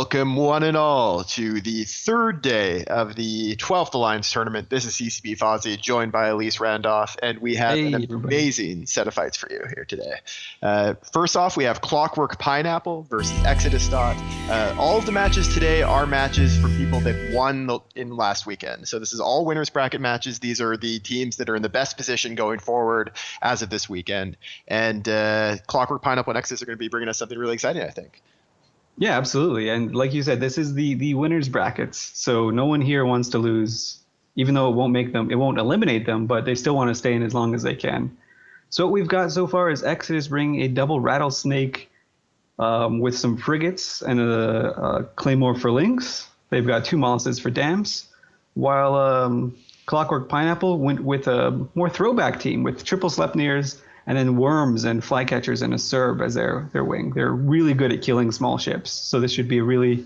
Welcome one and all to the third day of the 12th Alliance Tournament. This is CCB Fozzie, joined by Elise Randolph, and we have an amazing set of fights for you here today. First off, we have Clockwork Pinapple versus XII. All of the matches today are matches for people that won in last weekend. So this is all winners bracket matches. These are the teams that are in the best position going forward as of this weekend. And Clockwork Pinapple and XII are going to be bringing us something really exciting, I think. Yeah, absolutely. And like you said, this is the winners brackets. So no one here wants to lose, even though it won't eliminate them, but they still want to stay in as long as they can. So what we've got so far is Exodus bringing a double rattlesnake with some frigates and a claymore for links. They've got 2 Molluses for dams, while Clockwork Pinapple went with a more throwback team with triple Sleipnirs and then worms and flycatchers and a Serb as their wing. They're really good at killing small ships, so this should be a really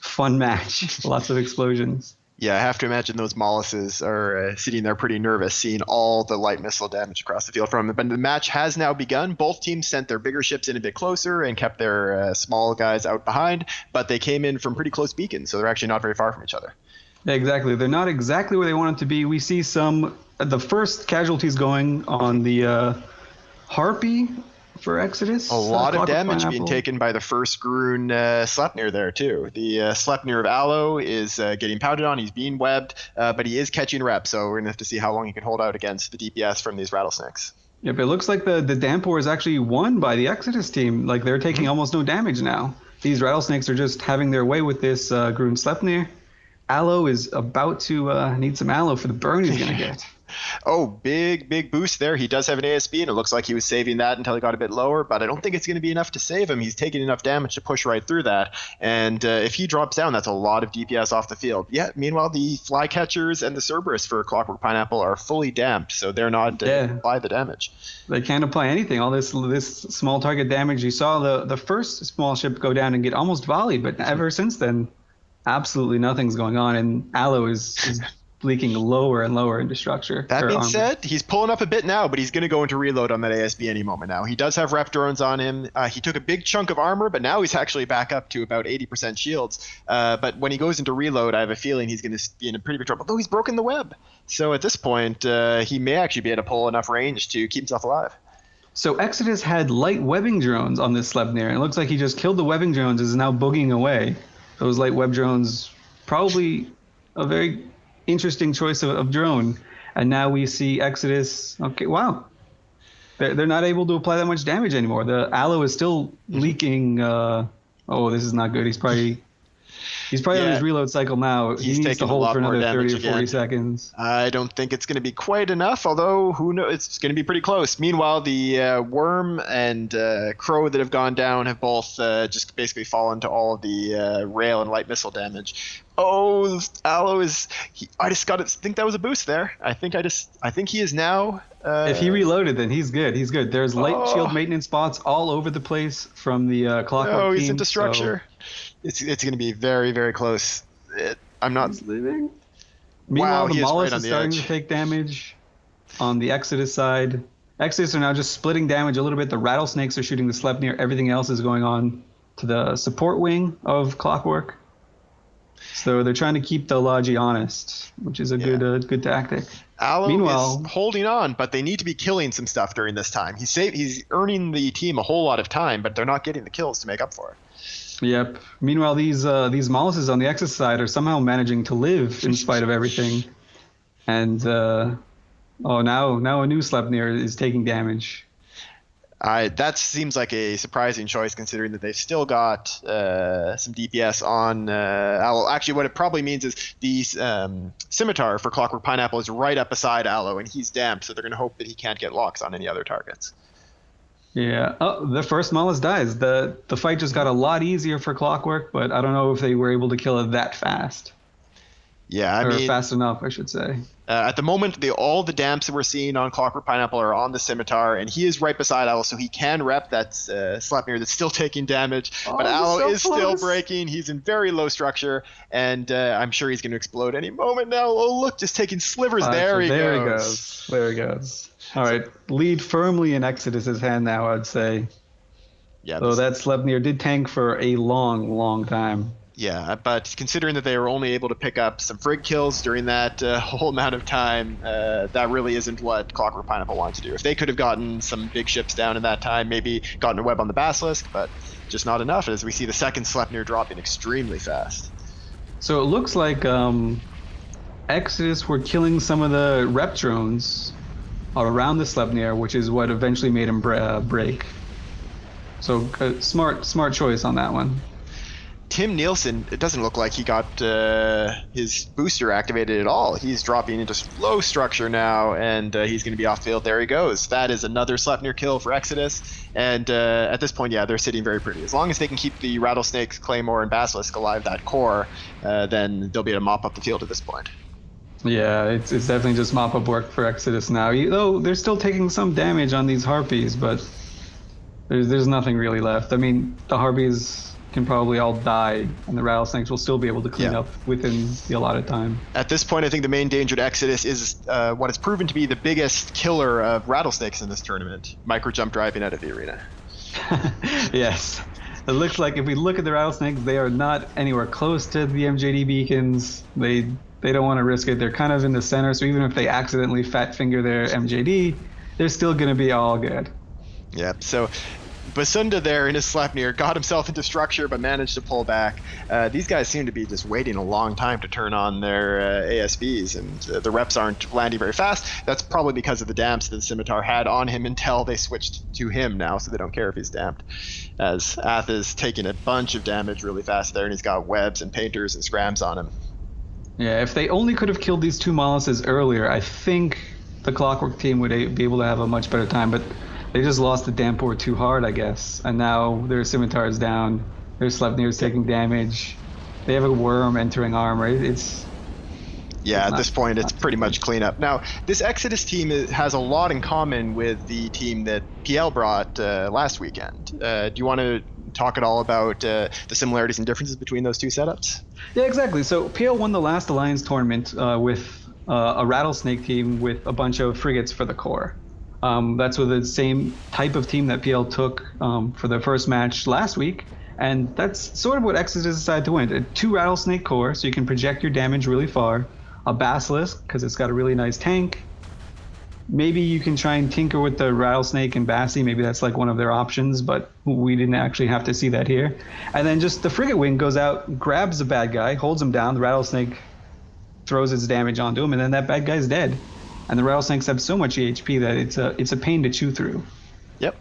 fun match. Lots of explosions. Yeah, I have to imagine those Molluses are sitting there pretty nervous, seeing all the light missile damage across the field from them. But the match has now begun. Both teams sent their bigger ships in a bit closer and kept their small guys out behind, but they came in from pretty close beacons, so they're actually not very far from each other. Yeah, exactly. They're not exactly where they want it to be. We see the first casualties going on the Harpy for Exodus. A lot of damage being taken by the first Grun Sleipnir there, too. The Sleipnir of Aloe is getting pounded on. He's being webbed, but he is catching reps, so we're going to have to see how long he can hold out against the DPS from these rattlesnakes. Yep, it looks like the Dampor is actually won by the Exodus team. Like, they're taking almost no damage now. These rattlesnakes are just having their way with this Grun Sleipnir. Aloe is about to need some aloe for the burn he's going to get. Oh, big boost there. He does have an ASB, and it looks like he was saving that until he got a bit lower, but I don't think it's going to be enough to save him. He's taking enough damage to push right through that, and if he drops down, that's a lot of DPS off the field. Yeah, meanwhile, the Flycatchers and the Cerberus for Clockwork Pinapple are fully damped, so they're not apply the damage. They can't apply anything. All this small target damage. You saw the first small ship go down and get almost volleyed, but ever since then, absolutely nothing's going on, and Aloe is leaking lower and lower into structure. That being said, he's pulling up a bit now, but he's going to go into reload on that ASB any moment now. He does have rep drones on him. He took a big chunk of armor, but now he's actually back up to about 80% shields. But when he goes into reload, I have a feeling he's going to be in a pretty big trouble, though he's broken the web. So at this point, he may actually be able to pull enough range to keep himself alive. So Exodus had light webbing drones on this Sleipnir, and it looks like he just killed the webbing drones and is now boogieing away. Those light web drones, probably a very interesting choice of drone. And now we see Exodus. Okay, wow. They're not able to apply that much damage anymore. The Aloe is still leaking. Oh, this is not good. He's probably on his reload cycle now. He needs to hold for another 30 or 40 seconds. I don't think it's going to be quite enough, although who knows? It's going to be pretty close. Meanwhile, the Worm and Crow that have gone down have both just basically fallen to all of the rail and light missile damage. Oh, Aloe is. I just got to think that was a boost there. I think he is now. If he reloaded, then he's good. He's good. There's light shield maintenance spots all over the place from the Clockwork team. Oh, he's into structure. So it's going to be very, very close. I'm not leaving. Meanwhile, the Mollusk is starting to take damage on the Exodus side. Exodus are now just splitting damage a little bit. The Rattlesnakes are shooting the Sleipnir. Everything else is going on to the support wing of Clockwork. So they're trying to keep the Logi honest, which is a good tactic. Aloe is holding on, but they need to be killing some stuff during this time. He's earning the team a whole lot of time, but they're not getting the kills to make up for it. Yep. Meanwhile, these Molluses on the Exodus side are somehow managing to live in spite of everything. And now a new Sleipnir is taking damage. That seems like a surprising choice, considering that they've still got some DPS on Aloe. Actually, what it probably means is the Scimitar for Clockwork Pinapple is right up beside Aloe, and he's damped, so they're going to hope that he can't get locks on any other targets. Yeah. Oh, the first Mollusk dies. The fight just got a lot easier for Clockwork, but I don't know if they were able to kill it that fast. Yeah, or fast enough, I should say. At the moment, all the damps that we're seeing on Clockwork Pinapple are on the Scimitar, and he is right beside Aloe, so he can rep that Sleipnir that's still taking damage. But Aloe is still breaking. He's in very low structure, and I'm sure he's going to explode any moment now. Oh, look, just taking slivers. There he goes. There he goes. All right, lead firmly in Exodus's hand now, I'd say. Yeah. So that Sleipnir did tank for a long, long time. Yeah, but considering that they were only able to pick up some frig kills during that whole amount of time, that really isn't what Clockwork Pineapple wanted to do. If they could have gotten some big ships down in that time, maybe gotten a web on the Basilisk, but just not enough, as we see the second Sleipnir dropping extremely fast. So it looks like Exodus were killing some of the rep drones around the Sleipnir, which is what eventually made him break. So smart choice on that one. Tim Nielsen, it doesn't look like he got his booster activated at all. He's dropping into low structure now, and he's going to be off field. There he goes. That is another Sleipnir kill for Exodus. And at this point, yeah, they're sitting very pretty. As long as they can keep the Rattlesnakes, Claymore, and Basilisk alive, that core, then they'll be able to mop up the field at this point. Yeah, it's definitely just mop-up work for Exodus now. Though they're still taking some damage on these Harpies, but there's nothing really left. I mean, the Harpies can probably all die, and the Rattlesnakes will still be able to clean up within the allotted time. At this point, I think the main danger to Exodus is what has proven to be the biggest killer of Rattlesnakes in this tournament, micro-jump driving out of the arena. Yes. It looks like if we look at the Rattlesnakes, they are not anywhere close to the MJD beacons. They don't want to risk it. They're kind of in the center, so even if they accidentally fat finger their MJD, they're still going to be all good. Yeah, so Basunda there in his Sleipnir got himself into structure but managed to pull back. These guys seem to be just waiting a long time to turn on their ASBs, and the reps aren't landing very fast. That's probably because of the damps that the Scimitar had on him until they switched to him now, so they don't care if he's damped. As Ath is taking a bunch of damage really fast there, and he's got webs and painters and scrams on him. Yeah, if they only could have killed these two Molluses earlier, I think the Clockwork team would be able to have a much better time, but they just lost the Dampor too hard, I guess. And now their Scimitar is down, their Sleipnir is taking damage, they have a worm entering armor. At this point, it's pretty much cleanup. Now, this Exodus team has a lot in common with the team that PL brought last weekend. Do you want to talk at all about the similarities and differences between those two setups? Yeah, exactly. So PL won the last Alliance tournament with a Rattlesnake team with a bunch of frigates for the core. That's with the same type of team that PL took for the first match last week. And that's sort of what Exodus decided to win. 2 Rattlesnake core, so you can project your damage really far. A Basilisk, because it's got a really nice tank. Maybe you can try and tinker with the Rattlesnake and Bassie. Maybe that's like one of their options, but we didn't actually have to see that here. And then just the frigate wing goes out, grabs the bad guy, holds him down. The Rattlesnake throws its damage onto him, and then that bad guy's dead. And the Rattlesnakes have so much EHP that it's a pain to chew through. Yep.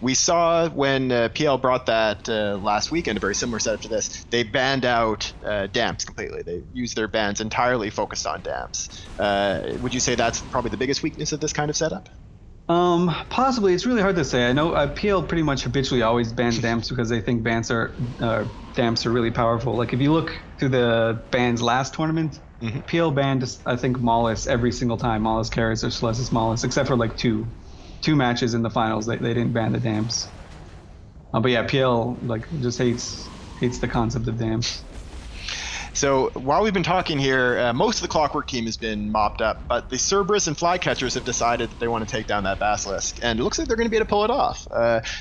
We saw when PL brought that last weekend, a very similar setup to this, they banned out damps completely. They used their bans entirely focused on damps. Would you say that's probably the biggest weakness of this kind of setup? Possibly. It's really hard to say. I know PL pretty much habitually always bans damps because they think damps are really powerful. Like if you look to the bans last tournament, PL banned, I think, Mollis every single time. Mollis Carrots or Celestis Mollis, except for like two matches in the finals. They didn't ban the damps. But yeah, PL just hates the concept of damps. So while we've been talking here, most of the Clockwork team has been mopped up, but the Cerberus and Flycatchers have decided that they want to take down that Basilisk, and it looks like they're going to be able to pull it off.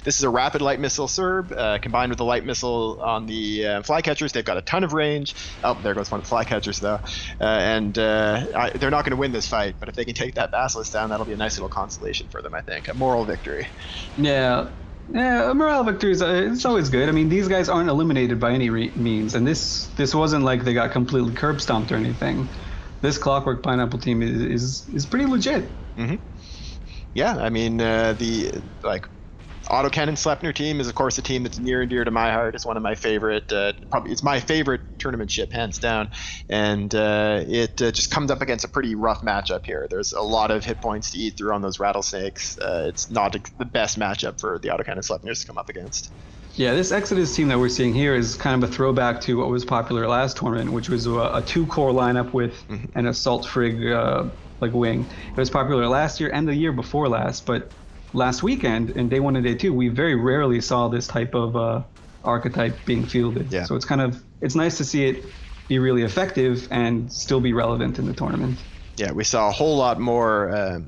This is a rapid light missile Cerb, combined with the light missile on the Flycatchers. They've got a ton of range. Oh, there goes one of the Flycatchers, though. They're not going to win this fight, but if they can take that Basilisk down, that'll be a nice little consolation for them, I think. A moral victory. Yeah, a morale victory it's always good. I mean, these guys aren't eliminated by any means, and this wasn't like they got completely curb stomped or anything. This Clockwork Pineapple team is pretty legit. Mm-hmm. Yeah, I mean, the Autocannon Sleipnir team is, of course, a team that's near and dear to my heart. It's one of my favorite, probably it's my favorite tournament ship, hands down. And it just comes up against a pretty rough matchup here. There's a lot of hit points to eat through on those Rattlesnakes. It's not the best matchup for the Autocannon Sleipnirs to come up against. Yeah, this Exodus team that we're seeing here is kind of a throwback to what was popular last tournament, which was a 2-core lineup with an assault frig wing. It was popular last year and the year before last, but last weekend, in day 1 and day 2, we very rarely saw this type of archetype being fielded. Yeah. So it's nice to see it be really effective and still be relevant in the tournament. Yeah, we saw a whole lot more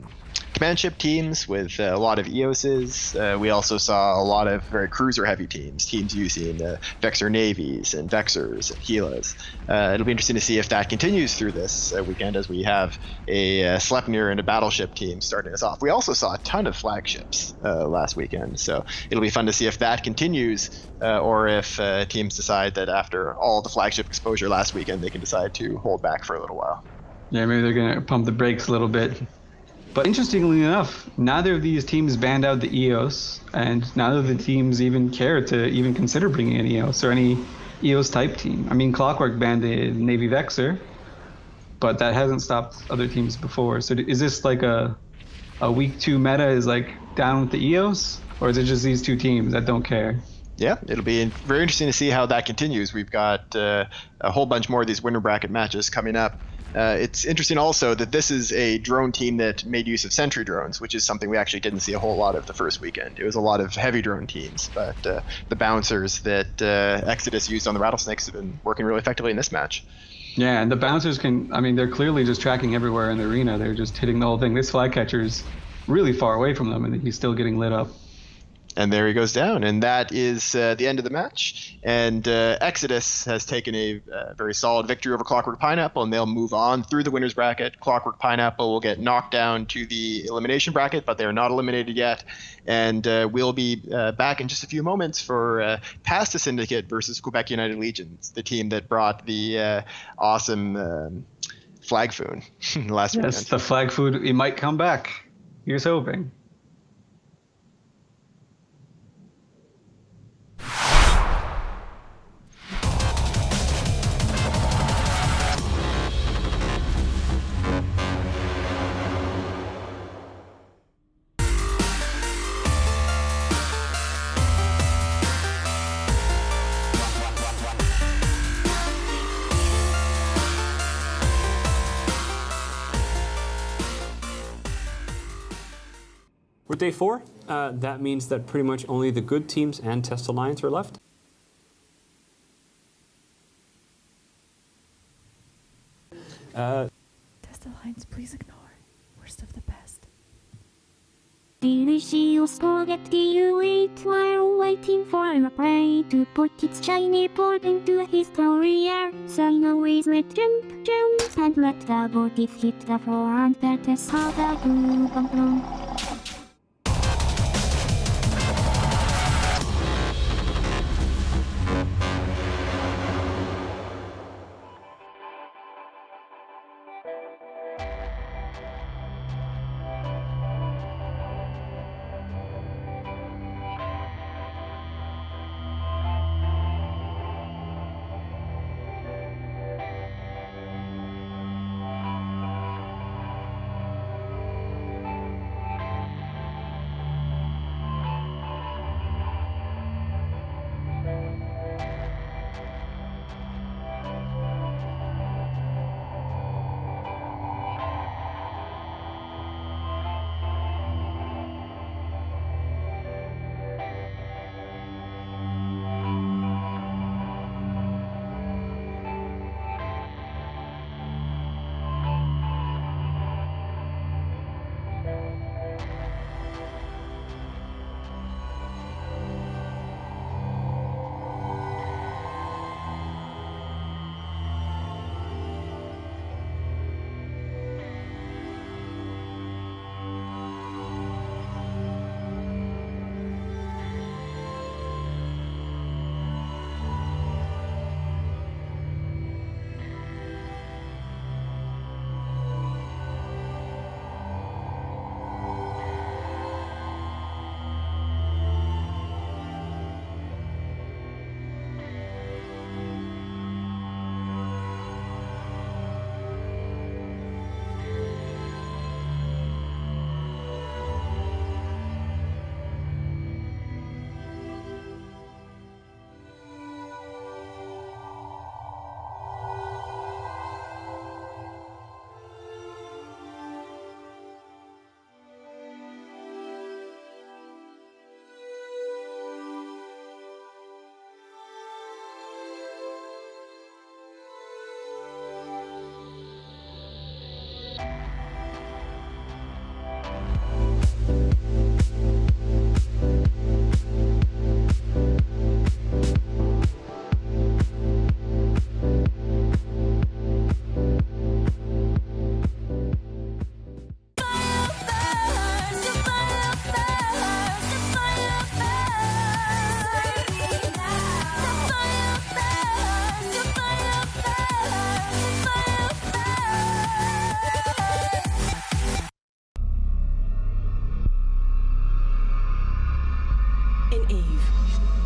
command ship teams with a lot of EOSs. We also saw a lot of very cruiser-heavy teams using Vexor Navies and Vexors and Gilas. It'll be interesting to see if that continues through this weekend, as we have a Sleipnir and a battleship team starting us off. We also saw a ton of flagships last weekend, so it'll be fun to see if that continues, or if teams decide that after all the flagship exposure last weekend, they can decide to hold back for a little while. Yeah, maybe they're going to pump the brakes a little bit. But interestingly enough, neither of these teams banned out the EOS, and neither of the teams even care to even consider bringing an EOS or any EOS type team. I mean, Clockwork banned the Navy Vexor, but that hasn't stopped other teams before. So is this like a week 2 meta is like down with the EOS, or is it just these two teams that don't care? Yeah, it'll be very interesting to see how that continues. We've got a whole bunch more of these winter bracket matches coming up. It's interesting also that this is a drone team that made use of sentry drones, which is something we actually didn't see a whole lot of the first weekend. It was a lot of heavy drone teams, but the bouncers that Exodus used on the rattlesnakes have been working really effectively in this match. Yeah, and the bouncers they're clearly just tracking everywhere in the arena. They're just hitting the whole thing. This flycatcher's really far away from them, and he's still getting lit up. And there he goes down, and that is the end of the match. And Exodus has taken a very solid victory over Clockwork Pinapple, and they'll move on through the winners bracket. Clockwork Pinapple will get knocked down to the elimination bracket, but they are not eliminated yet. And we'll be back in just a few moments for Past the Syndicate versus Quebec United Legions, the team that brought the awesome flag food last weekend. Yes, the flag food, it might come back. Here's hoping. For day 4, that means that pretty much only the good teams and Test Alliance are left. Test Alliance, please ignore. Worst of the best. Delicious spaghetti you eat while waiting for a prey to put its shiny paw into his career. So you always let jump, and let the body hit the floor, and that is how the glue bump.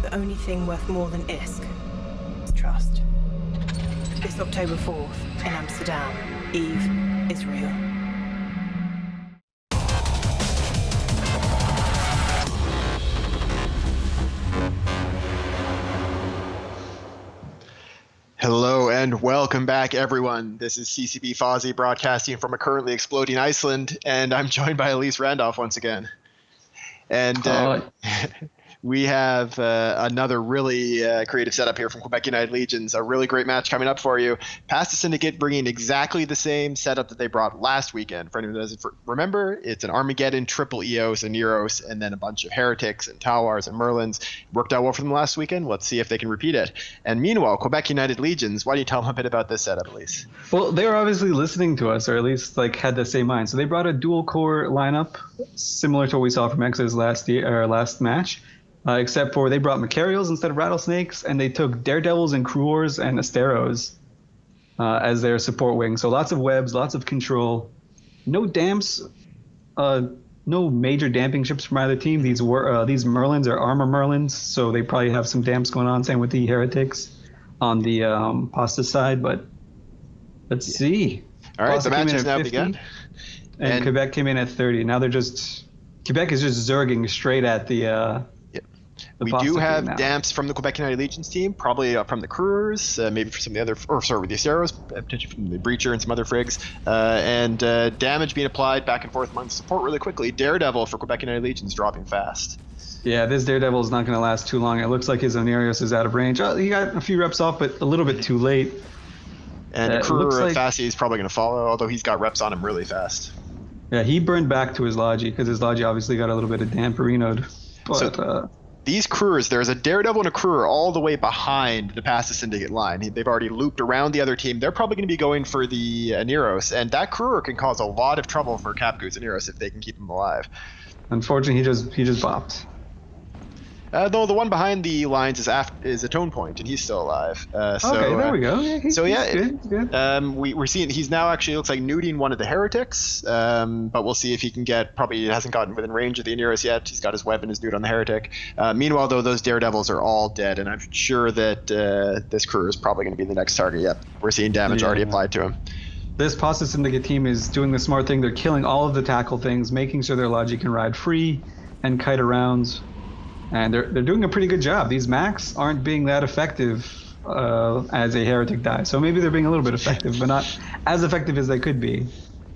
the only thing worth more than ISK is trust. This October 4th in Amsterdam, EVE, Israel. Hello and welcome back, everyone. This is CCB Fozzie broadcasting from a currently exploding Iceland, and I'm joined by Elise Randolph once again. And we have another really creative setup here from Quebec United Legions. A really great match coming up for you. Past the Syndicate bringing exactly the same setup that they brought last weekend. For anyone who doesn't remember, it's an Armageddon, triple EOS and Neros, and then a bunch of Heretics and Tauars and Merlins. Worked out well for them last weekend. Let's see if they can repeat it. And meanwhile, Quebec United Legions, why don't you tell them a bit about this setup, Elise? Well, they were obviously listening to us, or at least had the same mind. So they brought a dual core lineup, similar to what we saw from XII's last match. Except for they brought Macarials instead of Rattlesnakes, and they took Daredevils and Curatores and Asteros as their support wing. So lots of webs, lots of control. No damps, no major damping ships from either team. These Merlins are armor Merlins, so they probably have some damps going on. Same with the Heretics on the Pasta side, but let's see. All right, Pasta the match has now begun. And Quebec came in at 30. Now Quebec is just zerging straight at the we do have damps from the Quebec United Legions team, probably from the Coureurs, maybe for some of the other, with the Asteros, potentially from the Breacher and some other frigs, and damage being applied back and forth among support really quickly. Daredevil for Quebec United Legions dropping fast. Yeah, this Daredevil is not going to last too long. It looks like his Onirios is out of range. He got a few reps off, but a little bit too late. And the Coureur Fassi is probably going to follow, although he's got reps on him really fast. Yeah, he burned back to his Logi, because his Logi obviously got a little bit of damperinoed. But these Coureurs, there's a Daredevil and a Coureur all the way behind the Past the Syndicate line. They've already looped around the other team. They're probably going to be going for the Neros, and that Coureur can cause a lot of trouble for Capcoo's and Neros if they can keep him alive. Unfortunately, he just bopped. Though the one behind the lines is a Tone Point, and he's still alive. Okay, there we go. Yeah, he's good. We're seeing he's now actually looks like nuding one of the Heretics, but we'll see if he can probably hasn't gotten within range of the Neros yet. He's got his weapon, his nude on the Heretic. Meanwhile, though, those Daredevils are all dead, and I'm sure that this crew is probably going to be the next target. Yep, we're seeing damage already applied to him. This Pasta Syndicate team is doing the smart thing. They're killing all of the tackle things, making sure their Logi can ride free and kite around. And they're doing a pretty good job. These Macs aren't being that effective as a Heretic die. So maybe they're being a little bit effective, but not as effective as they could be.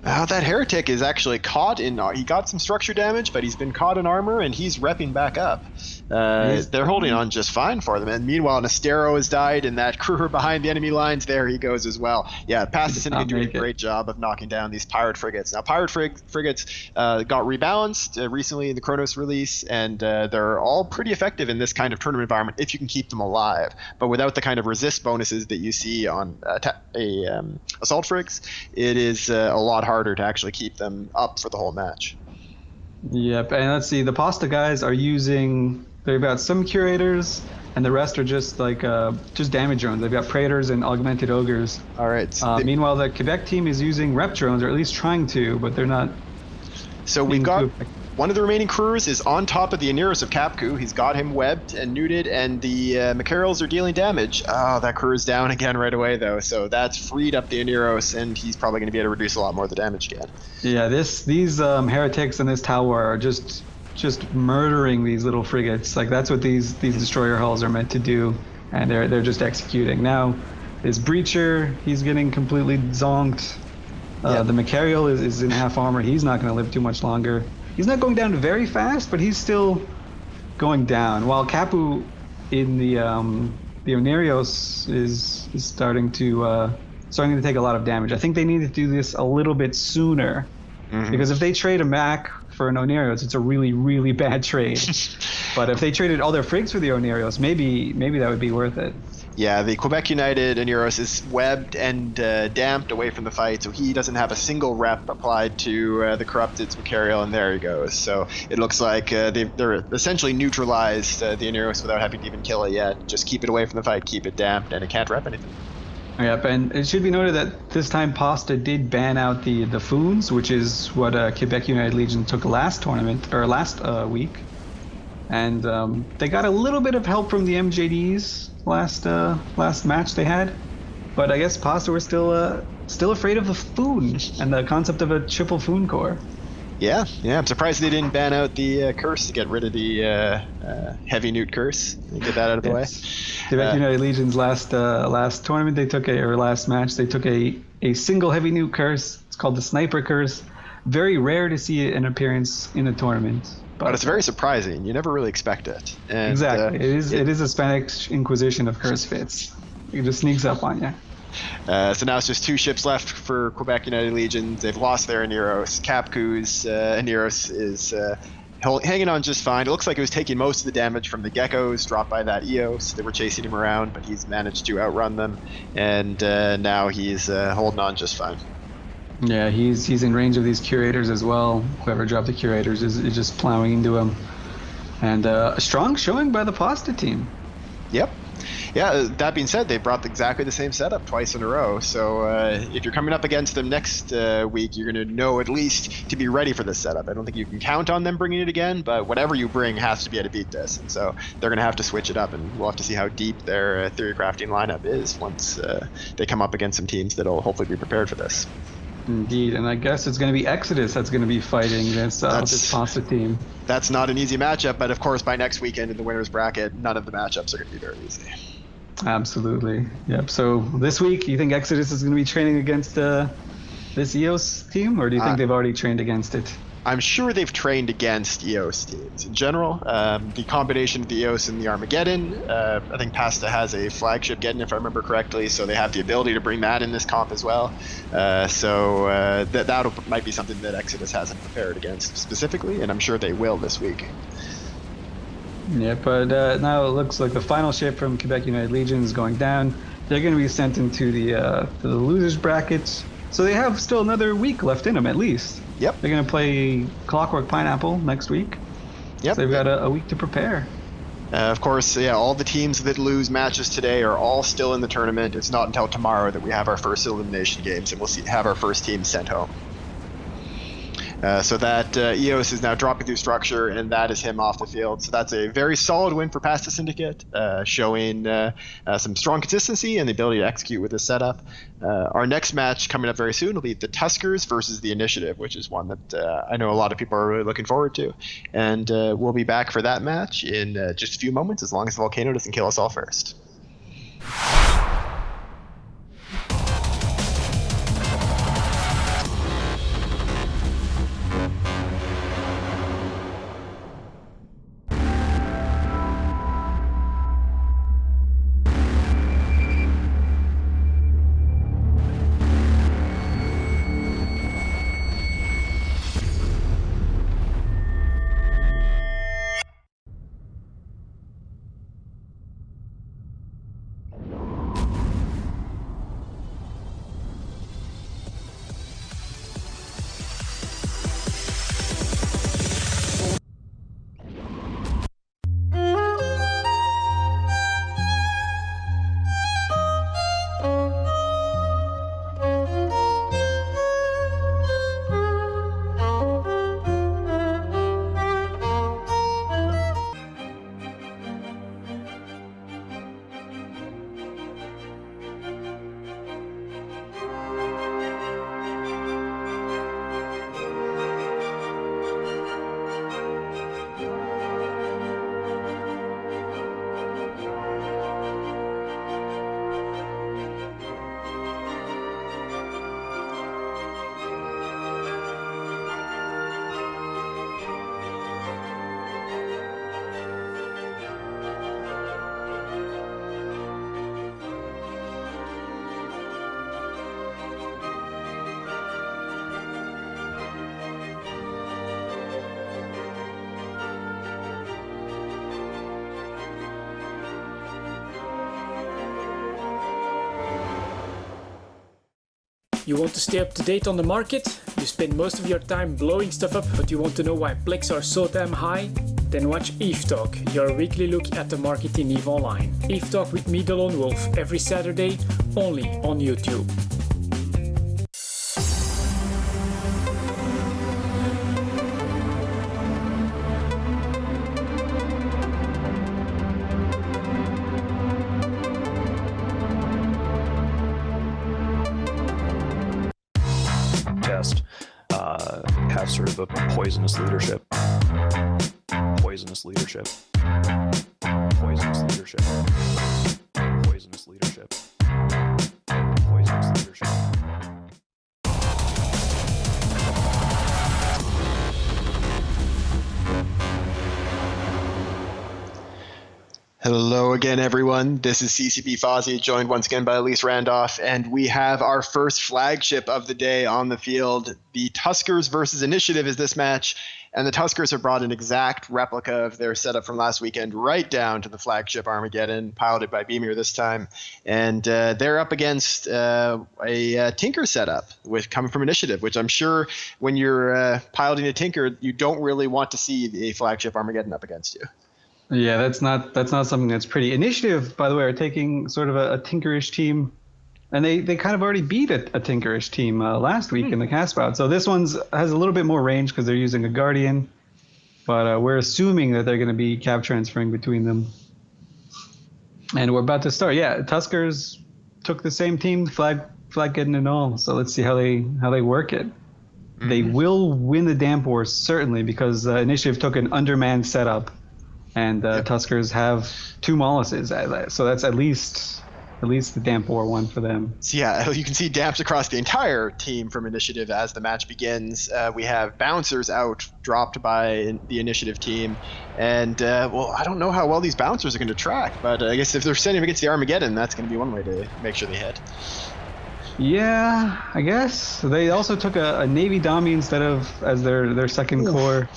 That Heretic is actually caught in... he got some structure damage, but he's been caught in armor, and he's repping back up. They're holding on just fine for them. And meanwhile, an Astero has died, and that crew behind the enemy lines, there he goes as well. Yeah, Past the Syndicate doing a great job of knocking down these pirate frigates. Now, pirate frigates got rebalanced recently in the Kronos release, and they're all pretty effective in this kind of tournament environment if you can keep them alive. But without the kind of resist bonuses that you see on assault frigs, it is a lot harder to actually keep them up for the whole match. Yep, and let's see, the Pasta guys they've got some Curators, and the rest are just damage drones. They've got Praetors and Augmented Ogres. All right. So meanwhile, the Quebec team is using Rep drones, or at least trying to, but they're not. So we've got one of the remaining Coureurs is on top of the Aneros of Capcoo. He's got him webbed and nuded, and the Macarials are dealing damage. Oh, that Coureure's down again right away, though. So that's freed up the Aneros, and he's probably going to be able to reduce a lot more of the damage again. Yeah, these Heretics and this Tower are just murdering these little frigates. That's what these destroyer hulls are meant to do, and they're just executing. Now, this Breacher, he's getting completely zonked. The Macarial is in half armor. He's not going to live too much longer. He's not going down very fast, but he's still going down. While Capu in the Onirios is starting to take a lot of damage. I think they need to do this a little bit sooner, because if they trade a Mac for an Onirios, it's a really, really bad trade. But if they traded all their frigs for the Onirios, maybe that would be worth it. Yeah, the Quebec United Aneros is webbed and damped away from the fight, so he doesn't have a single rep applied to the Corrupted Macarial, and there he goes. So it looks like they're essentially neutralized the Aneros without having to even kill it yet. Just keep it away from the fight, keep it damped, and it can't rep anything. Yep, and it should be noted that this time Pasta did ban out the Foons, which is what Quebec United Legion took last week. And they got a little bit of help from the MJDs last match they had. But I guess Pasta were still afraid of the Foon and the concept of a triple Foon core. Yeah. I'm surprised they didn't ban out the curse to get rid of the heavy newt curse and get that out of the way. Quebec United Legion's last tournament last match they took a single heavy newt curse. It's called the Sniper Curse. Very rare to see an appearance in a tournament. But it's very surprising. You never really expect it. And, exactly. It is a Spanish Inquisition of curse fits. It just sneaks up on you. So now it's just 2 ships left for Quebec United Legions. They've lost their Aneros. Capku's Aneros is hanging on just fine. It looks like it was taking most of the damage from the Geckos dropped by that Eos. They were chasing him around, but he's managed to outrun them. And now he's holding on just fine. Yeah, he's in range of these Curators as well. Whoever dropped the Curators is just plowing into him. And a strong showing by the Pasta team. Yep. Yeah, that being said, they brought exactly the same setup twice in a row. So if you're coming up against them next week, you're going to know at least to be ready for this setup. I don't think you can count on them bringing it again, but whatever you bring has to be able to beat this. And so they're going to have to switch it up, and we'll have to see how deep their theory crafting lineup is once they come up against some teams that'll hopefully be prepared for this. Indeed, and I guess it's going to be Exodus that's going to be fighting against this Pasta team. That's not an easy matchup, but of course by next weekend in the winner's bracket, none of the matchups are going to be very easy. Absolutely. Yep. So this week, you think Exodus is going to be training against this EOS team, or do you think they've already trained against it? I'm sure they've trained against EOS teams in general. The combination of the EOS and the Armageddon, I think Pasta has a flagship Geddon, if I remember correctly, so they have the ability to bring that in this comp as well. So that might be something that Exodus hasn't prepared against specifically, and I'm sure they will this week. Yeah, but now it looks like the final ship from Quebec United Legion is going down. They're going to be sent into the losers brackets, so they have still another week left in them at least. Yep. They're going to play Clockwork Pinapple next week. Yep. So they've got a week to prepare. Of course, all the teams that lose matches today are all still in the tournament. It's not until tomorrow that we have our first elimination games, and we'll have our first team sent home. So that EOS is now dropping through structure, and that is him off the field. So that's a very solid win for Pasta Syndicate, showing some strong consistency and the ability to execute with this setup. Our next match coming up very soon will be the Tuskers versus the Initiative, which is one that I know a lot of people are really looking forward to. And we'll be back for that match in just a few moments, as long as the volcano doesn't kill us all first. You want to stay up to date on the market? You spend most of your time blowing stuff up, but you want to know why plex are so damn high? Then watch EVE Talk, your weekly look at the market in EVE Online. EVE Talk with me, the Lone Wolf, every Saturday, only on YouTube. have sort of a poisonous leadership. Poisonous leadership. Poisonous leadership. Poisonous leadership. Poisonous leadership. Hello again, everyone. This is CCP Fozzie, joined once again by Elise Randolph, and we have our first flagship of the day on the field. The Tuskers versus Initiative is this match, and the Tuskers have brought an exact replica of their setup from last weekend right down to the flagship Armageddon, piloted by Beamer this time. And they're up against a Tinker setup coming from Initiative, which I'm sure when you're piloting a Tinker, you don't really want to see a flagship Armageddon up against you. Yeah, that's not something that's pretty. Initiative, by the way, are taking sort of a Tinkerish team, and they kind of already beat a Tinkerish team last week in the cast bout. So this one's has a little bit more range because they're using a Guardian, but we're assuming that they're going to be cap transferring between them. And we're about to start. Yeah, Tuskers took the same team, flag getting and all. So let's see how they work it. Mm-hmm. They will win the Damp War certainly because Initiative took an undermanned setup. And Tuskers have 2 Molluses, so that's at least the Damp War one for them. So yeah, you can see damps across the entire team from Initiative as the match begins. We have Bouncers out, dropped by the Initiative team. And, well, I don't know how well these Bouncers are going to track, but I guess if they're sending them against the Armageddon, that's going to be one way to make sure they hit. Yeah, I guess. They also took a Navy Dummy instead of as their second core.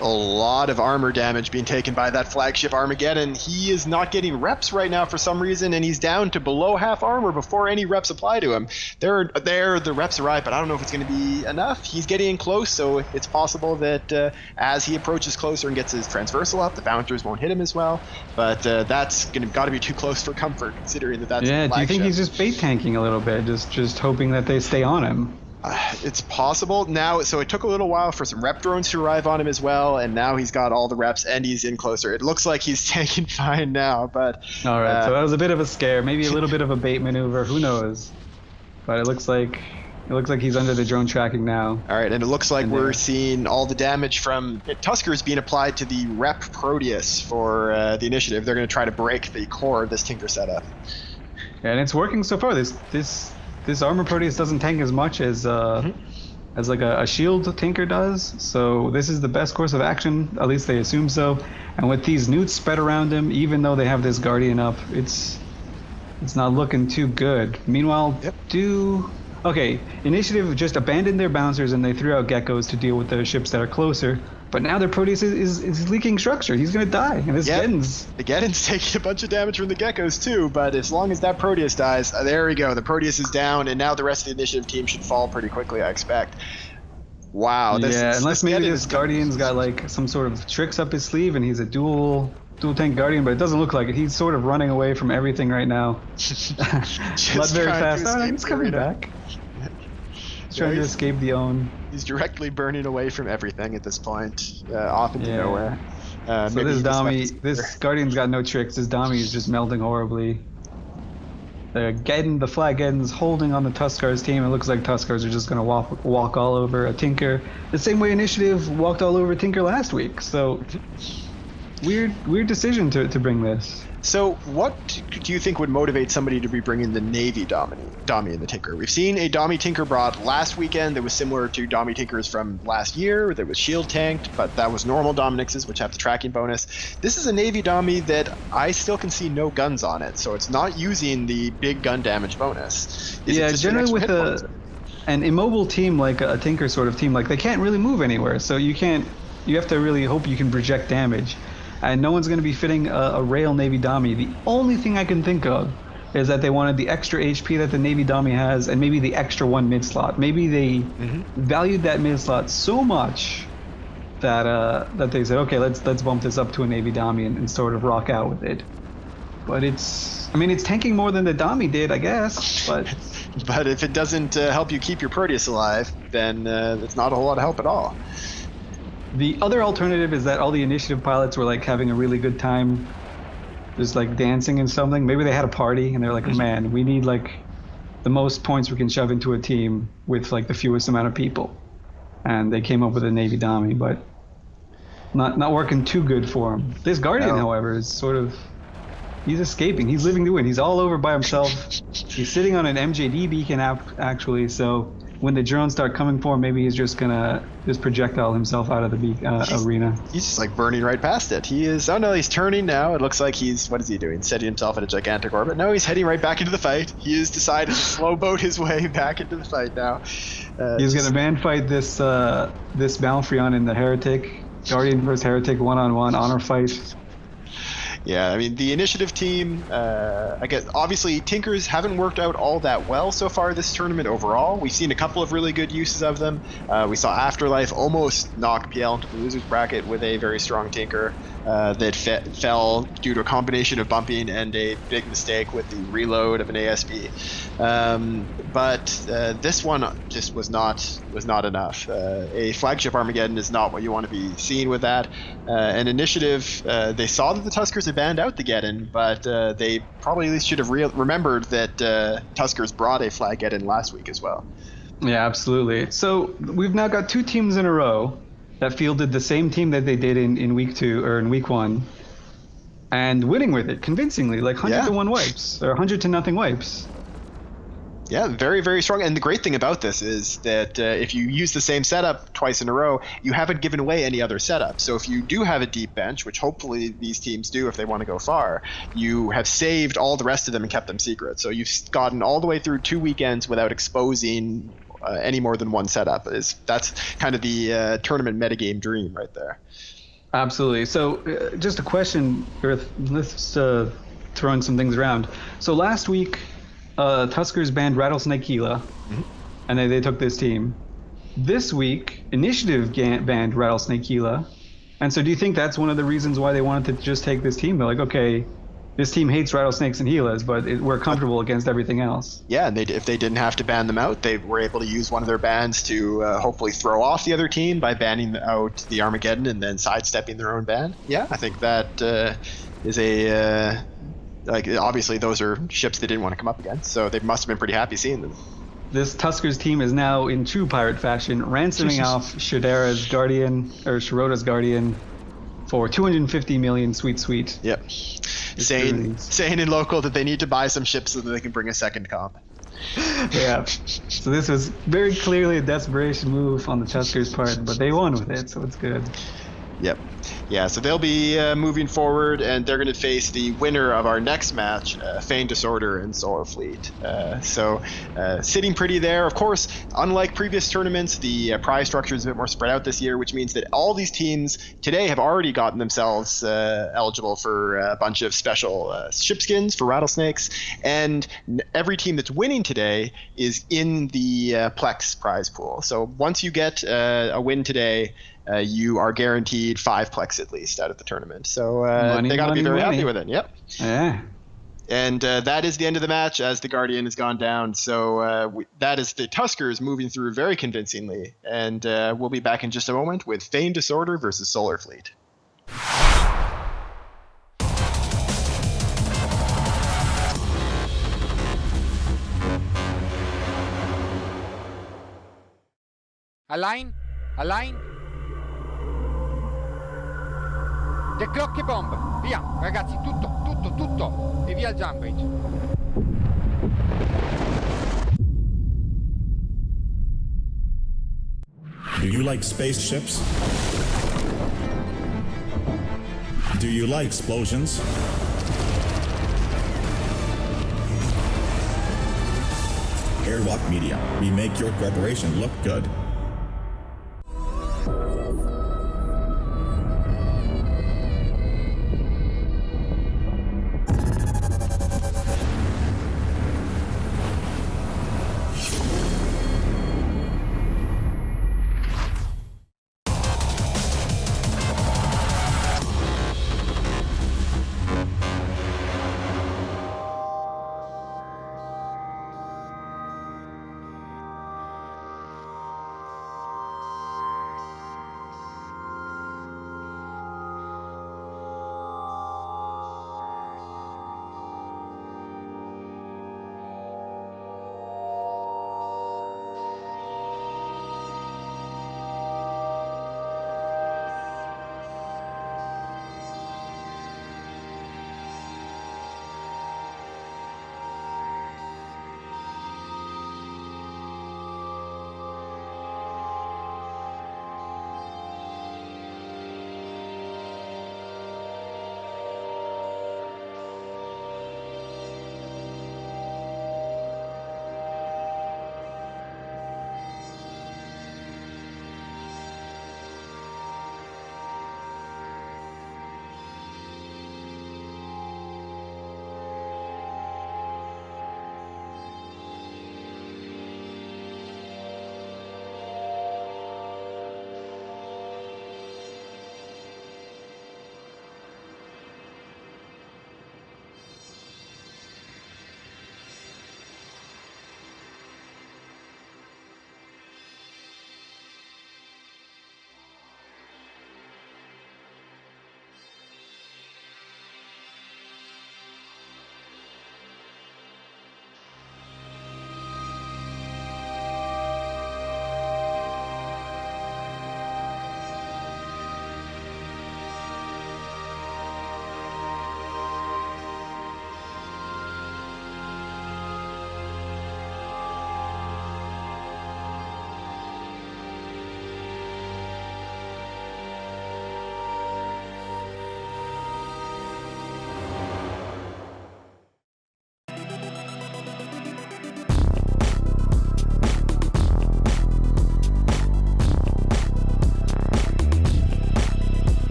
A lot of armor damage being taken by that flagship Armageddon. He is not getting reps right now for some reason, and he's down to below half armor before any reps apply to him. The reps arrive, but I don't know if it's going to be enough. He's getting in close, so it's possible that as he approaches closer and gets his transversal up, the Bouncers won't hit him as well. But that's got to be too close for comfort, considering that's yeah. Do you think he's just bait tanking a little bit, just hoping that they stay on him? It's possible now. So it took a little while for some rep drones to arrive on him as well, and now he's got all the reps and he's in closer. It looks like he's tanking fine now, but all right. So that was a bit of a scare, maybe a little bit of a bait maneuver. Who knows? But it looks like he's under the drone tracking now. All right, and it looks like we're seeing all the damage from Tuskers being applied to the rep Proteus for the Initiative. They're going to try to break the core of this Tinker setup. Yeah, and it's working so far. This armor Proteus doesn't tank as much as like a shield Tinker does. So this is the best course of action, at least they assume so. And with these newts spread around him, even though they have this Guardian up, it's not looking too good. Meanwhile, Initiative just abandoned their Bouncers and they threw out Geckos to deal with the ships that are closer. But now their Proteus is leaking structure. He's going to die. And this the Geddon's taking a bunch of damage from the Geckos too, but as long as that Proteus dies, there we go. The Proteus is down, and now the rest of the Initiative team should fall pretty quickly, I expect. Wow. Unless maybe this Guardian's got like some sort of tricks up his sleeve and he's a dual tank Guardian, but it doesn't look like it. He's sort of running away from everything right now. Not very fast. Oh, he's coming back. He's trying to escape the own. He's directly burning away from everything at this point, off into nowhere. So this Guardian's got no tricks. This Dummy is just melting horribly. The Flag Geddon's holding on the Tuskers team. It looks like Tuskers are just going to walk all over a Tinker. The same way Initiative walked all over Tinker last week. So weird decision to bring this. So what do you think would motivate somebody to be bringing the Navy Dummy in the Tinker? We've seen a Dummy Tinker brought last weekend that was similar to Dummy Tinkers from last year that was shield tanked, but that was normal Dominixes, which have the tracking bonus. This is a Navy Dummy that I still can see no guns on it, so it's not using the big gun damage bonus. Generally with an immobile team like a Tinker sort of team, like they can't really move anywhere, so you have to really hope you can project damage. And no one's going to be fitting a rail Navy Dummy. The only thing I can think of is that they wanted the extra HP that the Navy Dummy has and maybe the extra 1 mid slot. Maybe they valued that mid slot so much that they said, okay, let's bump this up to a Navy Dummy and sort of rock out with it. But it's tanking more than the Dummy did, I guess. But but if it doesn't help you keep your Proteus alive, then it's not a whole lot of help at all. The other alternative is that all the Initiative pilots were like having a really good time just like dancing and something. Maybe they had a party and they're like, man, we need like the most points we can shove into a team with like the fewest amount of people. and they came up with a Navy Dami, but not working too good for him. This Guardian, however, is sort of, he's escaping. He's living the win. He's all over by himself. He's sitting on an MJD beacon actually, so when the drones start coming for him, maybe he's just gonna projectile himself out of the arena. He's just like burning right past it. He is. Oh no, he's turning now. It looks like what is he doing? Setting himself in a gigantic orbit. No, he's heading right back into the fight. He has decided to slow boat his way back into the fight now. He's gonna man fight this Malfreon in the Heretic. Guardian versus Heretic 1-on-1 honor fight. Yeah, I mean, the initiative team, I guess, obviously, Tinkers haven't worked out all that well so far this tournament overall. We've seen a couple of really good uses of them. We saw Afterlife almost knock PL into the loser's bracket with a very strong Tinker that fell due to a combination of bumping and a big mistake with the reload of an ASB. But this one just was not enough. A flagship Armageddon is not what you want to be seeing with that. An initiative, they saw that the Tuskers had banned out the Geddon, but they probably at least should have remembered that Tuskers brought a Flaggeddon last week as well. Yeah, absolutely. So we've now got 2 teams in a row that fielded the same team that they did in week 2 or in week 1, and winning with it convincingly, like 100 to 1 wipes or 100 to nothing wipes. Yeah, very, very strong. And the great thing about this is that if you use the same setup twice in a row, you haven't given away any other setup. So if you do have a deep bench, which hopefully these teams do if they want to go far, you have saved all the rest of them and kept them secret. So you've gotten all the way through 2 weekends without exposing any more than one setup. That's kind of the tournament metagame dream right there. Absolutely. So just a question, let's throw in some things around. So last week, Tuskers banned Rattlesnake Gila, and they took this team. This week, Initiative banned Rattlesnake Gila, and so do you think that's one of the reasons why they wanted to just take this team? They're like, okay, this team hates rattlesnakes and Gilas, but we're comfortable against everything else. Yeah, and if they didn't have to ban them out, they were able to use one of their bans to hopefully throw off the other team by banning out the Armageddon and then sidestepping their own ban. Yeah, I think that is a... like, obviously those are ships they didn't want to come up against, so they must have been pretty happy seeing them. This Tuskers team is now in true pirate fashion ransoming off Shidera's Guardian or Shirota's Guardian for 250 million sweet. Yep. Saying in local that they need to buy some ships so that they can bring a second comp. Yeah. So this was very clearly a desperation move on the Tuskers' part, but they won with it, so it's good. Yep. Yeah, so they'll be moving forward, and they're going to face the winner of our next match, Feign Disorder and Solar Fleet. So sitting pretty there. Of course, unlike previous tournaments, the prize structure is a bit more spread out this year, which means that all these teams today have already gotten themselves eligible for a bunch of special ship skins for rattlesnakes, and every team that's winning today is in the Plex prize pool. So once you get a win today, you are guaranteed 5 Plex at least out of the tournament. So they got to be very happy with it. Yep. Yeah. And that is the end of the match as the Guardian has gone down. So that is the Tuskers moving through very convincingly. And we'll be back in just a moment with Feign Disorder versus Solar Fleet. Align. Declock e bomb. Via, ragazzi, tutto. E via il jump bridge. Do you like spaceships? Do you like explosions? Airlock Media. We make your corporation look good.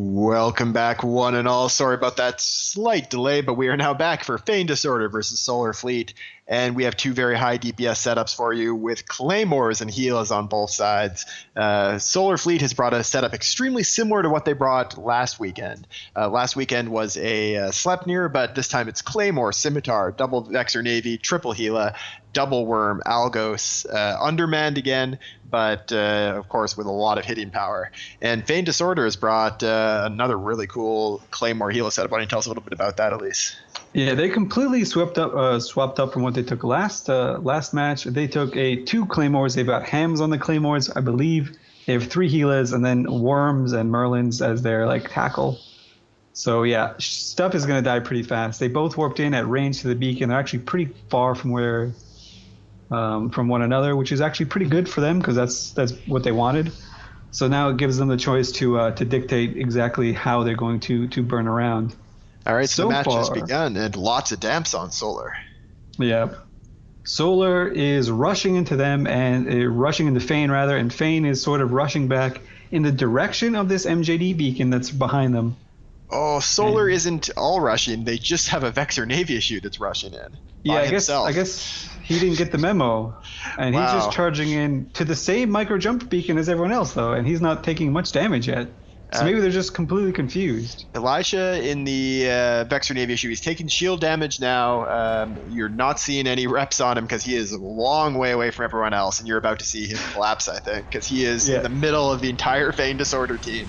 Welcome back, one and all. Sorry about that slight delay, but we are now back for Feign Disorder versus Solar Fleet, and we have two very high DPS setups for you with Claymores and Helas on both sides. Solar Fleet has brought a setup extremely similar to what they brought last weekend. Last weekend was a Sleipnir, but this time it's Claymore, Scimitar, double Vexor Navy, triple Hela, double Worm, Algos, undermanned again, but of course with a lot of hitting power. And Feign Disorder has brought another really cool Claymore Hela setup. Why don't you tell us a little bit about that, Elise? Yeah, they completely swapped up from what they took last match. They took two Claymores. They've got hams on the Claymores, I believe. They have 3 Helas and then Worms and Merlins as their tackle. So yeah, stuff is going to die pretty fast. They both warped in at range to the beacon. They're actually pretty far from one another, which is actually pretty good for them because that's what they wanted. So now it gives them the choice to dictate exactly how they're going to burn around. All right, so the match has begun, and lots of damps on Solar. Yeah. Solar is rushing into them, and rushing into Feign, rather, and Feign is sort of rushing back in the direction of this MJD beacon that's behind them. Oh, Solar isn't all rushing. They just have a Vexor Navy issue that's rushing in. Yeah, I guess he didn't get the memo, and he's just charging in to the same micro jump beacon as everyone else, though, and he's not taking much damage yet. So maybe they're just completely confused. Elisha in the Vexor Navy issue, he's taking shield damage now. You're not seeing any reps on him because he is a long way away from everyone else, and you're about to see him collapse, I think, because he is in the middle of the entire Feign Disorder team.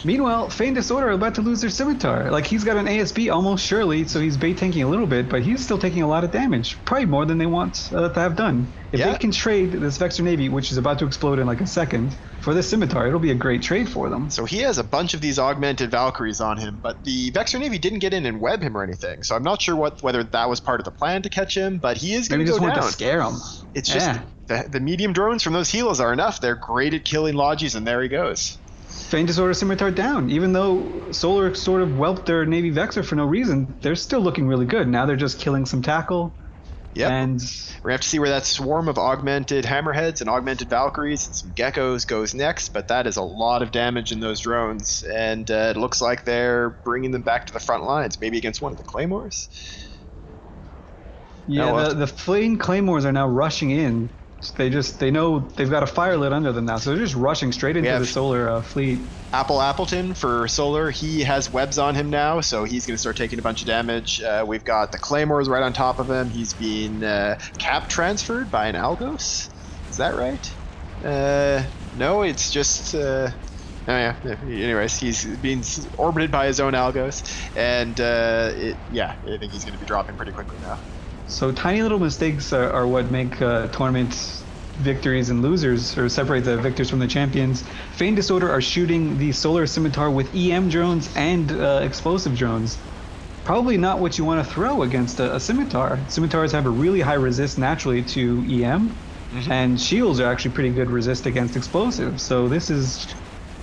Meanwhile, Feign Disorder are about to lose their Scimitar. He's got an ASB almost surely, so he's bait tanking a little bit, but he's still taking a lot of damage. Probably more than they want to have done. If they can trade this Vexor Navy, which is about to explode in a second, for this Scimitar, it'll be a great trade for them. So he has a bunch of these augmented Valkyries on him, but the Vexor Navy didn't get in and web him or anything, so I'm not sure whether that was part of the plan to catch him, but he is going to go down. Maybe just wanted to scare him. It's just the medium drones from those Helas are enough. They're great at killing Lodges, and there he goes. Feign Disorder Scimitar down. Even though Solar sort of whelped their Navy Vexor for no reason, they're still looking really good. Now they're just killing some tackle. Yep. And we're going to have to see where that swarm of augmented Hammerheads and augmented Valkyries and some Geckos goes next, but that is a lot of damage in those drones, and it looks like they're bringing them back to the front lines, maybe against one of the Claymores. Yeah, the Feign Claymores are now rushing in. They know they've got a fire lit under them now, so they're just rushing straight into the Solar fleet. Appleton for Solar, he has webs on him now, so he's going to start taking a bunch of damage. We've got the Claymores right on top of him. He's being cap transferred by an Algos. Is that right? No, it's just... Anyways, he's being orbited by his own Algos, and I think he's going to be dropping pretty quickly now. So tiny little mistakes are what make tournament victories and losers, or separate the victors from the champions. Feign Disorder are shooting the Solar Scimitar with EM drones and explosive drones. Probably not what you want to throw against a Scimitar. Scimitars have a really high resist naturally to EM, and shields are actually pretty good resist against explosives. So this is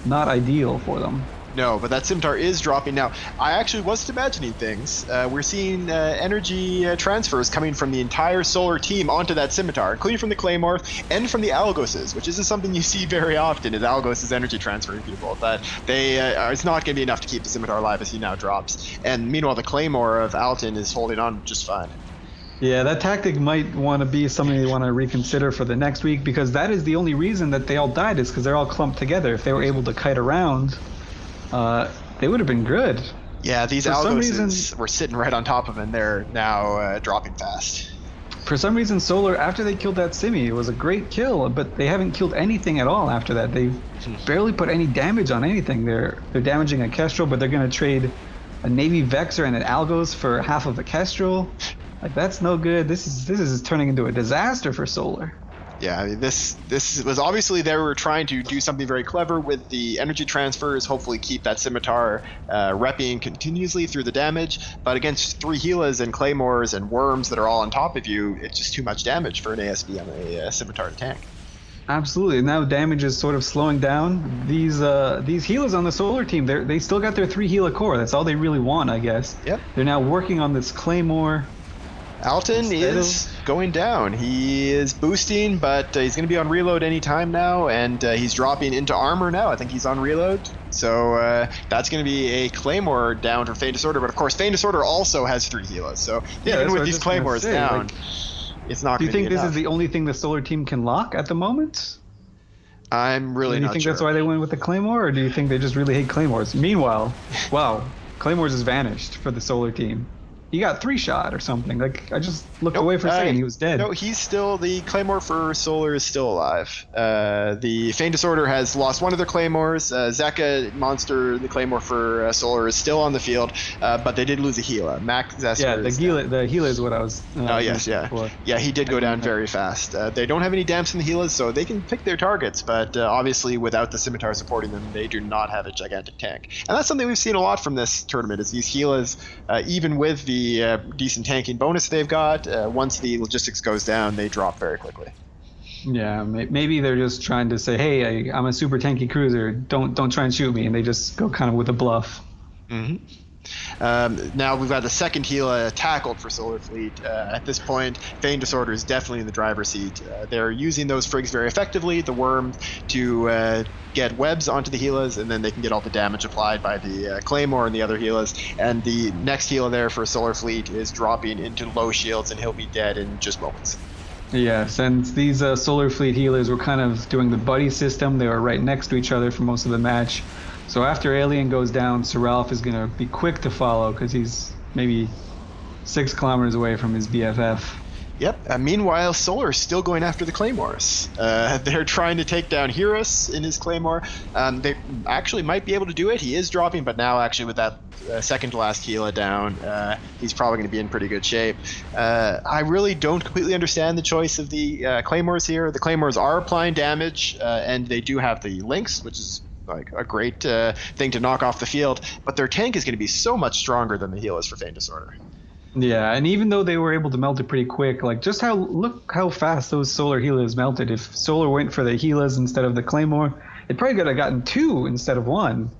not ideal for them. No, but that Scimitar is dropping now. I actually wasn't imagining things. We're seeing energy transfers coming from the entire Solar team onto that Scimitar, including from the Claymore and from the Algoses, which isn't something you see very often, is Algos' energy transferring people. But it's not going to be enough to keep the Scimitar alive as he now drops. And meanwhile, the Claymore of Alton is holding on just fine. Yeah, that tactic might want to be something they want to reconsider for the next week, because that is the only reason that they all died, is because they're all clumped together. If they were able to kite around... they would have been good. Yeah, these Algoses were sitting right on top of him, and they're now dropping fast. For some reason, Solar, after they killed that Simi, it was a great kill, but they haven't killed anything at all after that. They've barely put any damage on anything. They're damaging a Kestrel, but they're going to trade a Navy Vexor and an Algos for half of a Kestrel. That's no good. This is turning into a disaster for Solar. Yeah, I mean, this was obviously they were trying to do something very clever with the energy transfers, hopefully keep that Scimitar repping continuously through the damage, but against 3 Helas and Claymores and Worms that are all on top of you, it's just too much damage for an ASB on a Scimitar to tank. Absolutely. Now damage is sort of slowing down. These Helas on the Solar team, they still got their 3 Hela core. That's all they really want, I guess. Yep. They're now working on this Claymore. Alton is going down. He is boosting, but he's going to be on reload any time now, and he's dropping into armor now. I think he's on reload. So that's going to be a Claymore down for Feign Disorder. But of course, Feign Disorder also has 3 healers. So even with these Claymores down, it's not going to be enough. Do you think this is the only thing the Solar team can lock at the moment? I'm really not sure. Do you think that's why they went with the Claymore, or do you think they just really hate Claymores? Meanwhile, wow, Claymores has vanished for the Solar team. He got 3-shot or something. Like, I just looked away for a second. He was dead. No, he's still... The Claymore for Solar is still alive. The Feign Disorder has lost one of their Claymores. Zeka Monster, the Claymore for Solar, is still on the field, but they did lose a Gila. Max Zester. Yeah, the Gila is what I was... Yeah, he did go down very fast. They don't have any damps in the Gilas, so they can pick their targets, but obviously without the Scimitar supporting them, they do not have a gigantic tank. And that's something we've seen a lot from this tournament, is these Gilas, even with the decent tanking bonus they've got, once the logistics goes down, they drop very quickly. Yeah, maybe they're just trying to say, hey, I'm a super tanky cruiser, don't try and shoot me, and they just go kind of with a bluff. Now we've got the second Gila tackled for Solar Fleet. At this point, Feign Disorder is definitely in the driver's seat. They're using those frigs very effectively, the worm, to get webs onto the Gilas, and then they can get all the damage applied by the Claymore and the other Gilas. And the next Gila there for Solar Fleet is dropping into low shields, and he'll be dead in just moments. Yes, and these Solar Fleet healers were kind of doing the buddy system. They were right next to each other for most of the match. So after Alien goes down, Sir Ralph is going to be quick to follow because he's maybe 6 kilometers away from his BFF. Yep. Meanwhile, Solar is still going after the Claymores. They're trying to take down Heros in his Claymore. They actually might be able to do it. He is dropping, but now actually with that second to last Gila down, he's probably going to be in pretty good shape. I really don't completely understand the choice of the Claymores here. The Claymores are applying damage, and they do have the links, which is like a great thing to knock off the field, but their tank is going to be so much stronger than the Helas for Feign Disorder. Yeah, and even though they were able to melt it pretty quick, like just look how fast those Solar Helas melted. If Solar went for the Helas instead of the Claymore, it probably could have gotten 2 instead of 1.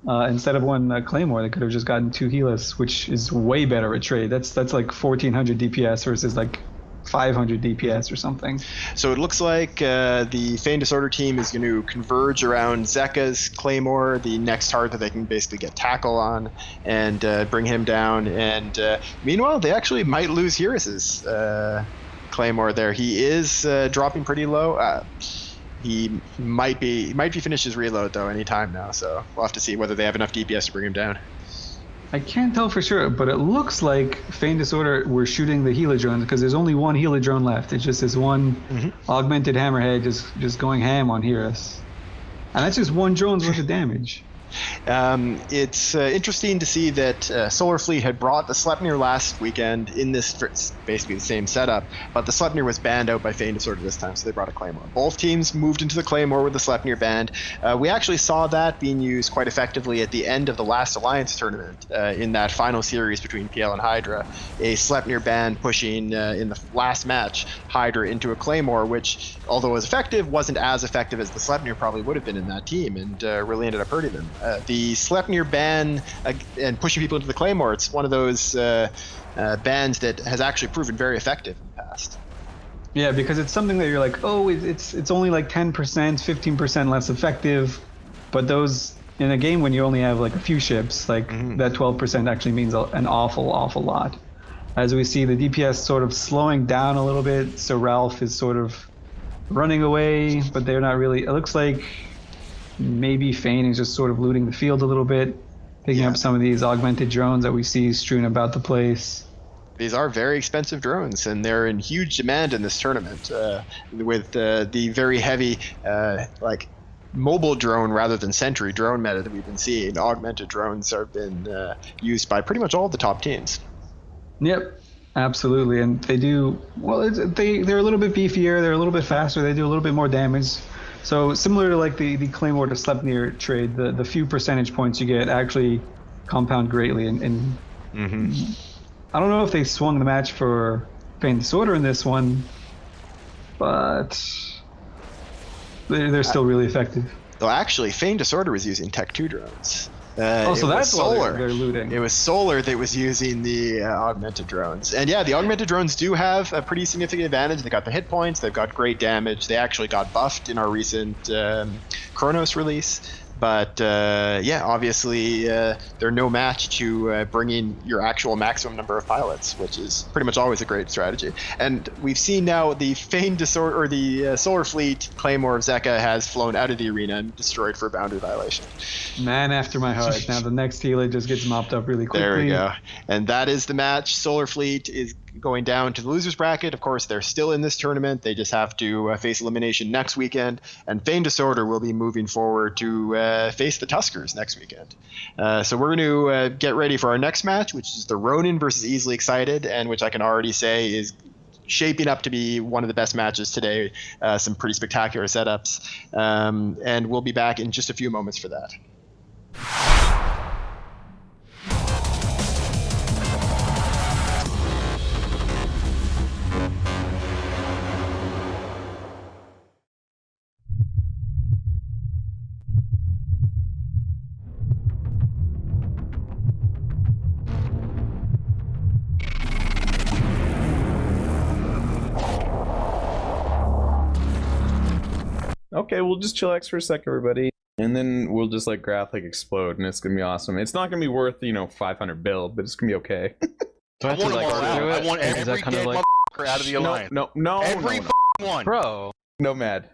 Instead of 1 Claymore, they could have just gotten 2 Helas, which is way better a trade. That's like 1400 DPS versus like 500 DPS or something. So it looks like the Feign Disorder team is going to converge around Zeka's Claymore, the next target that they can basically get tackle on, and bring him down. And meanwhile, they actually might lose Heros' Claymore there. He is dropping pretty low. He might be finished his reload though any time now, so we'll have to see whether they have enough DPS to bring him down. I can't tell for sure, but it looks like Feign Disorder were shooting the Helidrone because there's only 1 Helidrone left. It's just this one augmented hammerhead just going ham on Heros. And that's just 1 drone's worth of damage. It's interesting to see that Solar Fleet had brought the Sleipnir last weekend in this basically the same setup, but the Sleipnir was banned out by Feign Disorder this time, so they brought a Claymore. Both teams moved into the Claymore with the Sleipnir banned. We actually saw that being used quite effectively at the end of the last Alliance tournament in that final series between PL and HYDRA. A Sleipnir ban pushing in the last match HYDRA into a Claymore, which, although it was effective, wasn't as effective as the Sleipnir probably would have been in that team, and really ended up hurting them. The Sleipnir ban and pushing people into the Claymore, it's one of those bans that has actually proven very effective in the past. Yeah, because it's something that you're like, oh, it's only like 10%, 15% less effective, but those in a game when you only have like a few ships, like that 12% actually means an awful lot. As we see the DPS sort of slowing down a little bit, so Ralph is sort of running away, but they're not really. It looks like maybe Feign is just sort of looting the field a little bit, picking up some of these augmented drones that we see strewn about the place. These are very expensive drones, and they're in huge demand in this tournament, with the very heavy like mobile drone rather than sentry drone meta that we've been seeing. Augmented drones have been used by pretty much all the top teams. Yep, absolutely, and they do well. They're a little bit beefier, they're a little bit faster, they do a little bit more damage. So similar to like the Claymore to Sleipnir trade, the few percentage points you get actually compound greatly. And I don't know if they swung the match for Feign Disorder in this one, but they're still really effective. Well, actually, Feign Disorder was using Tech 2 drones. So that's Solar. they're looting. It was Solar that was using the augmented drones. And yeah, the augmented drones do have a pretty significant advantage. They got the hit points, they've got great damage. They actually got buffed in our recent Chronos release. But yeah, obviously they're no match to bringing your actual maximum number of pilots, which is pretty much always a great strategy. And we've seen now the Feign disorder, or the Solar Fleet Claymore of Zeka has flown out of the arena and destroyed for a boundary violation. Man after my heart. Now the next healer just gets mopped up really quickly. There we go. And that is the match. Solar Fleet is going down to the losers bracket. Of course, they're still in this tournament. They just have to face elimination next weekend. And Feign Disorder will be moving forward to face the Tuskers next weekend. So we're going to get ready for our next match, which is the Ronin versus Easily Excited, and which I can already say is shaping up to be one of the best matches today. Some pretty spectacular setups. And we'll be back in just a few moments for that. Okay, we'll just chillax for a sec, everybody. And then we'll just let Grath explode, and it's gonna be awesome. It's not gonna be worth, 500 build, but it's gonna be okay. I want every gay motherfucker out of the alliance. No. Every one. Bro. Nomad.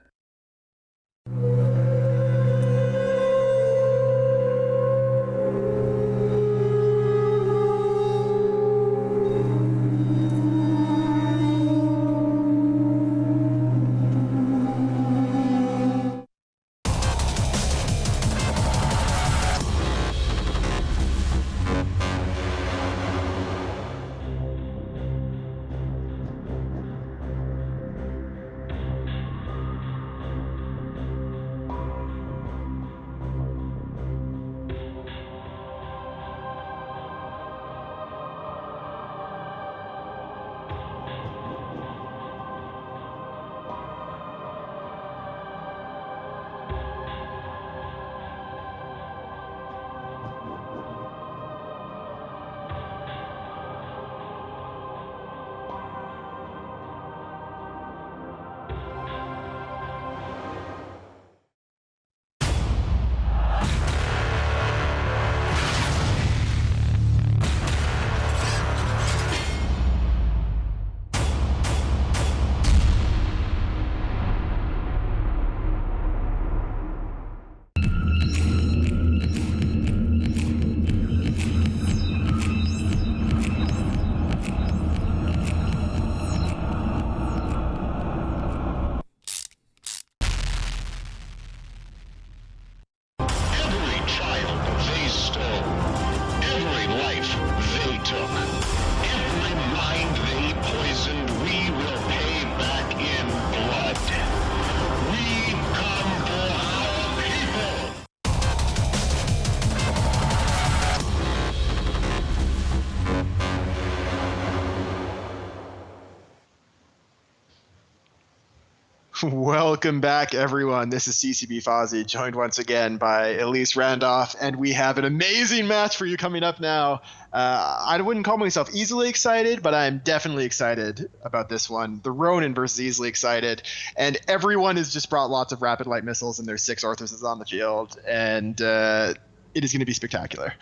Welcome back, everyone. This is CCB Fozzie, joined once again by Elise Randolph, and we have an amazing match for you coming up now. I wouldn't call myself easily excited, but I'm definitely excited about this one. The Ronin versus Easily Excited, and everyone has just brought lots of rapid light missiles, and there's 6 Arthurses on the field, and it is going to be spectacular.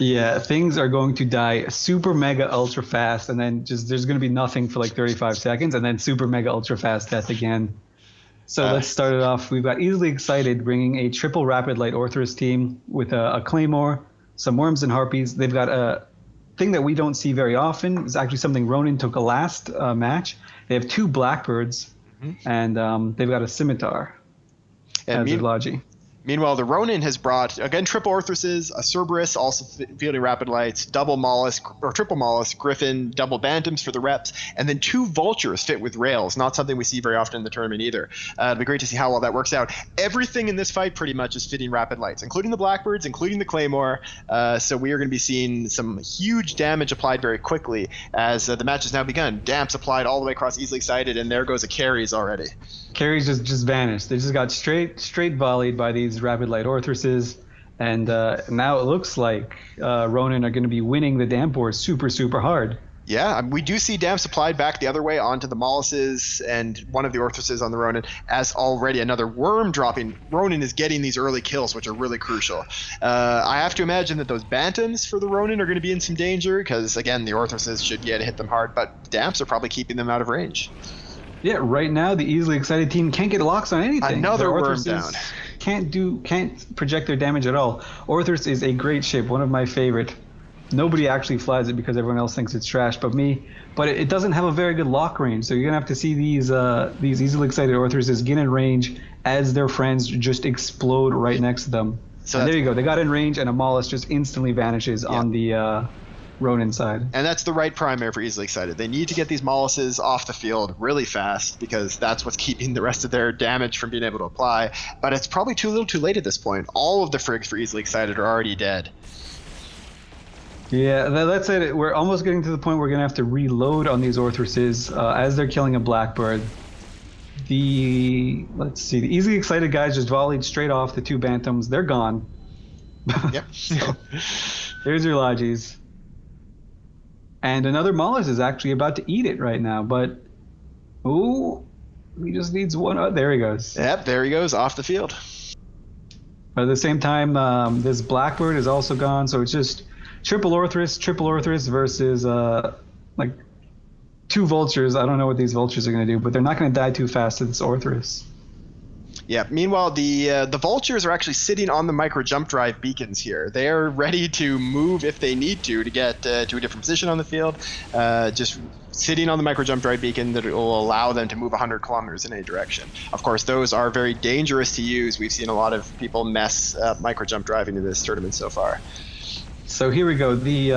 Yeah, things are going to die super mega ultra fast, and then just there's going to be nothing for 35 seconds, and then super mega ultra fast death again. So let's start it off. We've got Easily Excited bringing a triple rapid light Orthrus team with a Claymore, some Worms and Harpies. They've got a thing that we don't see very often. It's actually something Ronin took a last match. They have 2 Blackbirds, and they've got a Scimitar as their Logi. Meanwhile, the Ronin has brought, again, triple Orthruses, a Cerberus, also fielding rapid lights, double Mollusk, or triple Mollusk, Griffin, double Bantams for the reps, and then 2 Vultures fit with rails, not something we see very often in the tournament either. It'll be great to see how well that works out. Everything in this fight pretty much is fitting rapid lights, including the Blackbirds, including the Claymore, so we are going to be seeing some huge damage applied very quickly as the match has now begun. Damps applied all the way across Easily Excited, and there goes a Carries already. Carries just vanished. They just got straight volleyed by these rapid light Orthruses, And now it looks like Ronin are going to be winning the damp wars super, super hard. Yeah, we do see damp supplied back the other way onto the Molluses and one of the Orthruses on the Ronin, as already another worm dropping. Ronin is getting these early kills, which are really crucial. I have to imagine that those Bantams for the Ronin are going to be in some danger because, again, the Orthruses should hit them hard, but damps are probably keeping them out of range. Yeah, right now the easily excited team can't get locks on anything. Another worm down. Can't project their damage at all. Orthrus is a great ship, one of my favorite. Nobody actually flies it because everyone else thinks it's trash but me. But it doesn't have a very good lock range, so you're gonna have to see these easily excited Orthruses get in range as their friends just explode right next to them. So there you go. They got in range and a Mollusk just instantly vanishes on the Ronin side. And that's the right primary for easily excited. They need to get these Molluses off the field really fast because that's what's keeping the rest of their damage from being able to apply. But it's probably too little too late at this point. All of the frigs for easily excited are already dead. Yeah, that's it. We're almost getting to the point where we're going to have to reload on these Orthruses as they're killing a Blackbird. Let's see, the easily excited guys just volleyed straight off the two Bantams. They're gone. Yep. So, there's your Lodgies. And another Mollusk is actually about to eat it right now, but he just needs one. Oh, there he goes. Yep, there he goes off the field. But at the same time, this Blackbird is also gone, so it's just triple Orthrus versus like two Vultures. I don't know what these Vultures are going to do, but they're not going to die too fast to this Orthrus. Yeah. Meanwhile, the Vultures are actually sitting on the micro jump drive beacons here. They are ready to move if they need to get to a different position on the field. Just sitting on the micro jump drive beacon that will allow them to move 100 kilometers in any direction. Of course, those are very dangerous to use. We've seen a lot of people mess up micro jump driving in this tournament so far. So here we go. The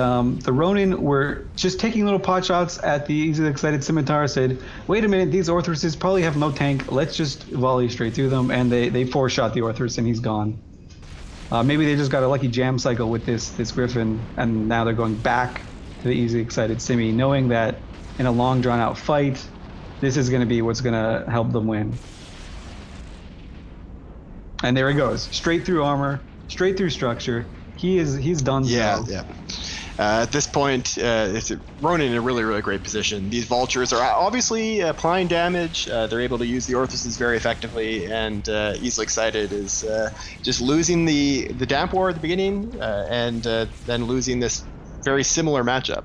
Ronin were just taking little pot shots at the easily excited Scimitar. Said, "Wait a minute, these Orthruses probably have no tank. Let's just volley straight through them." And they four-shot the Orthrus, and he's gone. Maybe they just got a lucky jam cycle with this Griffin, and now they're going back to the easily excited Simi, knowing that in a long, drawn-out fight, this is going to be what's going to help them win. And there he goes, straight through armor, straight through structure. He's done. Yeah. At this point, it's Ronin in a really, really great position. These Vultures are obviously applying damage. They're able to use the Orthruses very effectively, and easily excited is just losing the damp war at the beginning, and then losing this very similar matchup.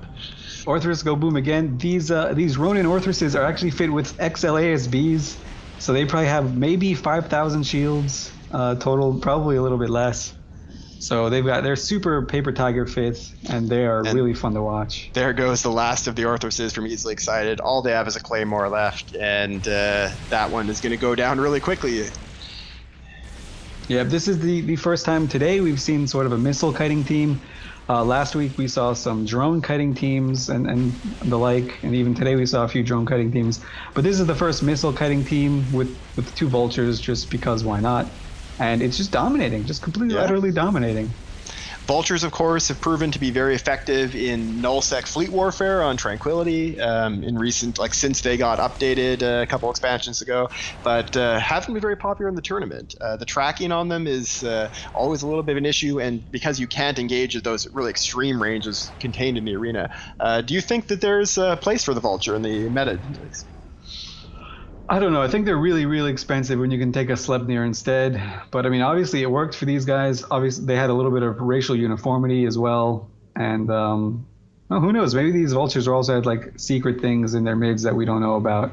Orthrus go boom again. These Ronin Orthruses are actually fit with XLASBs, so they probably have maybe 5,000 shields total, probably a little bit less. So they're super Paper Tiger fit, and they are really fun to watch. There goes the last of the Orthruses from easily excited. All they have is a Claymore left, and that one is going to go down really quickly. Yeah, this is the first time today we've seen sort of a missile kiting team. Last week we saw some drone kiting teams and the like, and even today we saw a few drone kiting teams. But this is the first missile kiting team with two Vultures, just because why not? And it's just dominating, just completely, utterly dominating. Vultures, of course, have proven to be very effective in null-sec fleet warfare on Tranquility in recent, since they got updated a couple expansions ago, but haven't been very popular in the tournament. The tracking on them is always a little bit of an issue, and because you can't engage at those really extreme ranges contained in the arena, do you think that there's a place for the Vulture in the meta? I don't know. I think they're really, really expensive when you can take a Sleipnir instead. But I mean, obviously it worked for these guys. Obviously they had a little bit of racial uniformity as well. And who knows? Maybe these Vultures also had secret things in their mids that we don't know about.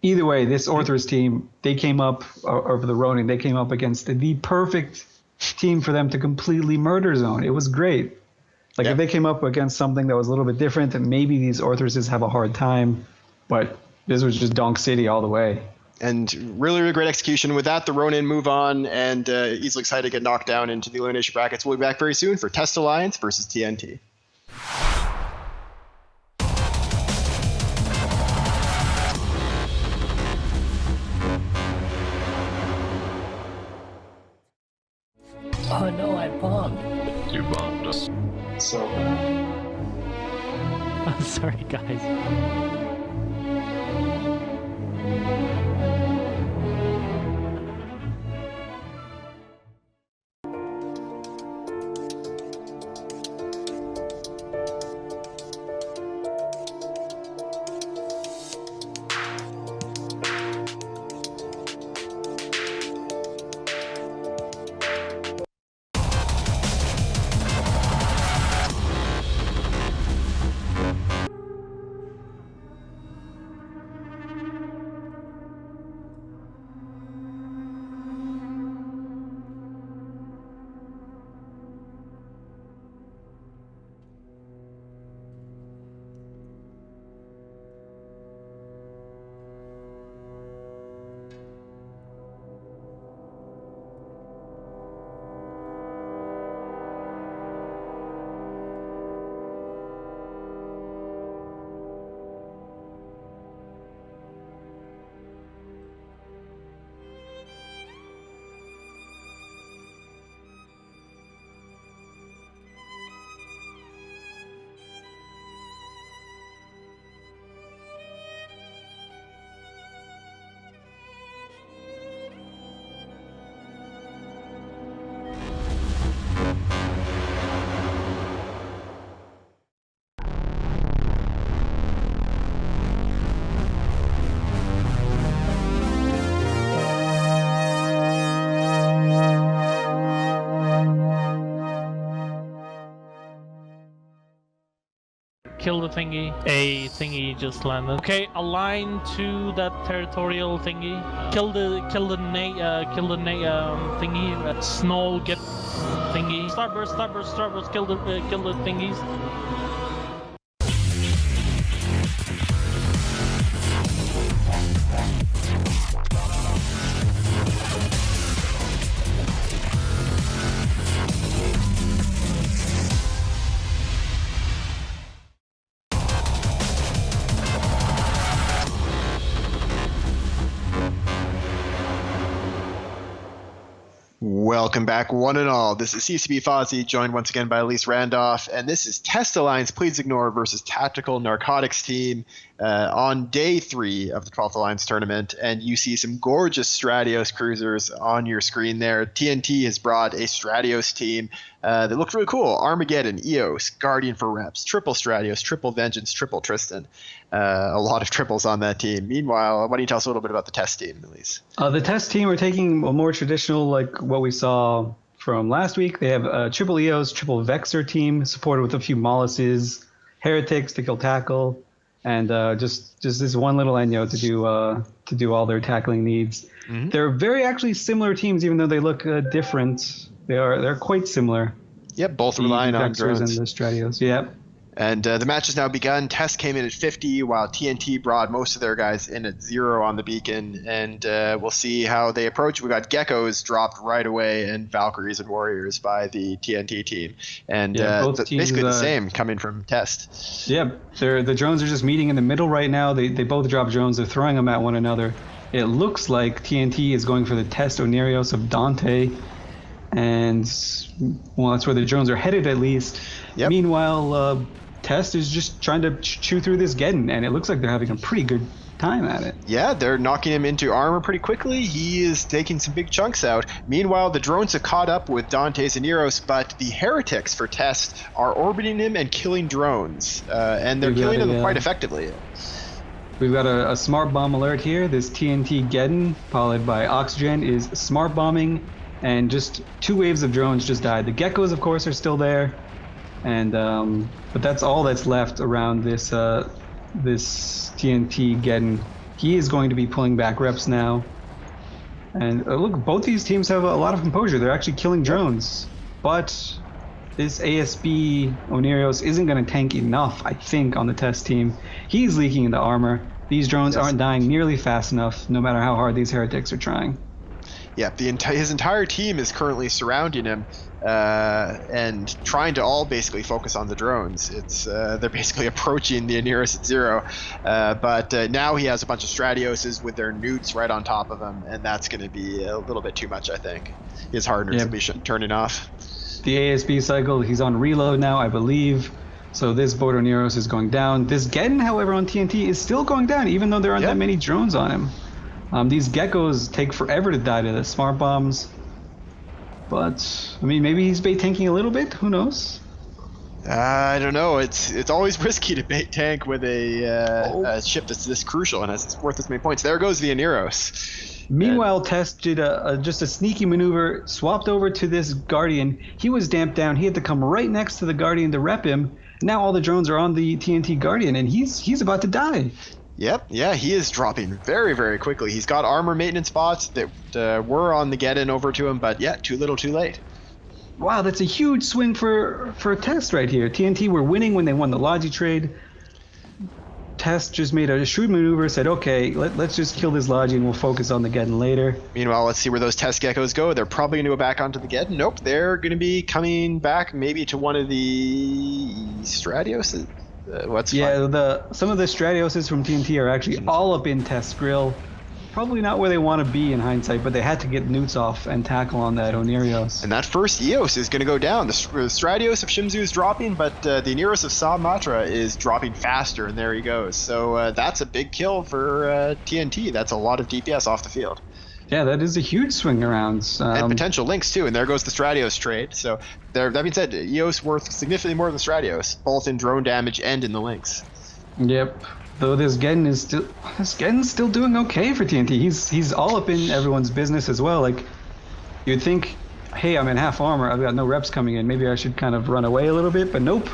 Either way, this Orthrus team, they came up over the Ronin. They came up against the perfect team for them to completely murder zone. It was great. If they came up against something that was a little bit different, then maybe these Orthruses have a hard time. But this was just Donk City all the way. And really, really great execution. With that, the Ronin move on, and easily excited to get knocked down into the elimination brackets. We'll be back very soon for Test Alliance versus TNT. Oh no, I bombed. You bombed us. So I'm sorry, guys. kill the thingy. A thingy just landed. Okay, align to that territorial thingy. Kill the thingy. Snow get thingy. Starburst. Kill the thingies. Welcome back, one and all. This is CCB Fozzie, joined once again by Elise Randolph, and this is Test Alliance Please Ignore versus Tactical Narcotics team on day 3 of the 12th Alliance tournament. And you see some gorgeous Stratios cruisers on your screen there. TNT has brought a Stratios team that looks really cool. Armageddon, Eos, Guardian for reps, triple Stratios, triple Vengeance, triple Tristan. A lot of triples on that team. Meanwhile, why don't you tell us a little bit about the test team, Elise? The test team are taking a more traditional, like what we saw from last week. They have a triple Eos, triple Vexor team supported with a few Molluses, Heretics to kill tackle, and just this one little Enyo to do all their tackling needs. Mm-hmm. They're very actually similar teams, even though they look different. They're quite similar. Yep, both relying on drones. And the Stratios. Yep. And the match has now begun. Test came in at 50, while TNT brought most of their guys in at 0 on the beacon. And we'll see how they approach. We got Geckos dropped right away, and Valkyries and Warriors by the TNT team. And both teams, basically the same coming from Test. Yeah, the drones are just meeting in the middle right now. They both drop drones. They're throwing them at one another. It looks like TNT is going for the Test Onerios of Dante. And, well, that's where the drones are headed at least. Yep. Meanwhile, Test is just trying to chew through this Geddon, and it looks like they're having a pretty good time at it. Yeah, they're knocking him into armor pretty quickly. He is taking some big chunks out. Meanwhile, the drones have caught up with Dante's and Eros, but the Heretics for Test are orbiting him and killing drones, and they're killing them quite effectively. We've got a smart bomb alert here. This TNT Geddon, followed by Oxygen, is smart bombing, and just 2 waves of drones just died. The Geckos, of course, are still there. And but that's all that's left around this this TNT Geddon. He is going to be pulling back reps now. And look, both these teams have a lot of composure. They're actually killing drones. But this ASB Onerios isn't going to tank enough, I think, on the Test team. He's leaking into armor. These drones aren't dying nearly fast enough, no matter how hard these Heretics are trying. Yeah, his entire team is currently surrounding him and trying to all basically focus on the drones. They're basically approaching the Oneros at 0, but now he has a bunch of Stratioses with their newts right on top of him, and that's going to be a little bit too much, I think. His hardeners will be turning off. The ASB cycle, he's on reload now, I believe. So this boat Oneros is going down. This Geddon, however, on TNT is still going down, even though there aren't that many drones on him. These Geckos take forever to die to the smart bombs. But, I mean, maybe he's bait tanking a little bit. Who knows? I don't know. It's always risky to bait tank with a ship that's this crucial and has worth this many points. There goes the Oneros. Meanwhile, Test did just a sneaky maneuver, swapped over to this Guardian. He was damped down. He had to come right next to the Guardian to rep him. Now all the drones are on the TNT Guardian, and he's about to die. Yep, yeah, he is dropping very, very quickly. He's got armor maintenance bots that were on the Geddon over to him, but yeah, too little, too late. Wow, that's a huge swing for a Test right here. TNT were winning when they won the Logi trade. Test just made a shrewd maneuver, said, okay, let's just kill this Logi and we'll focus on the Geddon later. Meanwhile, let's see where those Test Geckos go. They're probably going to go back onto the Geddon. Nope, they're going to be coming back maybe to one of the Stratios. Some of the Stratioses from TNT are actually all up in Test's grill. Probably not where they want to be in hindsight, but they had to get newts off and tackle on that Onerios. And that first Eos is going to go down. The Stratios of Shimzu is dropping, but the Oneros of Samatra is dropping faster, and there he goes. So that's a big kill for TNT. That's a lot of DPS off the field. Yeah, that is a huge swing around. And potential links, too. And there goes the Stratios trade. So that being said, Eos worth significantly more than Stratios, both in drone damage and in the links. Yep. Though this Geddon's still doing okay for TNT. He's all up in everyone's business as well. Like, you'd think, hey, I'm in half armor. I've got no reps coming in. Maybe I should kind of run away a little bit. But nope.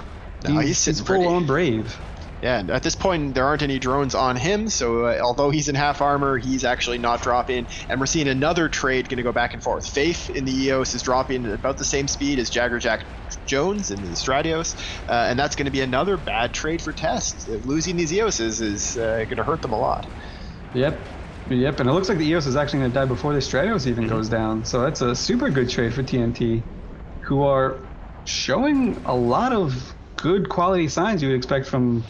No, he's full on brave. Yeah, and at this point, there aren't any drones on him, so although he's in half armor, he's actually not dropping. And we're seeing another trade going to go back and forth. Faith in the EOS is dropping at about the same speed as Jagger Jack Jones in the Stratios, and that's going to be another bad trade for Test. Losing these EOSs is going to hurt them a lot. Yep, and it looks like the EOS is actually going to die before the Stratios even goes down, so that's a super good trade for TNT, who are showing a lot of good quality signs you would expect from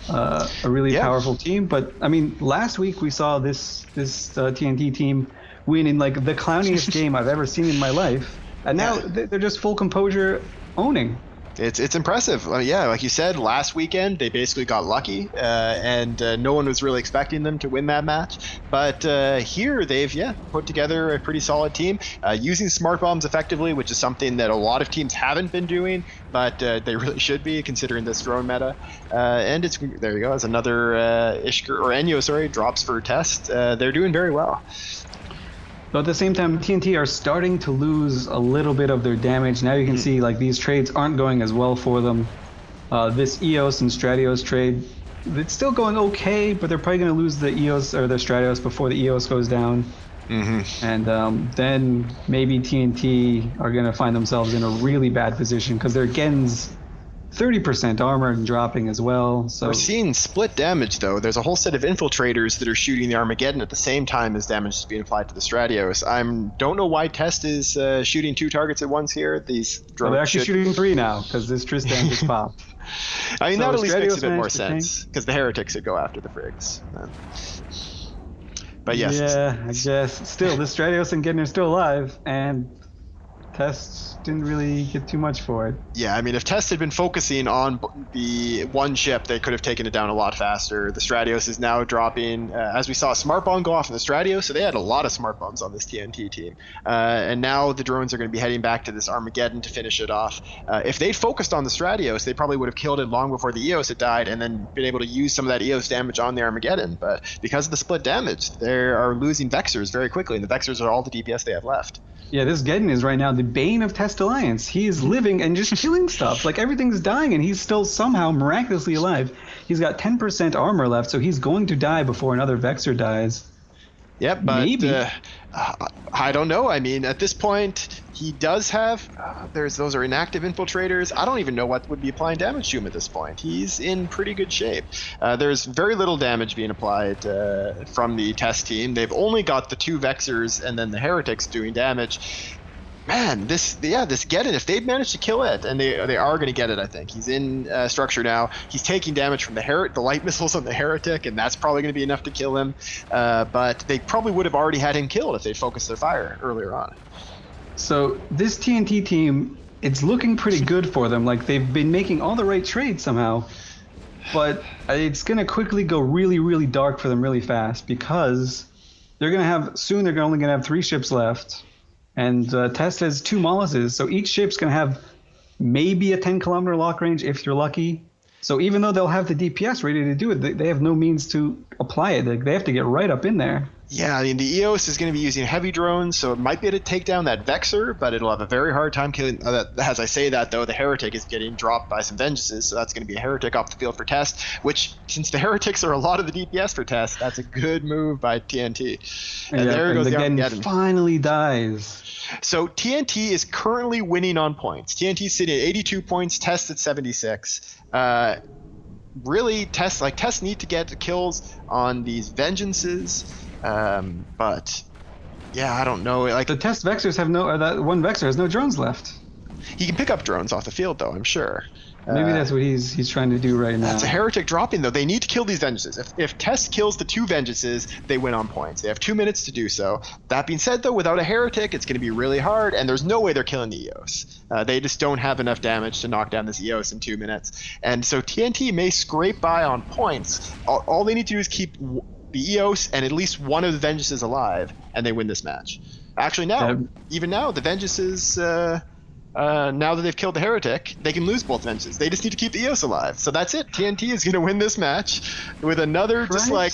a really powerful team. But I mean, last week we saw this TNT team win in like the clowniest game I've ever seen in my life, and now they're just full composure owning. It's impressive. Yeah, like you said, last weekend they basically got lucky, and no one was really expecting them to win that match. But here they've put together a pretty solid team, using smart bombs effectively, which is something that a lot of teams haven't been doing, but they really should be considering this drone meta. And there you go, it's another Enyo drops for Test. They're doing very well. But at the same time, TNT are starting to lose a little bit of their damage. Now you can see like these trades aren't going as well for them. This EOS and Stratios trade, it's still going okay, but they're probably going to lose the EOS or the Stratios before the EOS goes down. And then maybe TNT are going to find themselves in a really bad position because their Gen's 30% armor and dropping as well. So we're seeing split damage though. There's a whole set of infiltrators that are shooting the Armageddon at the same time as damage is being applied to the Stratios. I don't know why Test is shooting 2 targets at once here. These drones they're actually shooting 3 now because this Tristan just popped. I mean, that at least makes a bit more sense because the Heretics would go after the Frigs. But yes. Yeah, I guess. Still, the Stratios and Gedden are still alive, and Test didn't really get too much for it. Yeah, I mean, if Test had been focusing on the one ship, they could have taken it down a lot faster. The Stratios is now dropping, as we saw a smart bomb go off in the Stratios, so they had a lot of smart bombs on this TNT team. And now the drones are going to be heading back to this Armageddon to finish it off. If they'd focused on the Stratios, they probably would have killed it long before the EOS had died and then been able to use some of that EOS damage on the Armageddon. But because of the split damage, they are losing Vexors very quickly, and the Vexors are all the DPS they have left. Yeah, this Gedden is right now the bane of Test Alliance. He is living and just killing stuff. Like, everything's dying, and he's still somehow miraculously alive. He's got 10% armor left, so he's going to die before another Vexor dies. Yep, but maybe. I don't know. I mean, at this point, he does have... those are inactive infiltrators. I don't even know what would be applying damage to him at this point. He's in pretty good shape. There's very little damage being applied from the Test team. They've only got the 2 Vexors and then the Heretics doing damage. Man, this Gedden, if they'd managed to kill it, and they are going to get it, I think. He's in structure now. He's taking damage from the light missiles on the Heretic, and that's probably going to be enough to kill him. But they probably would have already had him killed if they'd focused their fire earlier on. So this TNT team, it's looking pretty good for them. Like, they've been making all the right trades somehow. But it's going to quickly go really, really dark for them really fast because they're only going to have 3 ships left. And Test has 2 Molluses, so each ship's going to have maybe a 10-kilometer lock range if you're lucky. So even though they'll have the DPS ready to do it, they have no means to apply it. They have to get right up in there. Yeah, I mean, the EOS is going to be using heavy drones, so it might be able to take down that Vexor, but it'll have a very hard time killing... as I say that, though, the Heretic is getting dropped by some Vengeances, so that's going to be a Heretic off the field for Test, which, since the Heretics are a lot of the DPS for Test, that's a good move by TNT. And there goes the Armageddon. Finally dies. So TNT is currently winning on points. TNT's sitting at 82 points, Test at 76. Really, Test need to get kills on these Vengeances, but yeah, I don't know. Like, the Test Vexors have that one Vexor has no drones left. He can pick up drones off the field, though, I'm sure. Maybe that's what he's trying to do right now. That's a Heretic dropping, though. They need to kill these Vengeances. If Test kills the 2 Vengeances, they win on points. They have 2 minutes to do so. That being said, though, without a Heretic, it's going to be really hard, and there's no way they're killing the EOS. They just don't have enough damage to knock down this EOS in 2 minutes. And so TNT may scrape by on points. All they need to do is keep the EOS and at least one of the Vengeances alive, and they win this match. Actually, even now, the Vengeances... now that they've killed the heretic, they can lose both vengeance. They just need to keep the EOS alive. So that's it. TNT is going to win this match with another just like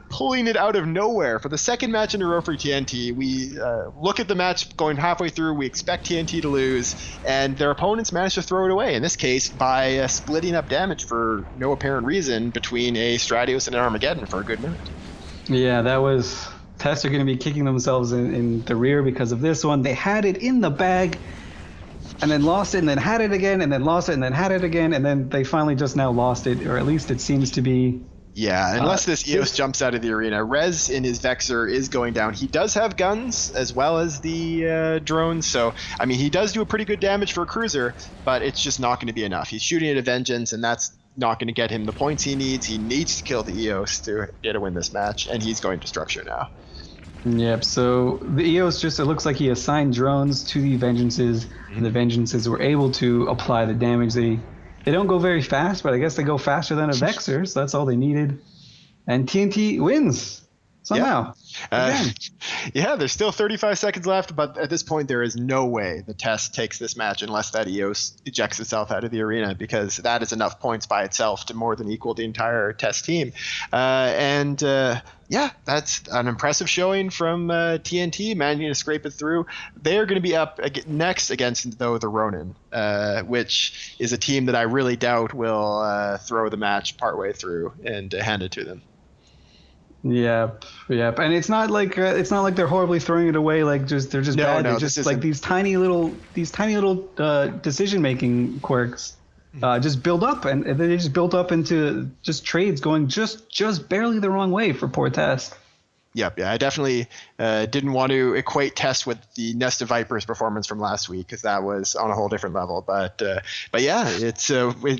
pulling it out of nowhere for the second match in a row for TNT. We look at the match going halfway through. We expect TNT to lose, and their opponents managed to throw it away. In this case, by splitting up damage for no apparent reason between a Stratios and an Armageddon for a good minute. Yeah, that was... Tests are going to be kicking themselves in the rear because of this one. They had it in the bag and then lost it and then had it again and then lost it and then had it again and then they finally just now lost it, or at least it seems to be. Yeah, unless this EOS jumps out of the arena. Rez in his Vexor is going down. He does have guns as well as the drones, so I mean he does do a pretty good damage for a cruiser, but it's just not going to be enough. He's shooting at a Vengeance, and that's not going to get him the points he needs. He needs to kill the EOS to get a win this match, and he's going to structure now. Yep, so the EOS just, it looks like he assigned drones to the Vengeances, and the Vengeances were able to apply the damage. They don't go very fast, but I guess they go faster than a Vexor, so that's all they needed. And TNT wins somehow. Yeah, there's still 35 seconds left, but at this point there is no way the test takes this match unless that EOS ejects itself out of the arena, because that is enough points by itself to more than equal the entire test team. Yeah, that's an impressive showing from TNT, managing to scrape it through. They're going to be up next against, though, the Ronin, which is a team that I really doubt will throw the match partway through and hand it to them. Yep, and it's not like they're horribly throwing it away. Like they're just bad. They're just like these tiny little decision-making quirks. Just build up, and they just built up into just trades going just barely the wrong way for poor Test. Yep, yeah, I definitely didn't want to equate Test with the Nest of Vipers performance from last week, because that was on a whole different level. But yeah, it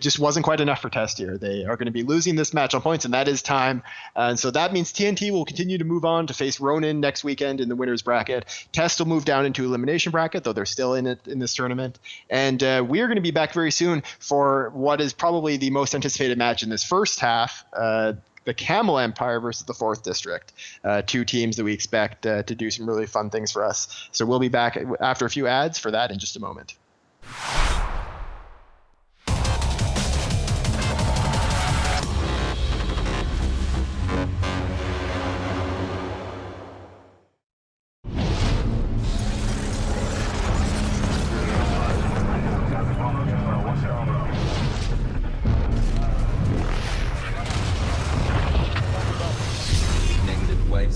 just wasn't quite enough for Test here. They are going to be losing this match on points, and that is time. And so that means TNT will continue to move on to face Ronin next weekend in the winners bracket. Test will move down into elimination bracket, though they're still in it in this tournament. And we are going to be back very soon for what is probably the most anticipated match in this first half. The Camel Empire versus the 4th District, two teams that we expect to do some really fun things for us. So we'll be back after a few ads for that in just a moment.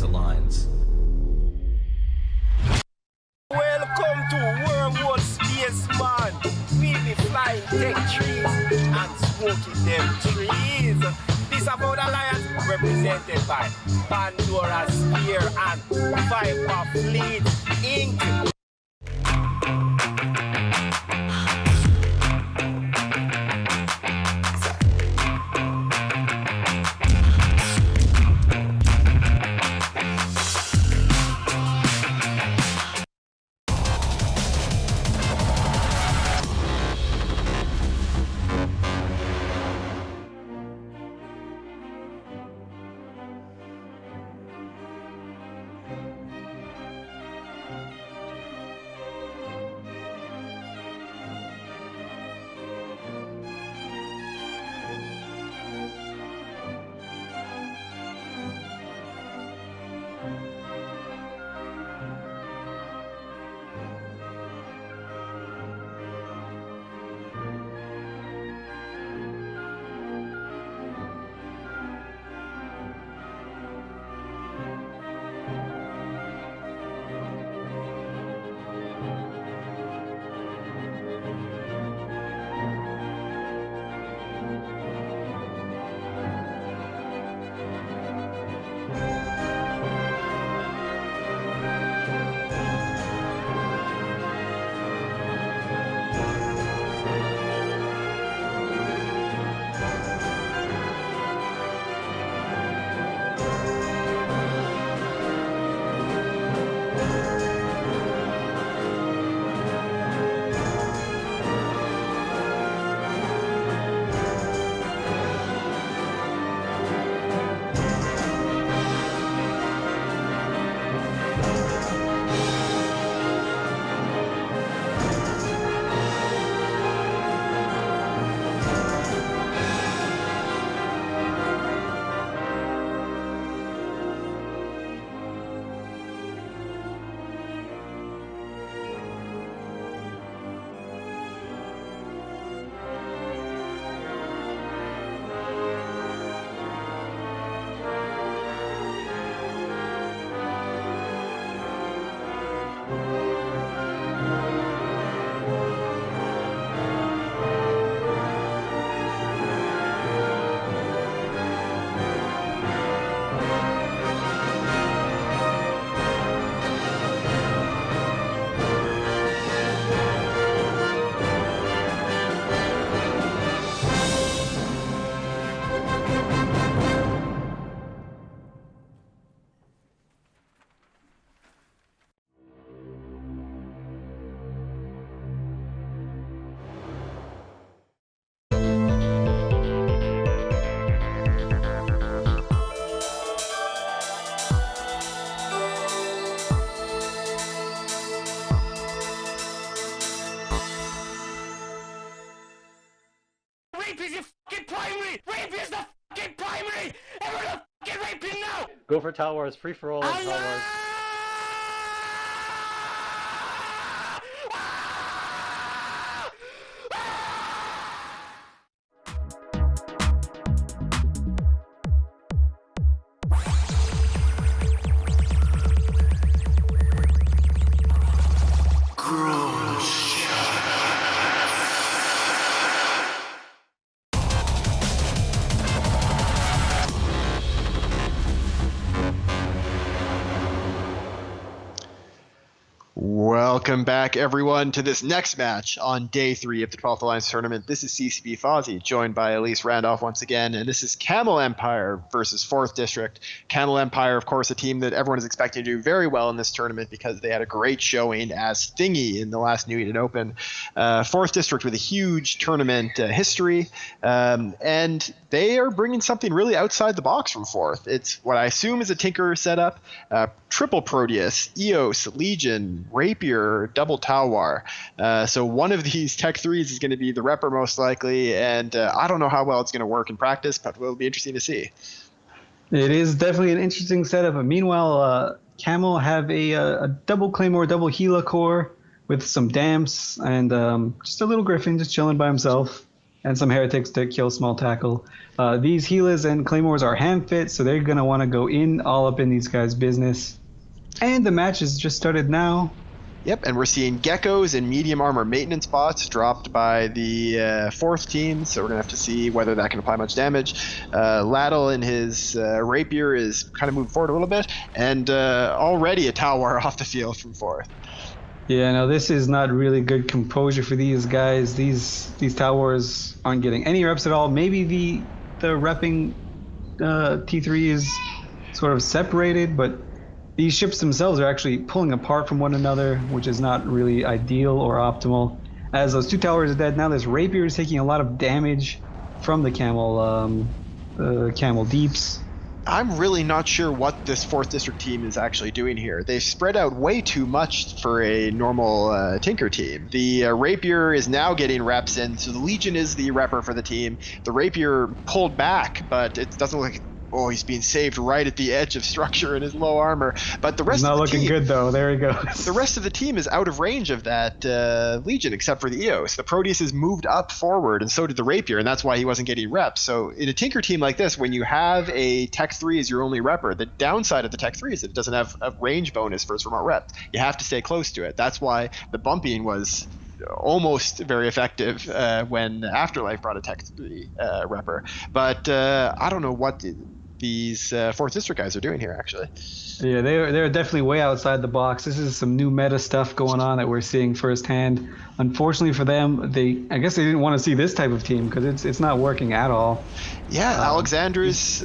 Alliance. Welcome to Wormwood Space Man. We be flying tech trees and smoking them trees. This about Alliance represented by Pandora Spear and Viper Fleet Inc. Rape is the fucking primary! Rape is the fucking primary! Everyone fucking rape him now! Go for Tal Wars, free for all on Tal Wars. Welcome back, everyone, to this next match on day 3 of the 12th Alliance Tournament. This is CCB Fozzie, joined by Elise Randolph once again, and this is Camel Empire versus 4th District. Camel Empire, of course, a team that everyone is expecting to do very well in this tournament because they had a great showing as Thingy in the last New Eden Open. 4th District with a huge tournament history, and they are bringing something really outside the box from 4th. It's what I assume is a Tinker setup. Triple Proteus, Eos, Legion, Rapier, double Talwar. So one of these Tech 3s is going to be the Repper most likely, and I don't know how well it's going to work in practice, but it'll be interesting to see. It is definitely an interesting setup. But meanwhile, Camel have a double Claymore, double Gila core with some Damps and just a little Griffin just chilling by himself, and some Heretics to kill small tackle. These Gilas and Claymores are hand fit, so they're going to want to go in all up in these guys' business. And the match has just started now. Yep, and we're seeing geckos and medium armor maintenance bots dropped by the 4th team, so we're going to have to see whether that can apply much damage. Laddle in his Rapier is kind of moving forward a little bit, and already a Talwar off the field from 4th. Yeah, no, this is not really good composure for these guys. These Talwars aren't getting any reps at all. Maybe the repping T3 is sort of separated, but these ships themselves are actually pulling apart from one another, which is not really ideal or optimal. As those 2 towers are dead, now this Rapier is taking a lot of damage from the Camel Deeps. I'm really not sure what this 4th District team is actually doing here. They've spread out way too much for a normal Tinker team. The Rapier is now getting reps in, so the Legion is the repper for the team. The Rapier pulled back, but it doesn't look like... Oh, he's being saved right at the edge of structure in his low armor. But the rest of the team... Not looking good, though. There he goes. The rest of the team is out of range of that Legion, except for the Eos. The Proteus has moved up forward, and so did the Rapier, and that's why he wasn't getting reps. So in a Tinker team like this, when you have a Tech 3 as your only repper, the downside of the Tech 3 is that it doesn't have a range bonus for its remote rep. You have to stay close to it. That's why the bumping was almost very effective when Afterlife brought a Tech 3 repper. But I don't know what... these 4th District guys are doing here, actually. Yeah, they're definitely way outside the box. This is some new meta stuff going on that we're seeing firsthand. Unfortunately for them, I guess they didn't want to see this type of team because it's not working at all. Yeah, Alexander's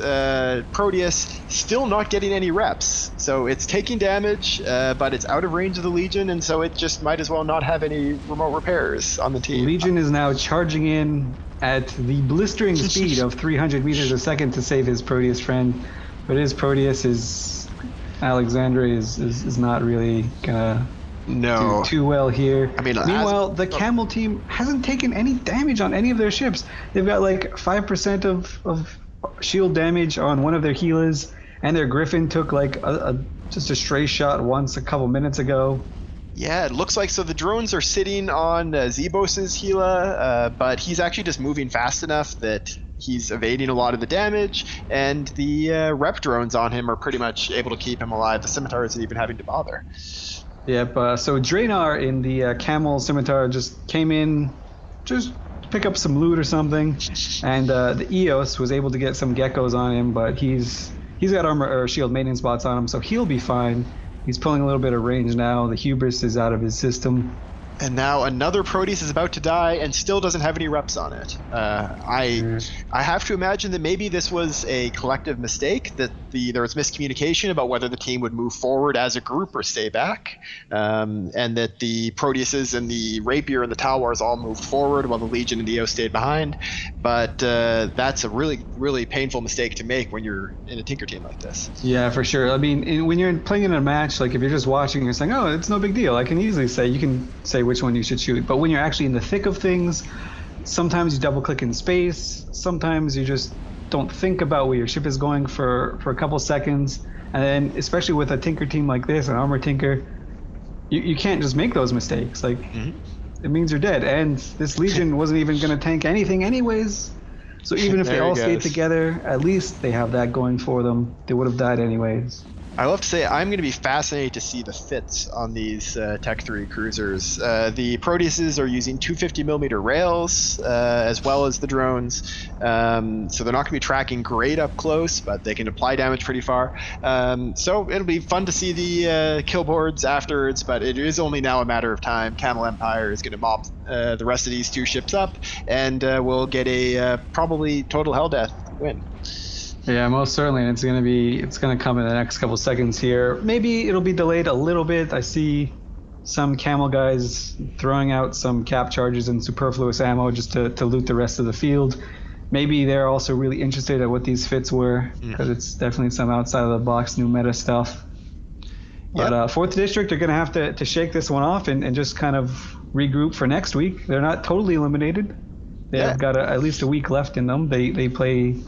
Proteus still not getting any reps. So it's taking damage, but it's out of range of the Legion, and so it just might as well not have any remote repairs on the team. Legion is now charging in at the blistering speed of 300 meters a second to save his Proteus friend, but his Proteus Alexandra is not really gonna do too well here. I mean, meanwhile, the Camel team hasn't taken any damage on any of their ships. They've got like 5% of shield damage on one of their Gilas, and their Griffin took like just a stray shot once a couple minutes ago. Yeah, it looks like so the drones are sitting on Zebos's Gila, but he's actually just moving fast enough that he's evading a lot of the damage, and the rep drones on him are pretty much able to keep him alive. The Scimitar isn't even having to bother. Yep, so Draenor in the Camel Scimitar just came in, just pick up some loot or something, and the Eos was able to get some geckos on him, but he's got armor or shield maintenance bots on him, so he'll be fine. He's pulling a little bit of range now. The Hubris is out of his system. And now another Proteus is about to die and still doesn't have any reps on it. I have to imagine that maybe this was a collective mistake, that there was miscommunication about whether the team would move forward as a group or stay back, and that the Proteuses and the Rapier and the Talwars all moved forward while the Legion and the Eos stayed behind. But that's a really, really painful mistake to make when you're in a Tinker team like this. Yeah, for sure. I mean, when you're playing in a match, like if you're just watching, you're saying, oh, it's no big deal. I can easily say, you can say which one you should shoot. But when you're actually in the thick of things, sometimes you double click in space, sometimes you just don't think about where your ship is going for a couple seconds, and then especially with a tinker team like this, an armor tinker, you can't just make those mistakes. Like it means you're dead, and this Legion wasn't even going to tank anything anyways. So even if they all stayed together, at least they have that going for them. They would have died anyways. I love to say I'm going to be fascinated to see the fits on these Tech 3 cruisers. The Proteuses are using 250mm rails as well as the drones, so they're not going to be tracking great up close, but they can apply damage pretty far. So it'll be fun to see the kill boards afterwards, but it is only now a matter of time. Camel Empire is going to mop the rest of these 2 ships up, and we'll get a probably total hell death win. Yeah, most certainly, and it's gonna come in the next couple seconds here. Maybe it'll be delayed a little bit. I see some Camel guys throwing out some cap charges and superfluous ammo just to loot the rest of the field. Maybe they're also really interested at what these fits were, because it's definitely some outside of the box new meta stuff. But 4th District are gonna have to shake this one off and just kind of regroup for next week. They're not totally eliminated. They've got at least a week left in them. They play.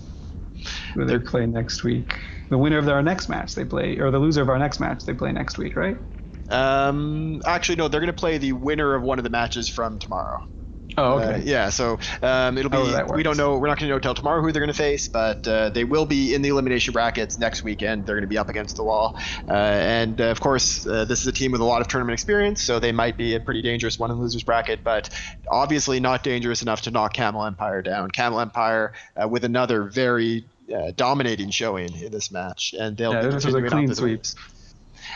They play next week. The winner of our next match they play, or the loser of our next match they play next week, right? Actually, no. They're going to play the winner of one of the matches from tomorrow. Oh, okay. Yeah, so it'll be. We don't know. We're not going to know till tomorrow who they're going to face, but they will be in the elimination brackets next weekend. They're going to be up against the wall, and of course, this is a team with a lot of tournament experience, so they might be a pretty dangerous one in the losers bracket, but obviously not dangerous enough to knock Camel Empire down. Camel Empire with another very dominating showing in this match, and they'll be this was a clean sweep.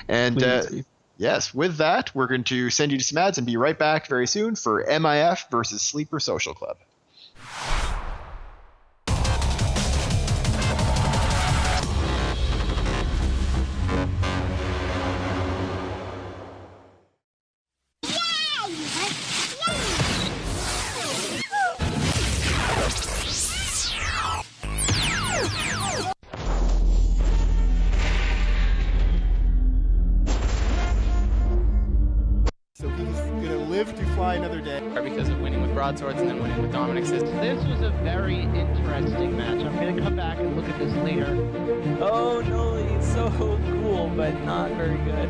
And yes, with that, we're going to send you to some ads and be right back very soon for M.I.F versus Sleeper Social Club. Another day because of winning with broadswords and then winning with Dominic's. This was a very interesting match. I'm gonna come back and look at this later. Oh no, he's so cool, but not very good.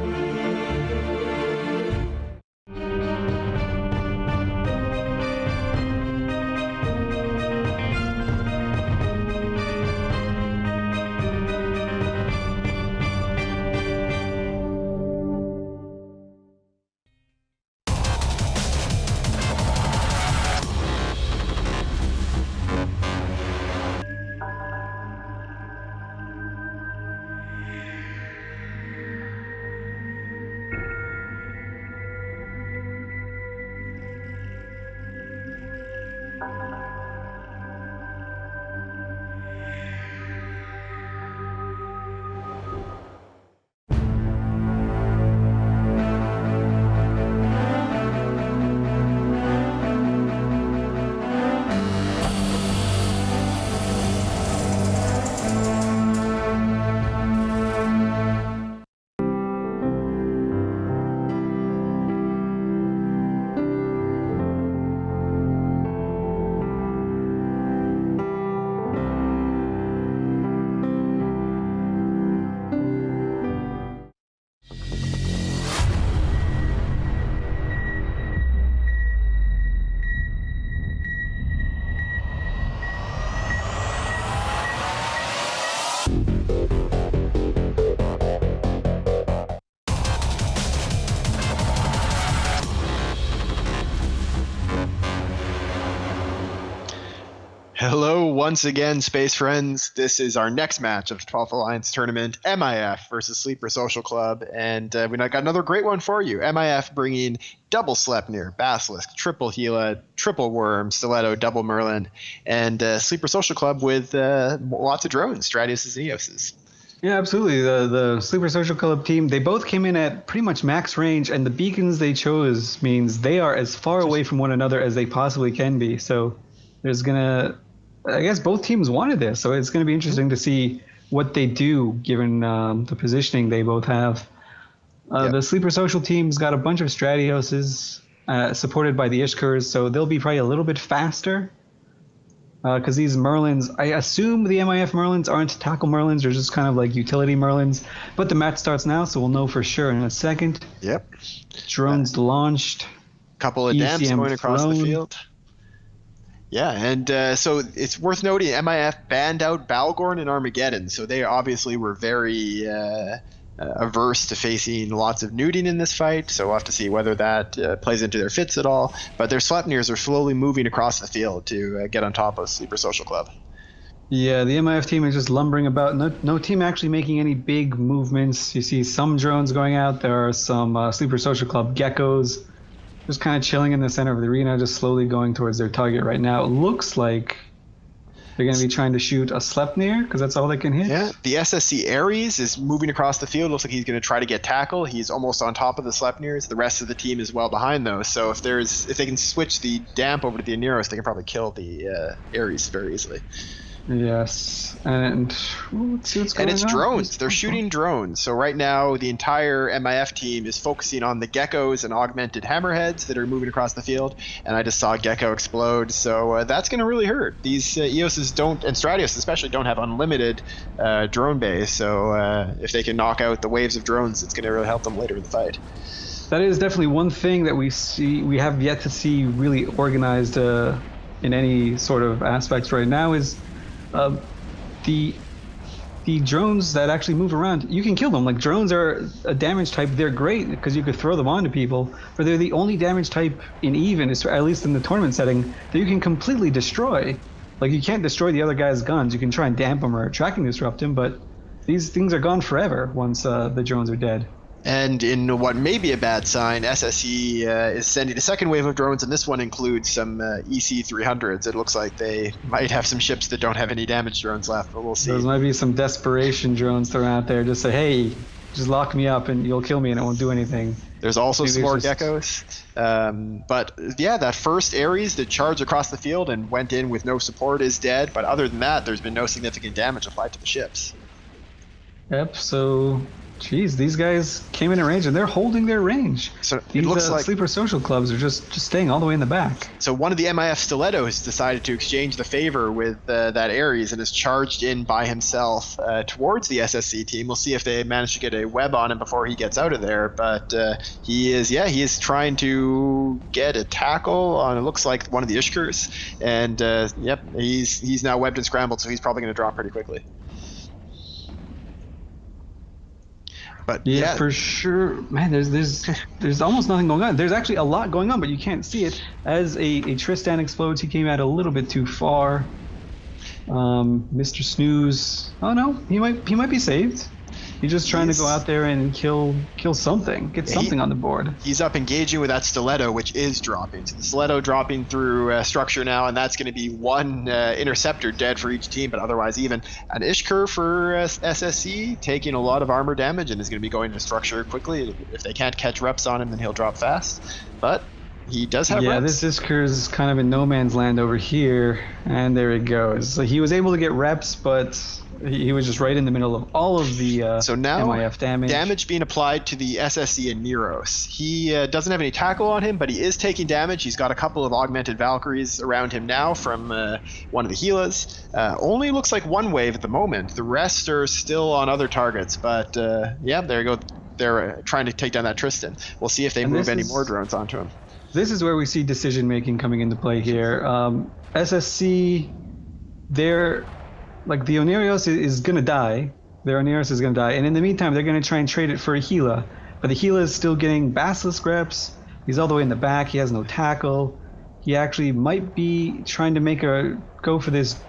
Hello once again, space friends. This is our next match of the 12th Alliance Tournament, M.I.F versus Sleeper Social Club, and we got another great one for you. M.I.F bringing double Sleipnir, Basilisk, triple Gila, triple Worm, Stiletto, double Merlin, and Sleeper Social Club with lots of drones, Stratiuses and Eoses. Yeah, absolutely. The Sleeper Social Club team, they both came in at pretty much max range, and the beacons they chose means they are as far away from one another as they possibly can be. So there's I guess both teams wanted this, so it's going to be interesting to see what they do given the positioning they both have. The Sleeper Social team's got a bunch of Stratioses. supported by the Ishkers, so they'll be probably a little bit faster. Because these Merlins, I assume the M.I.F. Merlins aren't tackle Merlins, they're just kind of like utility Merlins. But the match starts now, so we'll know for sure in a second. Yep. Drones launched. Couple of damps going across the field. Yeah, and so it's worth noting M.I.F. banned out Balgorn and Armageddon, so they obviously were very averse to facing lots of nuding in this fight, so we'll have to see whether that plays into their fits at all. But their Sleipnirs are slowly moving across the field to get on top of Sleeper Social Club. Yeah, the M.I.F. team is just lumbering about. No team actually making any big movements. You see some drones going out. There are some Sleeper Social Club geckos just kind of chilling in the center of the arena, just slowly going towards their target right now. It looks like they're going to be trying to shoot a Sleipnir, because that's all they can hit. Yeah, the SSC Ares is moving across the field. Looks like he's going to try to get tackle. He's almost on top of the Sleipnirs. The rest of the team is well behind those. So if they can switch the damp over to the Aneros, they can probably kill the Ares very easily. Yes, and let's see what's going on. And it's drones. They're shooting drones. So right now, the entire M.I.F. team is focusing on the geckos and augmented hammerheads that are moving across the field. And I just saw a gecko explode. So that's going to really hurt. These EOSs don't, and Stratios especially, don't have unlimited drone base. So if they can knock out the waves of drones, it's going to really help them later in the fight. That is definitely one thing that we have yet to see really organized in any sort of aspects right now is the drones that actually move around. You can kill them. Like, drones are a damage type. They're great because you could throw them onto people, but they're the only damage type in even, at least in the tournament setting, that you can completely destroy. Like, you can't destroy the other guy's guns. You can try and damp them or tracking disrupt him, but these things are gone forever once the drones are dead. And in what may be a bad sign, SSE is sending a second wave of drones, and this one includes some EC-300s. It looks like they might have some ships that don't have any damage drones left, but we'll see. Those might be some desperation drones thrown out there. Just say, hey, just lock me up and you'll kill me and it won't do anything. There's also some more geckos. But yeah, that first Ares that charged across the field and went in with no support is dead. But other than that, there's been no significant damage applied to the ships. Yep, so... Jeez, these guys came in range and they're holding their range. So these, it looks like Sleeper Social Clubs are just staying all the way in the back. So one of the M.I.F. Stilettos decided to exchange the favor with that Ares and is charged in by himself towards the SSC team. We'll see if they manage to get a web on him before he gets out of there. But he is trying to get a tackle on, it looks like, one of the Ishkers. And yep, he's now webbed and scrambled, so he's probably going to drop pretty quickly. But yeah, for sure, man. There's almost nothing going on. There's actually a lot going on, but you can't see it. As a Tristan explodes, he came out a little bit too far. Mr. Snooze. Oh no, he might be saved. He's just trying to go out there and kill something, get something on the board. He's up engaging with that Stiletto, which is dropping. So the Stiletto dropping through structure now, and that's going to be one interceptor dead for each team, but otherwise even. An Ishkur for SSC, taking a lot of armor damage, and is going to be going to structure quickly. If they can't catch reps on him, then he'll drop fast. But he does have reps. Yeah, this Ishkur is kind of in no man's land over here, and there it goes. So he was able to get reps, but... He was just right in the middle of all of the so now M.I.F. damage being applied to the SSC and Neros. He doesn't have any tackle on him, but he is taking damage. He's got a couple of augmented Valkyries around him now from one of the Gilas. Only looks like one wave at the moment. The rest are still on other targets, but yeah, there you go. They're trying to take down that Tristan. We'll see if they move any more drones onto him. This is where we see decision making coming into play here. SSC, they're... Like, the Onirios is going to die. Their Onirios is going to die. And in the meantime, they're going to try and trade it for a Gila. But the Gila is still getting Basilisk reps. He's all the way in the back. He has no tackle. He actually might be trying to go for this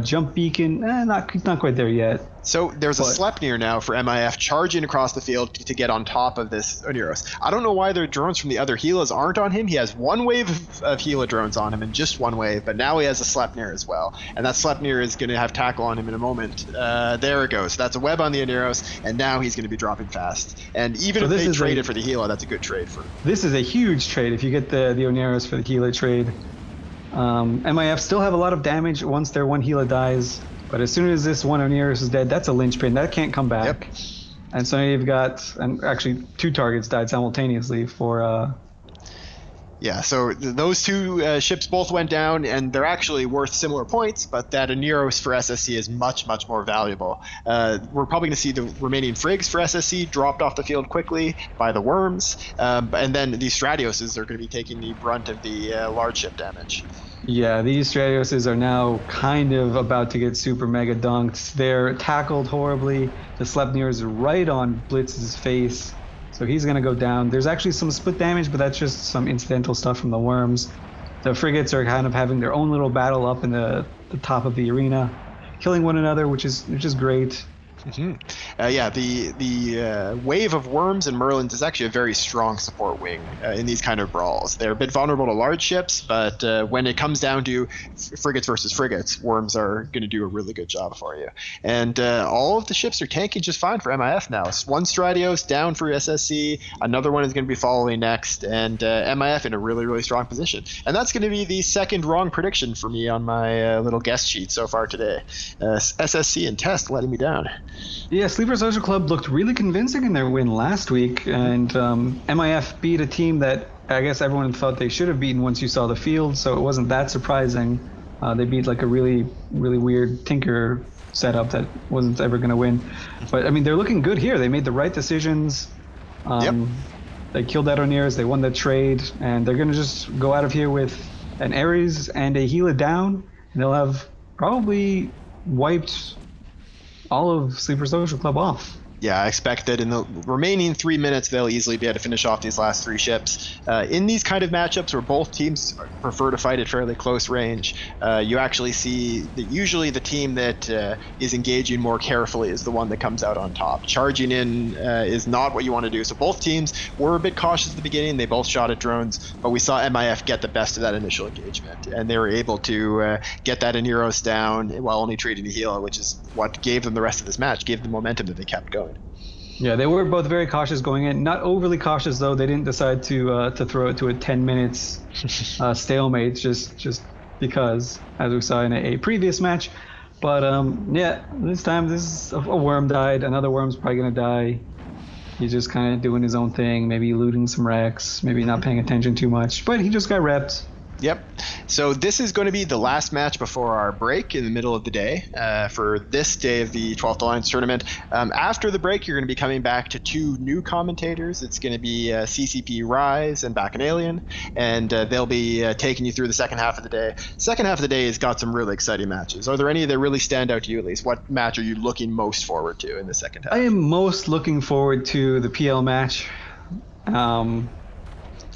jump beacon. He's not quite there yet. So there's a Sleipnir now for M.I.F. charging across the field to get on top of this Oniros. I don't know why their drones from the other Gilas aren't on him. He has one wave of Gila drones on him, and just one wave, but now he has a Sleipnir as well. And that Sleipnir is going to have tackle on him in a moment. There it goes. That's a web on the Oniros, and now he's going to be dropping fast. And even if they trade it for the Gila, that's a good trade for him. This is a huge trade if you get the Oniros for the Gila trade. M.I.F. still have a lot of damage once their one Gila dies. But as soon as this one Oniros is dead, that's a linchpin. That can't come back. Yep. And so you've got, and actually 2 targets died simultaneously for Yeah, so those two ships both went down, and they're actually worth similar points, but that Aneros for SSC is much, much more valuable. We're probably going to see the remaining frigs for SSC dropped off the field quickly by the worms, and then these Stratioses are going to be taking the brunt of the large ship damage. Yeah, these Stratioses are now kind of about to get super mega dunked. They're tackled horribly. The Sleipnir is right on Blitz's face. So he's going to go down. There's actually some split damage, but that's just some incidental stuff from the worms. The frigates are kind of having their own little battle up in the top of the arena, killing one another, which is great. Mm-hmm. The wave of worms and merlins is actually a very strong support wing in these kind of brawls. They're a bit vulnerable to large ships, but when it comes down to frigates versus frigates, worms are going to do a really good job for you. And all of the ships are tanking just fine for M.I.F. now. One Stratios down for SSC, another one is going to be following next, and M.I.F. in a really, really strong position. And that's going to be the second wrong prediction for me on my little guest sheet so far today. SSC and Test letting me down. Yeah, Sleeper Social Club looked really convincing in their win last week, and M.I.F. beat a team that I guess everyone thought they should have beaten once you saw the field, so it wasn't that surprising. They beat like a really, really weird Tinker setup that wasn't ever going to win. But, I mean, they're looking good here. They made the right decisions. They killed that Oneers, they won the trade, and they're going to just go out of here with an Ares and a Gila down, and they'll have probably wiped all of Sleeper Social Club off. Yeah, I expect that in the remaining 3 minutes, they'll easily be able to finish off these last three ships. In these kind of matchups where both teams prefer to fight at fairly close range, you actually see that usually the team that is engaging more carefully is the one that comes out on top. Charging in is not what you want to do. So both teams were a bit cautious at the beginning. They both shot at drones, but we saw M.I.F. get the best of that initial engagement, and they were able to get that Aneros down while only trading a Gila, which is what gave them the rest of this match, gave them momentum that they kept going. Yeah, they were both very cautious going in. Not overly cautious, though. They didn't decide to throw it to a 10 minutes stalemate just because, as we saw in a previous match. But, this time a worm died. Another worm's probably going to die. He's just kind of doing his own thing, maybe looting some wrecks, maybe not paying attention too much. But he just got repped. Yep. So this is going to be the last match before our break in the middle of the day for this day of the 12th Alliance Tournament. After the break, you're going to be coming back to two new commentators. It's going to be CCP Rise and Bacchanalian, and they'll be taking you through the second half of the day. Second half of the day has got some really exciting matches. Are there any that really stand out to you, at least? What match are you looking most forward to in the second half? I am most looking forward to the PL match.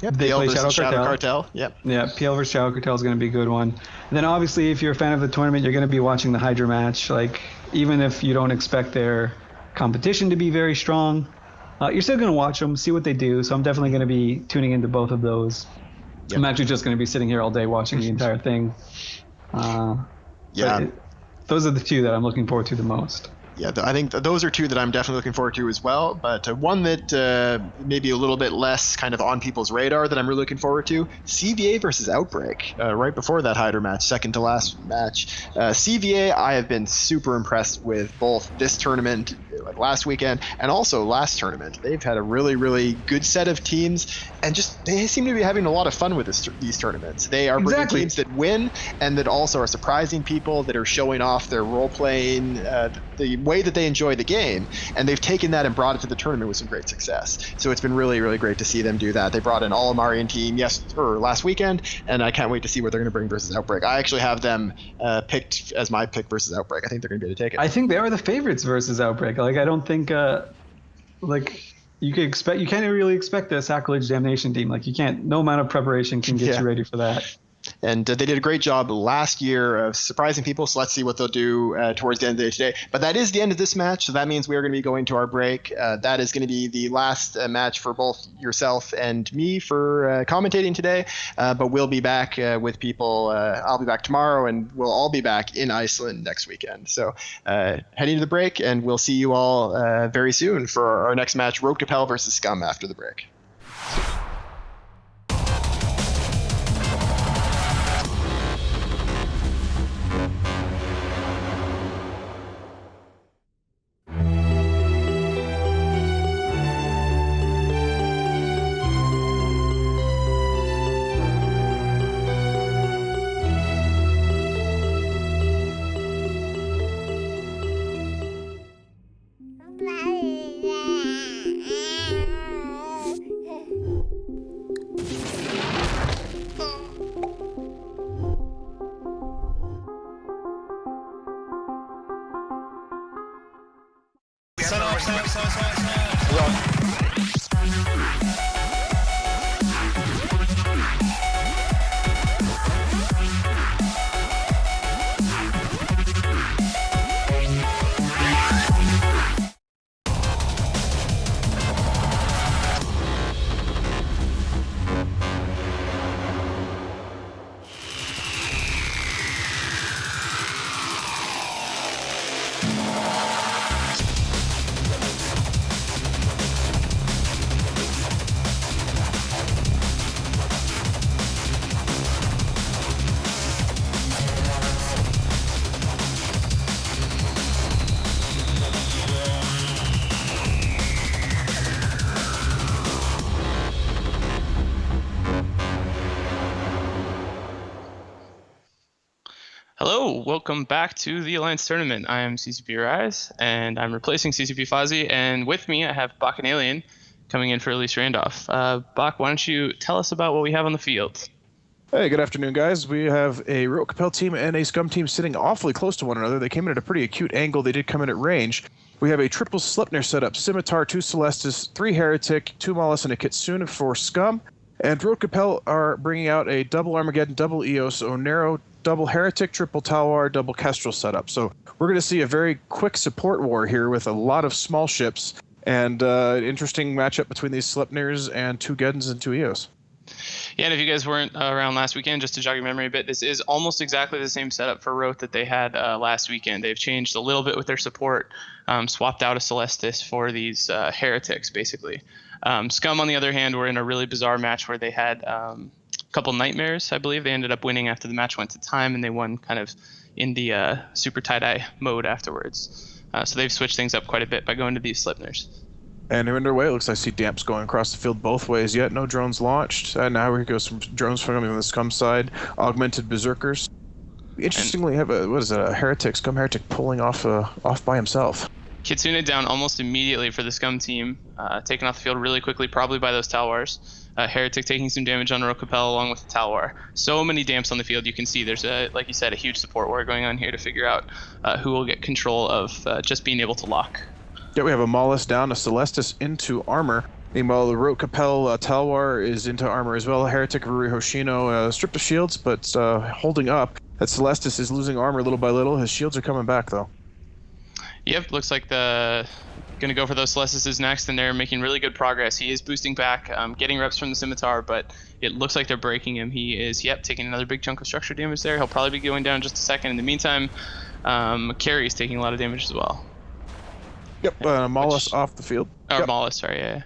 Yep, they PL play versus Shadow Cartel. Yep. Yeah, PL versus Shadow Cartel is going to be a good one. And then obviously, if you're a fan of the tournament, you're going to be watching the HYDRA match. Like, even if you don't expect their competition to be very strong, you're still going to watch them, see what they do. So I'm definitely going to be tuning into both of those. Yep. I'm actually just going to be sitting here all day watching the entire thing. Those are the two that I'm looking forward to the most. Yeah, I think those are two that I'm definitely looking forward to as well. But one that maybe a little bit less kind of on people's radar that I'm really looking forward to, CVA versus Outbreak, right before that HYDRA match, second to last match. CVA, I have been super impressed with both this tournament, like last weekend, and also last tournament. They've had a really, really good set of teams, and just they seem to be having a lot of fun with these tournaments. They are bringing teams that win and that also are surprising people, that are showing off their role-playing, the way that they enjoy the game, and they've taken that and brought it to the tournament with some great success. So it's been really, really great to see them do that. They brought an all-Amarian team last weekend, and I can't wait to see what they're going to bring versus Outbreak. I actually have them picked as my pick versus Outbreak. I think they're going to be able to take it. I think they are the favorites versus Outbreak. Like, I don't think you can't really expect a Sacrilege Damnation team. Like, you can't. No amount of preparation can get you ready for that. And they did a great job last year of surprising people, so let's see what they'll do towards the end of the day today. But that is the end of this match, so that means we are going to be going to our break. That is going to be the last match for both yourself and me for commentating today. But we'll be back with people. I'll be back tomorrow, and we'll all be back in Iceland next weekend. So heading to the break, and we'll see you all very soon for our next match, Rote Kapelle versus SCUM after the break. Hello, welcome back to the Alliance Tournament. I am CCP Rise, and I'm replacing CCP Fozzie, and with me I have Bach and Alien coming in for Elise Randolph. Bach, why don't you tell us about what we have on the field? Hey, good afternoon, guys. We have a Rote Kapelle team and a SCUM team sitting awfully close to one another. They came in at a pretty acute angle. They did come in at range. We have a triple Sleipnir setup, Scimitar, 2 Celestis, 3 Heretic, 2 Mollis, and a Kitsune for SCUM. And Rote Kapelle are bringing out a double Armageddon, double Eos, Onero, double Heretic, triple Talwar, double Kestrel setup. So we're going to see a very quick support war here with a lot of small ships and an interesting matchup between these Sleipnirs and 2 Geddons and 2 Eos. Yeah, and if you guys weren't around last weekend, just to jog your memory a bit, this is almost exactly the same setup for Rote that they had last weekend. They've changed a little bit with their support, swapped out a Celestis for these Heretics, basically. SCUM, on the other hand, were in a really bizarre match where they had a couple Nightmares, I believe. They ended up winning after the match went to time, and they won kind of in the super tie-dye mode afterwards. So they've switched things up quite a bit by going to these Sleipnirs. And underway, it looks like I see damps going across the field both ways yet. No drones launched. Now we go some drones from the SCUM side. Augmented Berserkers. Interestingly, have a Heretic, SCUM Heretic pulling off by himself. Kitsune down almost immediately for the SCUM team, taken off the field really quickly, probably by those Talwars. Heretic taking some damage on Rote Kapelle along with the Talwar. So many damps on the field. You can see there's, like you said, a huge support war going on here to figure out who will get control of just being able to lock. Yeah, we have a Mollis down, a Celestis into armor. Meanwhile, the Rote Kapelle Talwar is into armor as well. Heretic Ruri Hoshino stripped of shields, but holding up. That Celestis is losing armor little by little. His shields are coming back, though. Yep, looks like going to go for those Celestis next, and they're making really good progress. He is boosting back, getting reps from the Scimitar, but it looks like they're breaking him. He is, taking another big chunk of structure damage there. He'll probably be going down in just a second. In the meantime, Carrie's taking a lot of damage as well. Yep, Mollis off the field. Or Mollis, sorry, yeah.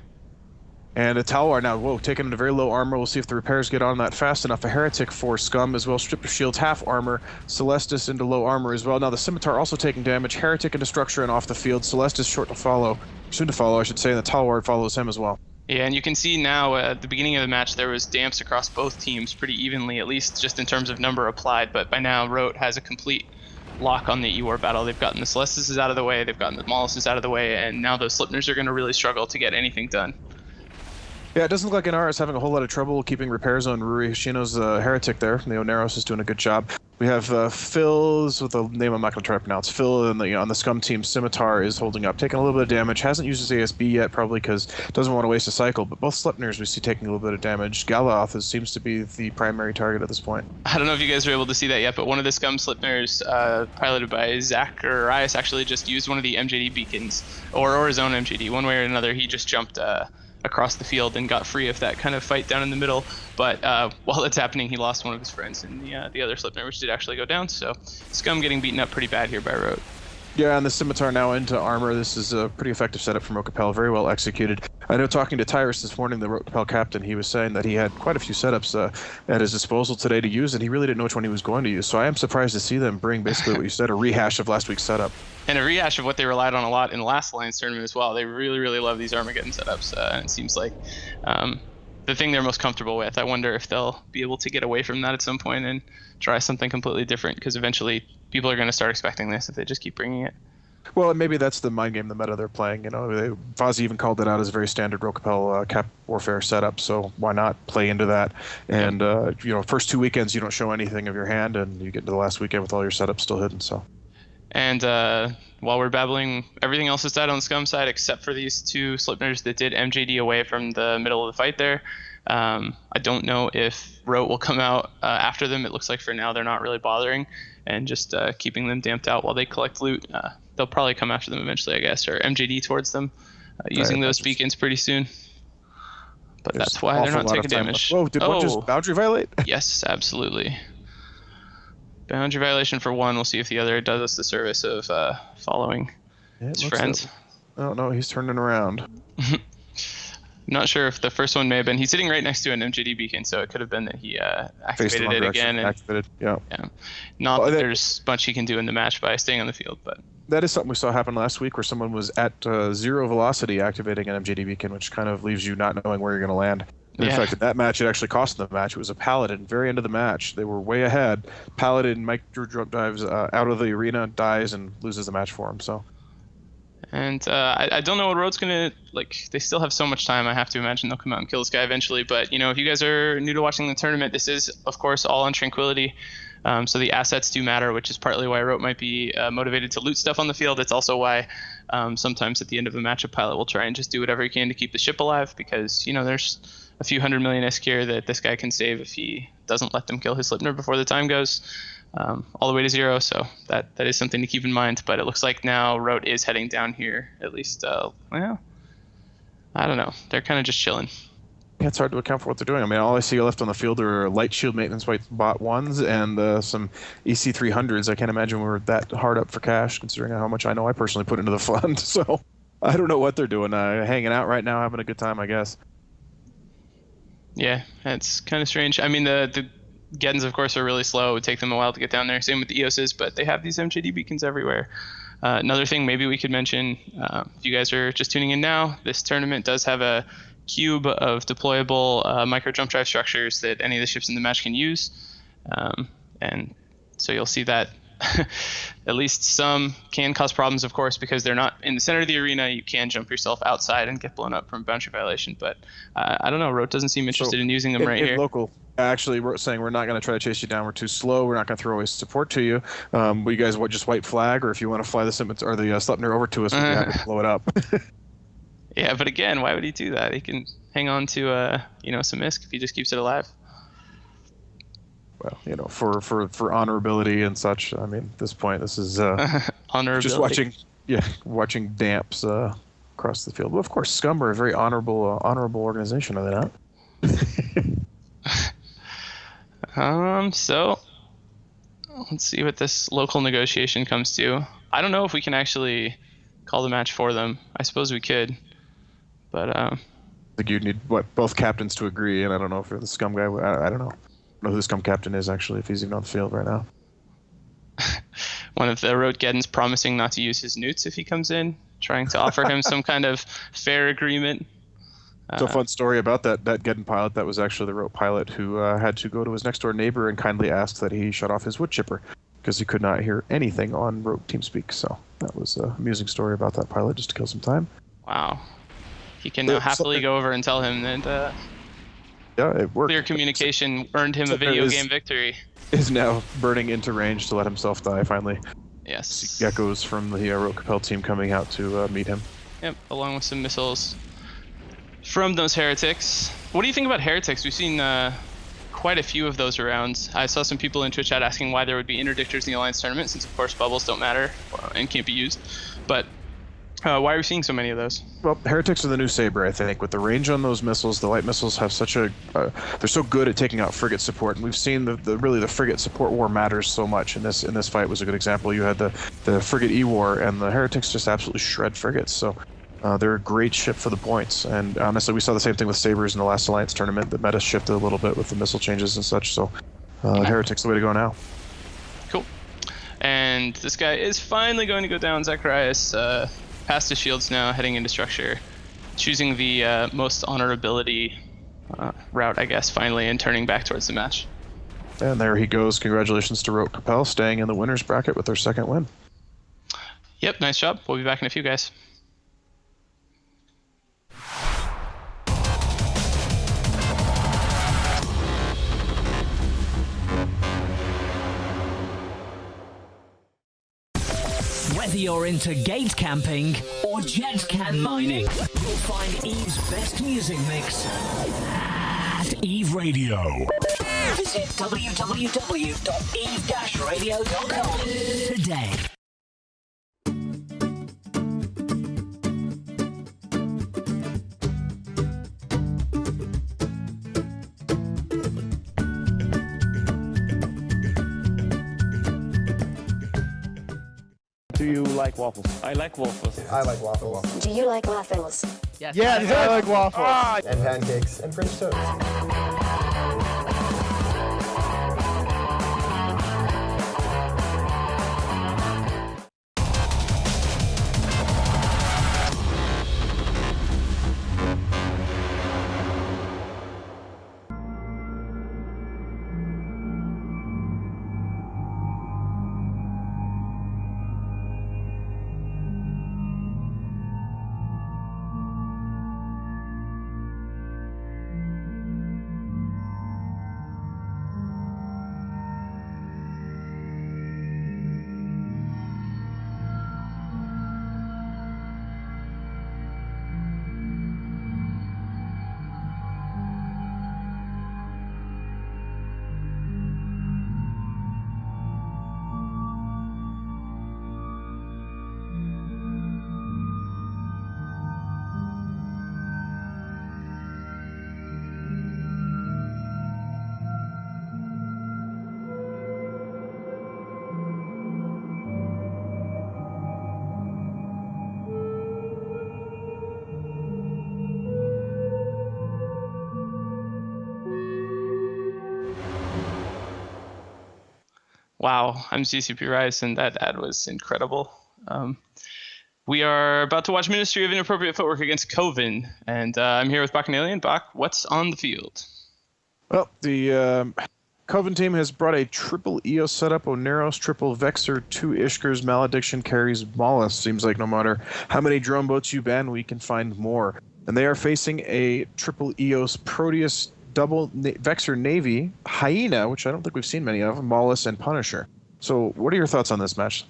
And a Talwar now, taken into very low armor. We'll see if the repairs get on that fast enough. A Heretic for SCUM as well. Strip of shields, half armor. Celestis into low armor as well. Now the Scimitar also taking damage. Heretic into structure and off the field. Celestis soon to follow, I should say, and the Talwar follows him as well. Yeah, and you can see now at the beginning of the match there was damps across both teams pretty evenly, at least just in terms of number applied. But by now, Rote has a complete lock on the E-War battle. They've gotten the Celestis out of the way, they've gotten the Mollis out of the way, and now those Sleipnirs are going to really struggle to get anything done. Yeah, it doesn't look like NR is having a whole lot of trouble keeping repairs on Ruri Hoshino's Heretic there. The Oneros is doing a good job. We have Phil's, with a name I'm not going to try to pronounce. Phil on the SCUM team, Scimitar is holding up, taking a little bit of damage. Hasn't used his ASB yet, probably because doesn't want to waste a cycle. But both Sleipnirs we see taking a little bit of damage. Galaoth seems to be the primary target at this point. I don't know if you guys are able to see that yet, but one of the SCUM Sleipnirs, piloted by Zacharias, actually just used one of the MJD beacons, or his own MJD. One way or another, he just jumped across the field and got free of that kind of fight down in the middle. But while it's happening, he lost one of his friends in the other Sleipnir, which did actually go down. So SCUM getting beaten up pretty bad here by Rote. Yeah, and the Scimitar now into armor. This is a pretty effective setup from Rote Kapelle, very well executed. I know talking to Tyrus this morning, the Rote Kapelle captain, he was saying that he had quite a few setups at his disposal today to use, and he really didn't know which one he was going to use. So I am surprised to see them bring basically what you said, a rehash of last week's setup. And a rehash of what they relied on a lot in the last Alliance tournament as well. They really, really love these Armageddon setups. And it seems like the thing they're most comfortable with. I wonder if they'll be able to get away from that at some point and try something completely different, because eventually people are going to start expecting this if they just keep bringing it. Well, and maybe that's the mind game, the meta they're playing. Fozzie even called it out as a very standard Rote Kapelle cap warfare setup, so why not play into that? And, first 2 weekends you don't show anything of your hand, and you get into the last weekend with all your setups still hidden, so... And while we're babbling, everything else has died on the Scum side except for these 2 Slipners that did MJD away from the middle of the fight there. I don't know if Rote will come out after them. It looks like for now they're not really bothering and just keeping them damped out while they collect loot. They'll probably come after them eventually, I guess, or MJD towards them using those beacons pretty soon. But that's why they're not taking damage. Whoa, did one just boundary violate? Yes, absolutely. Boundary violation for one. We'll see if the other does us the service of following his friends. Oh, no, he's turning around. I'm not sure if the first one may have been. He's sitting right next to an MJD beacon, so it could have been that he activated it again. Activated, yeah. Not that there's much he can do in the match by staying on the field, but that is something we saw happen last week, where someone was at 0 velocity activating an MJD beacon, which kind of leaves you not knowing where you're going to land. In fact, in that match, it actually cost them the match. It was a Paladin, very end of the match. They were way ahead. Paladin micro drop dives out of the arena, dies, and loses the match for him. So. And I don't know what Rote's going to, like, they still have so much time. I have to imagine they'll come out and kill this guy eventually. But, you know, if you guys are new to watching the tournament, this is, of course, all on Tranquility. So the assets do matter, which is partly why Rote might be motivated to loot stuff on the field. It's also why sometimes at the end of a match, a pilot will try and just do whatever he can to keep the ship alive because, you know, there's a few 100 million SQ that this guy can save if he doesn't let them kill his Slipner before the time goes all the way to 0. So that is something to keep in mind. But it looks like now Rote is heading down here, at least. Well, I don't know. They're kind of just chilling. Yeah, it's hard to account for what they're doing. I mean, all I see left on the field are light shield maintenance white bot 1s and some EC300s. I can't imagine we're that hard up for cash, considering how much I know I personally put into the fund. So I don't know what they're doing. Hanging out right now, having a good time, I guess. Yeah, it's kind of strange. I mean, the Geddons, of course, are really slow. It would take them a while to get down there. Same with the EOSs, but they have these MJD beacons everywhere. Another thing maybe we could mention, if you guys are just tuning in now, this tournament does have a cube of deployable micro jump drive structures that any of the ships in the match can use. And so you'll see that at least some can cause problems, of course, because they're not in the center of the arena. You can jump yourself outside and get blown up from boundary violation. But I don't know. Rote doesn't seem interested in using them right here. Local, actually, we're saying we're not going to try to chase you down. We're too slow. We're not going to throw away support to you. Will you guys just white flag, or if you want to fly the Scimitar or the Sleipnir over to us, we'd be happy to blow it up. Yeah, but again, why would he do that? He can hang on to some ISK if he just keeps it alive. Well, you know, for honorability and such. I mean, at this point, this is just watching damps across the field. Well, of course, SCUM are a very honorable organization, are they not? So let's see what this local negotiation comes to. I don't know if we can actually call the match for them. I suppose we could, but I think you'd need both captains to agree, and I don't know if the SCUM guy. I don't know. I don't know who the SCUM captain is actually, if he's even on the field right now. One of the Rote Geddons promising not to use his newts if he comes in, trying to offer him some kind of fair agreement. It's a fun story about that Geddon pilot. That was actually the Rote pilot who had to go to his next door neighbor and kindly ask that he shut off his wood chipper because he could not hear anything on Rote TeamSpeak. So that was an amusing story about that pilot, just to kill some time. Wow. He can now happily go over and tell him that yeah, it worked. Clear communication earned him a video game victory. Is now burning into range to let himself die finally. Yes. See geckos from the Rote Kapelle team coming out to meet him. Yep, along with some missiles from those heretics. What do you think about heretics? We've seen quite a few of those around. I saw some people in Twitch chat asking why there would be interdictors in the Alliance tournament, since of course bubbles don't matter and can't be used. But why are we seeing so many of those? Well, heretics are the new Saber, I think. With the range on those missiles, the light missiles have such a... they're so good at taking out frigate support, and we've seen the frigate support war matters so much. In this fight was a good example. You had the frigate E-war, and the heretics just absolutely shred frigates. So they're a great ship for the points. And honestly, we saw the same thing with Sabers in the last Alliance tournament. The meta shifted a little bit with the missile changes and such. So heretics the way to go now. Cool. And this guy is finally going to go down. Zacharias past his shields now, heading into structure, choosing the most honorability route, I guess, finally, and turning back towards the match. And there he goes. Congratulations to Rote Kapelle, staying in the winner's bracket with their second win. Yep, nice job. We'll be back in a few, guys. Whether you're into gate camping or jet can mining, you'll find EVE's best music mix at EVE Radio. Visit www.eve-radio.com today. Do you like waffles? I like waffles. I like waffles. Do you like waffles? Yes, I like waffles. And pancakes and French toast. Wow, I'm CCP Rice, and that ad was incredible. We are about to watch Ministry of Inappropriate Footwork against Coven, and I'm here with Bach and Alien. Bach, what's on the field? Well, the Coven team has brought a triple EOS setup, Oneros, triple Vexer, 2 Ishkers, Malediction carries Mollusk. Seems like no matter how many drone boats you ban, we can find more. And they are facing a triple EOS Proteus, double Vexer Navy, Hyena, which I don't think we've seen many of, Mollusk, and Punisher. So what are your thoughts on this match?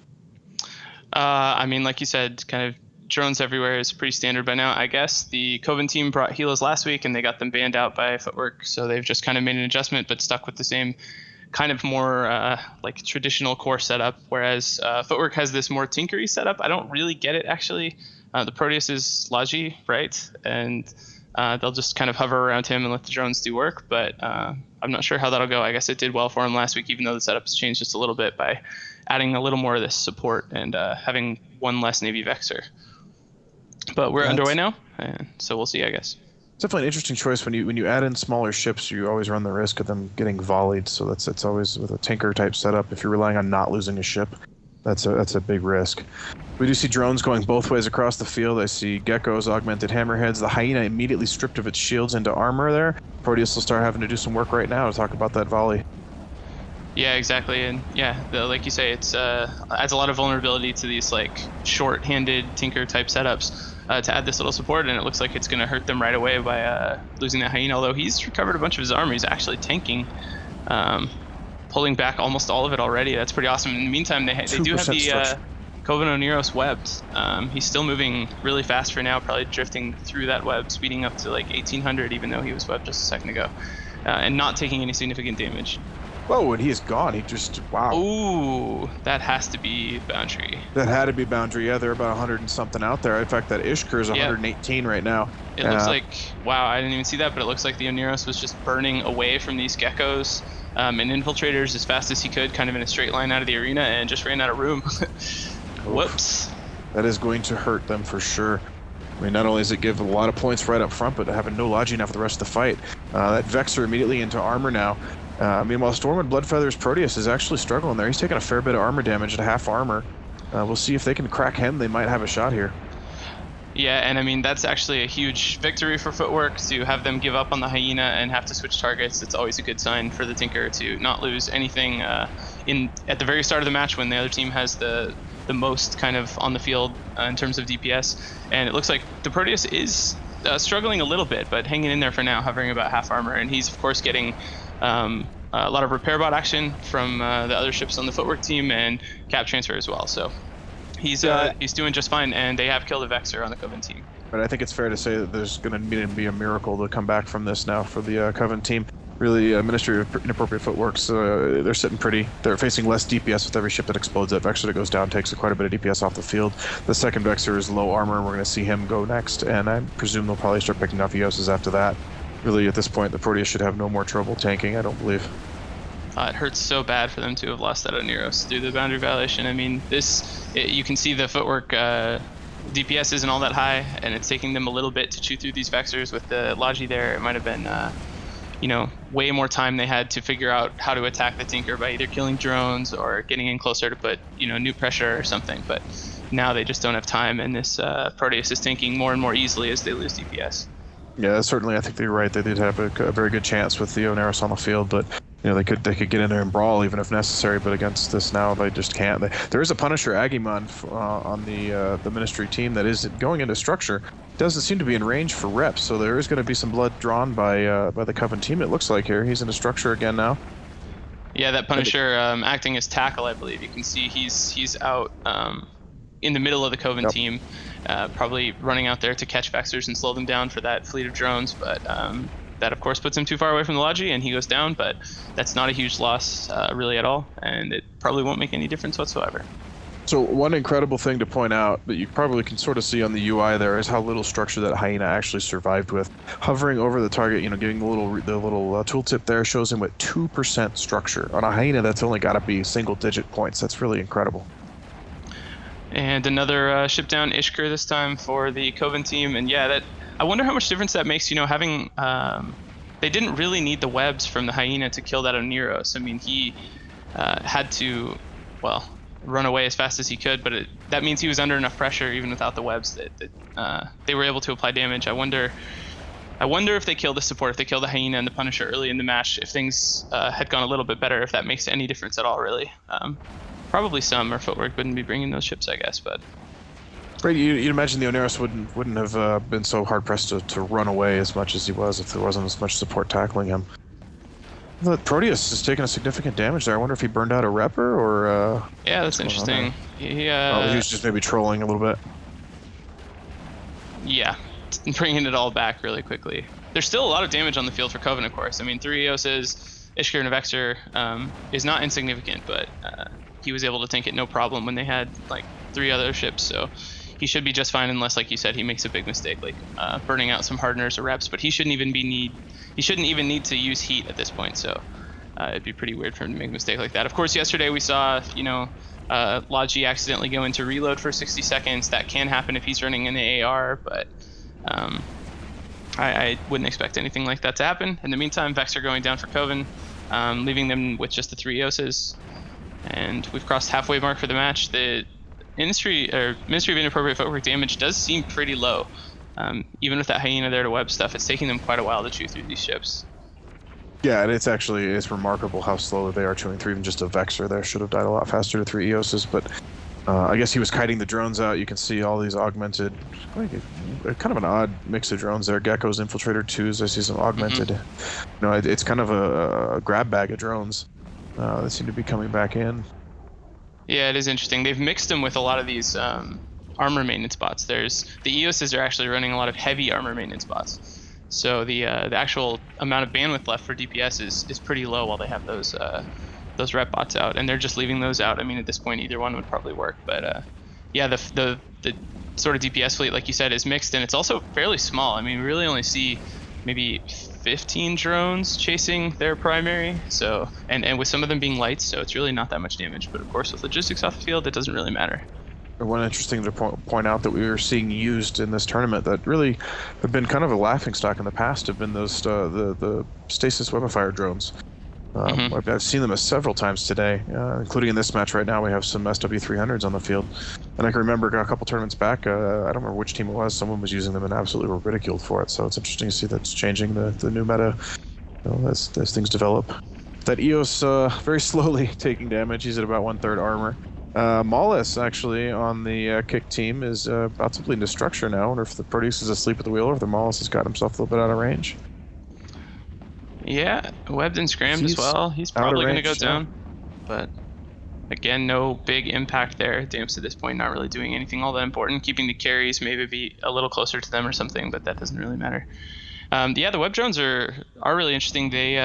I mean, like you said, kind of drones everywhere is pretty standard by now, I guess. The Coven team brought helos last week, and they got them banned out by Footwork, so they've just kind of made an adjustment, but stuck with the same kind of more like traditional core setup, whereas Footwork has this more tinkery setup. I don't really get it, actually. The Proteus is Logi, right? And they'll just kind of hover around him and let the drones do work, but I'm not sure how that'll go. I guess it did well for him last week, even though the setup has changed just a little bit by adding a little more of this support and having one less Navy Vexer. But we're underway now, and so we'll see, I guess. It's definitely an interesting choice. When you add in smaller ships, you always run the risk of them getting volleyed, so it's always with a tinker type setup. If you're relying on not losing a ship, that's a big risk. We do see drones going both ways across the field. I see geckos, augmented hammerheads. The Hyena immediately stripped of its shields into armor there. Proteus will start having to do some work right now to talk about that volley. Yeah, exactly. And yeah, like you say, it's adds a lot of vulnerability to these like short-handed tinker type setups to add this little support, and it looks like it's going to hurt them right away by losing that Hyena, although he's recovered a bunch of his armor. He's actually tanking, pulling back almost all of it already. That's pretty awesome. In the meantime, they do have the Coven Oneros webbed. He's still moving really fast for now, probably drifting through that web, speeding up to like 1800, even though he was webbed just a second ago, and not taking any significant damage. Whoa, and he is gone. He just, wow. Ooh, that has to be Boundary. That had to be Boundary. Yeah, they're about 100 and something out there. In fact, that Ishker is 118 right now. It looks like, wow, I didn't even see that, but it looks like the Oneros was just burning away from these geckos and infiltrators as fast as he could, kind of in a straight line out of the arena, and just ran out of room. Whoops. That is going to hurt them for sure. I mean, not only does it give a lot of points right up front, but having no lodging now for the rest of the fight. That Vexer immediately into armor now. Meanwhile, Storm and Bloodfeather's Proteus is actually struggling there. He's taking a fair bit of armor damage at half armor. We'll see if they can crack him. They might have a shot here. Yeah, and I mean, that's actually a huge victory for Footwork to have them give up on the Hyena and have to switch targets. It's always a good sign for the Tinker to not lose anything at the very start of the match when the other team has the most kind of on the field in terms of DPS. And it looks like the Proteus is struggling a little bit, but hanging in there for now, hovering about half armor. And he's, of course, getting a lot of repair bot action from the other ships on the Footwork team and cap transfer as well. So he's doing just fine, and they have killed a Vexer on the Coven team. But I think it's fair to say that there's going to need to be a miracle to come back from this now for the Coven team. Really, Ministry of Inappropriate Footworks, they're sitting pretty. They're facing less DPS with every ship that explodes. That Vexer that goes down takes quite a bit of DPS off the field. The second Vexer is low armor. We're going to see him go next, and I presume they'll probably start picking off EOSs after that. Really, at this point, the Proteus should have no more trouble tanking, I don't believe. It hurts so bad for them to have lost that on Neros through the boundary violation. I mean, you can see the Footwork DPS isn't all that high, and it's taking them a little bit to chew through these Vexers with the Logi there. It might have been, way more time they had to figure out how to attack the Tinker by either killing drones or getting in closer to put, new pressure or something. But now they just don't have time, and this Proteus is tanking more and more easily as they lose DPS. Yeah, certainly. I think they're right. They did have a very good chance with the Oneros on the field, but they could get in there and brawl even if necessary. But against this now, they just can't. There is a Punisher Agony on the Ministry team that is going into structure. Doesn't seem to be in range for reps, so there is going to be some blood drawn by the Coven team. It looks like here he's into structure again now. Yeah, that Punisher acting as tackle, I believe. You can see he's out in the middle of the Coven team. Probably running out there to catch Vexers and slow them down for that fleet of drones, but that of course puts him too far away from the Logi and he goes down, but that's not a huge loss really at all, and it probably won't make any difference whatsoever. So one incredible thing to point out that you probably can sort of see on the UI there is how little structure that Hyena actually survived with. Hovering over the target, giving the little tooltip there shows him with 2% structure. On a Hyena, that's only got to be single-digit points. That's really incredible. And another ship down Ishkur this time for the Coven team, and yeah, I wonder how much difference that makes. Having they didn't really need the webs from the Hyena to kill that Oneros. I mean, he had to run away as fast as he could, but that means he was under enough pressure even without the webs that they were able to apply damage. I wonder if they kill the support, if they kill the Hyena and the Punisher early in the match, if things had gone a little bit better, if that makes any difference at all, really. Probably some, or Footwork wouldn't be bringing those ships, I guess, but... Right, you'd imagine the Oneros wouldn't have been so hard-pressed to run away as much as he was if there wasn't as much support tackling him. The Proteus has taken a significant damage there. I wonder if he burned out a repper, or... Yeah, that's interesting. He was just maybe trolling a little bit. Yeah, bringing it all back really quickly. There's still a lot of damage on the field for Coven, of course. I mean, 3 EOSs, Ishkur and a Vexer is not insignificant, but... he was able to tank it no problem when they had 3 other ships, so he should be just fine unless, like you said, he makes a big mistake, burning out some hardeners or reps. But he shouldn't even need to use heat at this point, so it'd be pretty weird for him to make a mistake like that. Of course, yesterday we saw Logi accidentally go into reload for 60 seconds. That can happen if he's running an AR, but I wouldn't expect anything like that to happen. In the meantime, Vexer going down for Coven, leaving them with just the 3 EOSs. And we've crossed halfway mark for the match. The Ministry of Inappropriate Footwork damage does seem pretty low. Even with that Hyena there to web stuff, it's taking them quite a while to chew through these ships. Yeah, and it's remarkable how slow they are chewing through. Even just a Vexer there should have died a lot faster to 3 EOSs, but I guess he was kiting the drones out. You can see all these augmented, kind of an odd mix of drones there. Gecko's Infiltrator 2s, I see some augmented. It's kind of a grab bag of drones. They seem to be coming back in. Yeah, it is interesting. They've mixed them with a lot of these armor maintenance bots. The EOSs are actually running a lot of heavy armor maintenance bots. So the actual amount of bandwidth left for DPS is pretty low while they have those rep bots out, and they're just leaving those out. I mean, at this point, either one would probably work. But yeah, the sort of DPS fleet, like you said, is mixed, and it's also fairly small. I mean, we really only see maybe 15 drones chasing their primary, so and with some of them being lights, so it's really not that much damage. But of course, with logistics off the field, it doesn't really matter. One interesting to point out that we were seeing used in this tournament that really have been kind of a laughingstock in the past have been those the stasis webifier drones. I've seen them several times today, including in this match right now. We have some SW300s on the field, and I can remember a couple tournaments back, I don't remember which team it was, someone was using them and absolutely were ridiculed for it. So it's interesting to see that's changing the new meta as things develop. That EOS very slowly taking damage. He's at about 1/3 armor. Maulus actually on the kick team is about to bleed into structure now. I wonder if the Proteus is asleep at the wheel or if the Maulus has got himself a little bit out of range. Yeah, webbed and scrammed as well. He's probably going to go down, but Again, no big impact there. Damps at this point not really doing anything all that important. Keeping the carries, maybe be a little closer to them or something, but that doesn't really matter. Yeah, the web drones are really interesting. They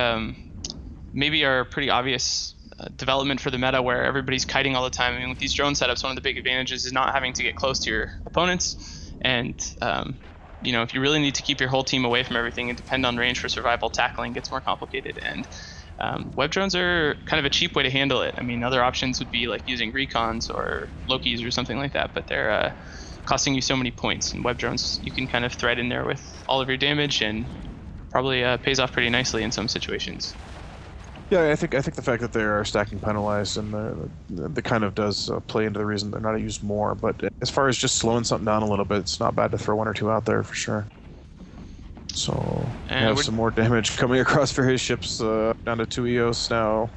maybe are pretty obvious development for the meta where everybody's kiting all the time. I mean, with these drone setups, one of the big advantages is not having to get close to your opponents. And, you know, if you really need to keep your whole team away from everything and depend on range for survival, tackling gets more complicated. And web drones are kind of a cheap way to handle it. I mean, other options would be like using recons or Lokis or something like that, but they're costing you so many points. And web drones, you can kind of thread in there with all of your damage and probably pays off pretty nicely in some situations. Yeah, I think the fact that they are stacking penalized and the kind of does play into the reason they're not used more. But as far as just slowing something down a little bit, it's not bad to throw 1 or 2 out there for sure. So we have some more damage coming across for his ships, down to 2 EOS now.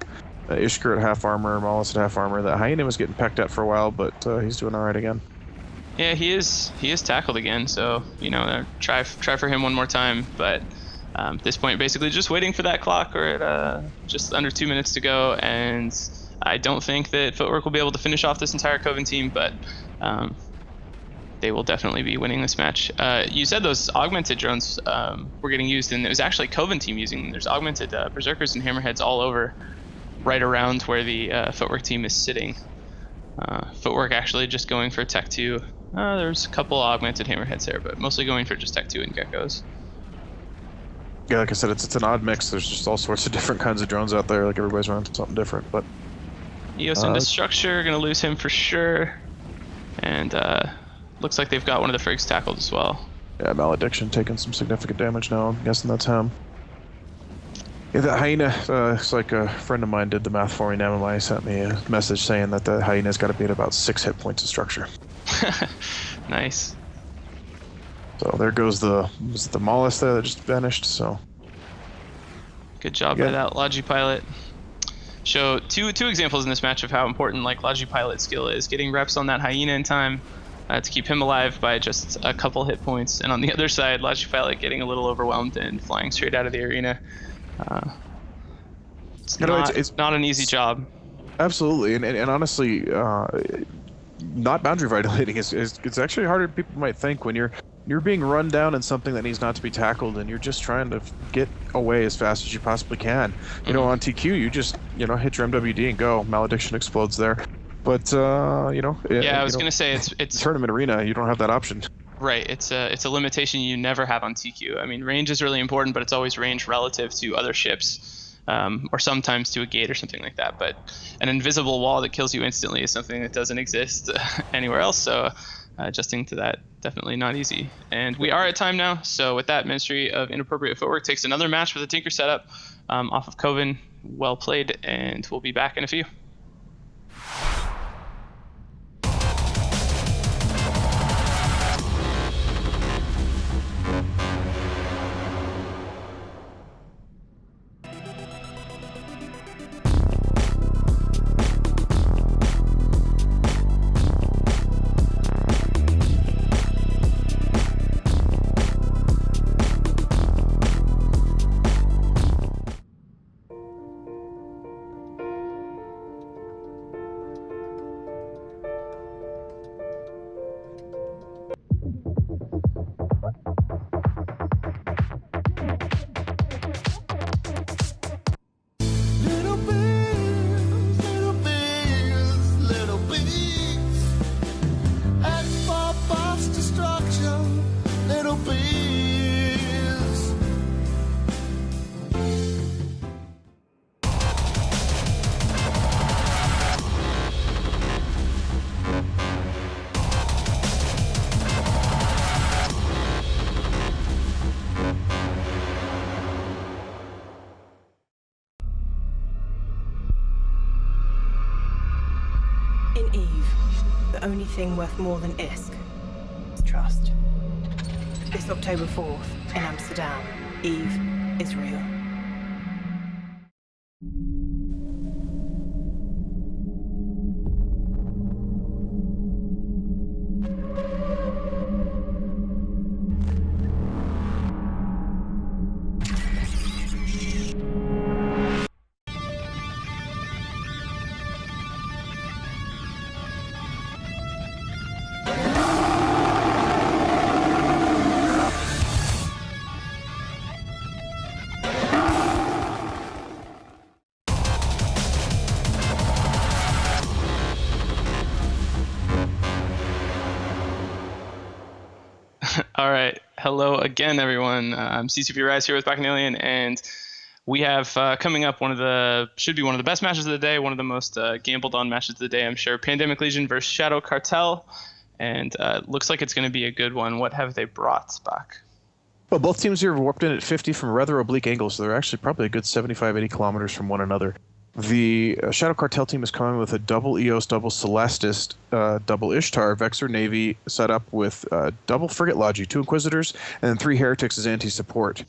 Ishkur at half armor, Maulus at half armor. That Hyena was getting pecked at for a while, but he's doing all right again. Yeah, he is tackled again. So you know, try for him one more time, but. At this point, basically just waiting for that clock. We're at just under 2 minutes to go, and I don't think that Footwork will be able to finish off this entire Coven team, but they will definitely be winning this match. You said those augmented drones were getting used, and it was actually Coven team using them. There's augmented Berserkers and Hammerheads all over, right around where the Footwork team is sitting. Footwork actually just going for Tech 2. There's a couple augmented Hammerheads there, but mostly going for just Tech 2 and Geckos. Yeah, like I said, it's an odd mix. There's just all sorts of different kinds of drones out there. Like everybody's running something different. But EOS into structure, gonna lose him for sure. And looks like they've got one of the frigs tackled as well. Yeah, Malediction taking some significant damage now. I'm guessing that's him. Yeah, that Hyena, it's like a friend of mine did the math for me in MMI, sent me a message saying that the Hyena's got to be at about 6 hit points of structure. Nice. So there goes the Maulus there that just vanished. So good job by that Logi pilot. Show two examples in this match of how important like Logi pilot skill is. Getting reps on that Hyena in time to keep him alive by just a couple hit points, and on the other side, Logi pilot getting a little overwhelmed and flying straight out of the arena. It's not an easy job. Absolutely, and honestly, not boundary violating is it's actually harder than people might think when you're being run down in something that needs not to be tackled, and you're just trying to get away as fast as you possibly can. You know, on TQ, you just hit your MWD and go. Malediction explodes there, but Yeah, I was gonna say it's tournament arena. You don't have that option. Right, it's a limitation you never have on TQ. I mean, range is really important, but it's always range relative to other ships, or sometimes to a gate or something like that. But an invisible wall that kills you instantly is something that doesn't exist anywhere else. So adjusting to that, definitely not easy. And we are at time now. So with that, Ministry of Inappropriate Footwork takes another match with a Tinker setup off of Coven. Well played, and we'll be back in a few. In Eve, the only thing worth more than ISK is trust. This October 4th in Amsterdam, Eve, Israel. All right. Hello again, everyone. I'm CCP Rise here with Bacchanalian, and we have coming up should be one of the best matches of the day, one of the most gambled on matches of the day, I'm sure. Pandemic Legion versus Shadow Cartel, and looks like it's going to be a good one. What have they brought back? Well, both teams here have warped in at 50 from rather oblique angles, so they're actually probably a good 75, 80 kilometers from one another. The Shadow Cartel team is coming with a double EOS, double Celestis, double Ishtar, Vexor Navy set up with double Frigate Logi, 2 Inquisitors, and then 3 Heretics as anti-support.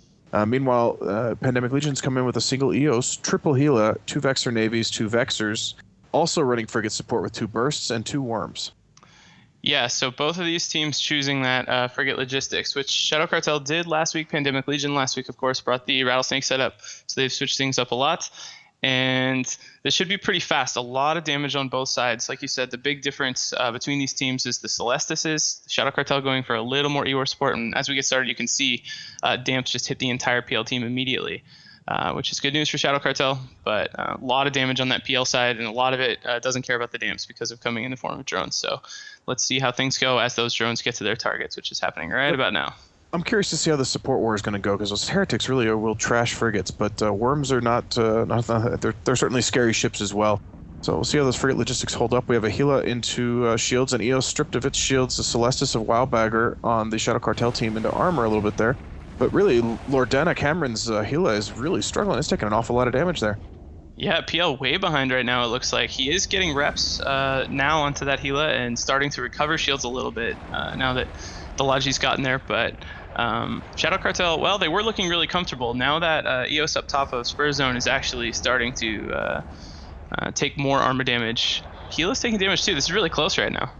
Meanwhile, Pandemic Legions come in with a single EOS, triple Gila, 2 Vexor Navies, 2 Vexors, also running Frigate support with 2 Bursts and 2 Worms. Yeah, so both of these teams choosing that Frigate Logistics, which Shadow Cartel did last week. Pandemic Legion last week, of course, brought the Rattlesnake setup, so they've switched things up a lot. And this should be pretty fast. A lot of damage on both sides. Like you said, the big difference between these teams is the Celestises. Shadow Cartel going for a little more EOR support. And as we get started, you can see Damps just hit the entire PL team immediately, which is good news for Shadow Cartel. But a lot of damage on that PL side, and a lot of it doesn't care about the Damps because of coming in the form of drones. So let's see how things go as those drones get to their targets, which is happening right about now. I'm curious to see how the support war is going to go, because those Heretics really will trash frigates, but Worms are not they're certainly scary ships as well. So we'll see how those frigate logistics hold up. We have a Gila into shields, and EOS stripped of its shields, the Celestis of Wildbagger on the Shadow Cartel team into armor a little bit there. But really, Lordana Cameron's Gila is really struggling. It's taking an awful lot of damage there. Yeah, PL way behind right now, it looks like. He is getting reps now onto that Gila and starting to recover shields a little bit now that the Logi's gotten there, but Shadow Cartel, well, they were looking really comfortable. Now that EOS up top of Spur Zone is actually starting to take more armor damage. Gila's taking damage too. This is really close right now.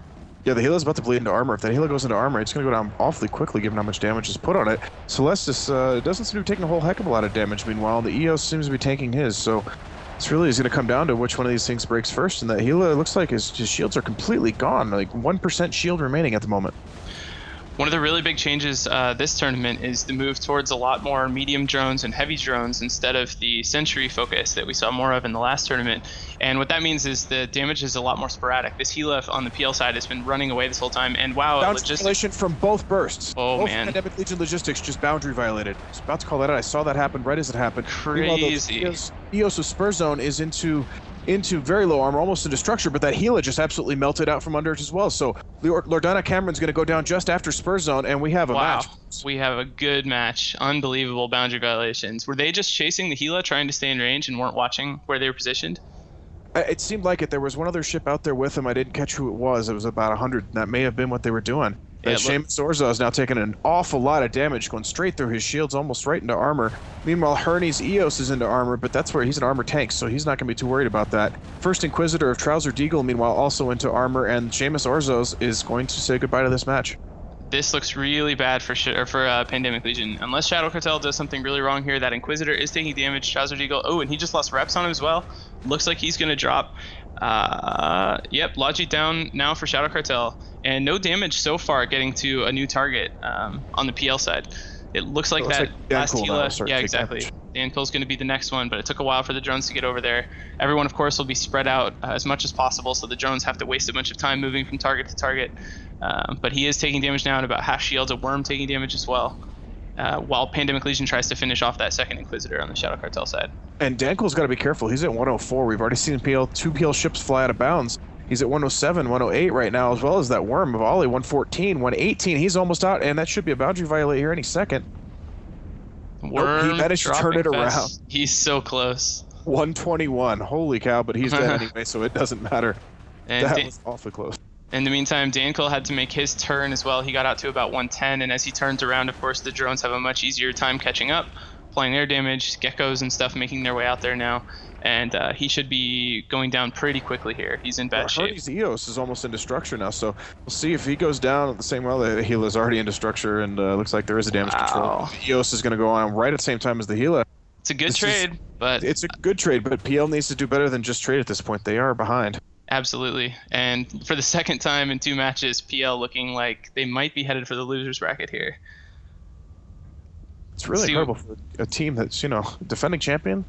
Yeah, the Gila's about to bleed into armor. If that Gila goes into armor, it's going to go down awfully quickly given how much damage is put on it. Celestis doesn't seem to be taking a whole heck of a lot of damage. Meanwhile, the EOS seems to be tanking his, so it's really is going to come down to which one of these things breaks first. And that Gila looks like his shields are completely gone, like 1% shield remaining at the moment. One of the really big changes this tournament is the move towards a lot more medium drones and heavy drones instead of the Sentry focus that we saw more of in the last tournament. And what that means is the damage is a lot more sporadic. This Gila on the PL side has been running away this whole time, and wow, boundary violation from both bursts. Oh, both man. Pandemic Legion Logistics just boundary violated. I was about to call that out. I saw that happen right as it happened. Crazy. EOS of Spur Zone is into very low armor, almost into structure, but that Gila just absolutely melted out from under it as well. So Lordana Cameron's going to go down just after Spur Zone, and we have a match. We have a good match. Unbelievable boundary violations. Were they just chasing the Gila, trying to stay in range, and weren't watching where they were positioned? It seemed like it. There was one other ship out there with them. I didn't catch who it was. It was about 100. That may have been what they were doing. Yeah, Seamus Orzo is now taking an awful lot of damage, going straight through his shields, almost right into armor. Meanwhile, Herney's EOS is into armor, but that's where he's an armor tank, so he's not going to be too worried about that. First Inquisitor of Trouser Deagle, meanwhile, also into armor, and Seamus Orzo is going to say goodbye to this match. This looks really bad for Pandemic Legion. Unless Shadow Cartel does something really wrong here, that Inquisitor is taking damage. Trouser Deagle, oh, and he just lost reps on him as well. Looks like he's going to drop. Yep, Logi down now for Shadow Cartel. And no damage so far getting to a new target on the PL side. It looks like that last Gila. Yeah, exactly. Danpill's going to be the next one, but it took a while for the drones to get over there. Everyone, of course, will be spread out as much as possible, so the drones have to waste a bunch of time moving from target to target. But he is taking damage now at about half shields. A Worm taking damage as well, while Pandemic Legion tries to finish off that second Inquisitor on the Shadow Cartel side. And Dankel's got to be careful. He's at 104. We've already seen two PL ships fly out of bounds. He's at 107, 108 right now, as well as that Worm of Ollie, 114, 118. He's almost out, and that should be a boundary violate here any second. Worm he managed to turn it around. He's so close. 121. Holy cow, but he's dead anyway, so it doesn't matter. And that was awfully close. In the meantime, Dankel had to make his turn as well. He got out to about 110, and as he turns around, of course, the drones have a much easier time catching up, applying their damage, geckos and stuff making their way out there now. And he should be going down pretty quickly here. He's in bad shape. Hardy's EOS is almost into structure now, so we'll see if he goes down at the same way. The Gila is already into structure, and looks like there is a damage control. The EOS is going to go on right at the same time as the Gila. It's a good trade, but... It's a good trade, but PL needs to do better than just trade at this point. They are behind. Absolutely. And for the second time in 2 matches, PL looking like they might be headed for the loser's bracket here. It's really incredible for a team that's, defending champion.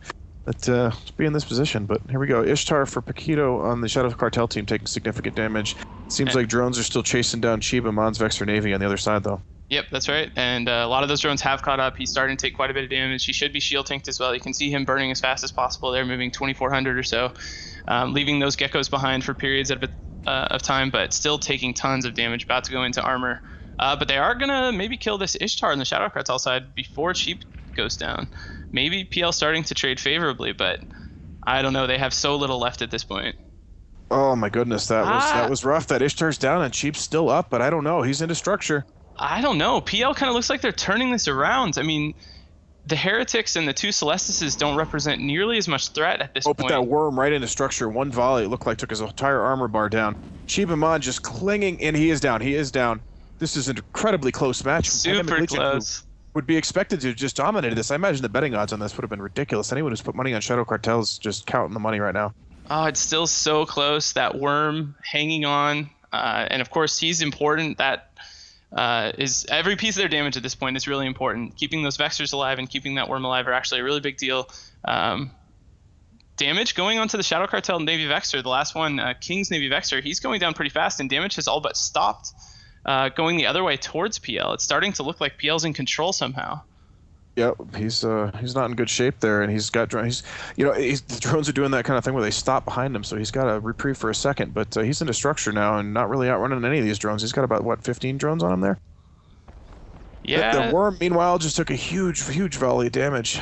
To be in this position, but here we go. Ishtar for Paquito on the Shadow Cartel team taking significant damage. Seems like drones are still chasing down Chiba, Mon's Vexor Navy on the other side, though. Yep, that's right. And a lot of those drones have caught up. He's starting to take quite a bit of damage. He should be shield tanked as well. You can see him burning as fast as possible. They're moving 2,400 or so, leaving those geckos behind for periods of time, but still taking tons of damage, about to go into armor. But they are going to maybe kill this Ishtar on the Shadow Cartel side before Cheap goes down. Maybe PL starting to trade favorably, but I don't know. They have so little left at this point. Oh my goodness, that was rough. That Ishtar's down and Cheap's still up, but I don't know. He's into structure. I don't know. PL kind of looks like they're turning this around. I mean, the Heretics and the two Celestises don't represent nearly as much threat at this point. But that worm right into structure, one volley, it looked like took his entire armor bar down. Cheap Amon just clinging, and he is down. He is down. This is an incredibly close match. Super close. Would be expected to have just dominated this. I imagine the betting odds on this would have been ridiculous. Anyone who's put money on Shadow Cartel is just counting the money right now. Oh, it's still so close. That worm hanging on, and of course he's important. That is every piece of their damage at this point is really important. Keeping those Vexers alive and keeping that worm alive are actually a really big deal. Damage going onto the Shadow Cartel Navy Vexer, the last one, King's Navy Vexer, he's going down pretty fast, and damage has all but stopped going the other way towards PL. It's starting to look like PL's in control somehow. Yep, he's not in good shape there, and he's got drones. The drones are doing that kind of thing where they stop behind him, so he's got a reprieve for a second. But he's into structure now and not really outrunning any of these drones. He's got about 15 drones on him there. Yeah. The worm, meanwhile, just took a huge volley of damage.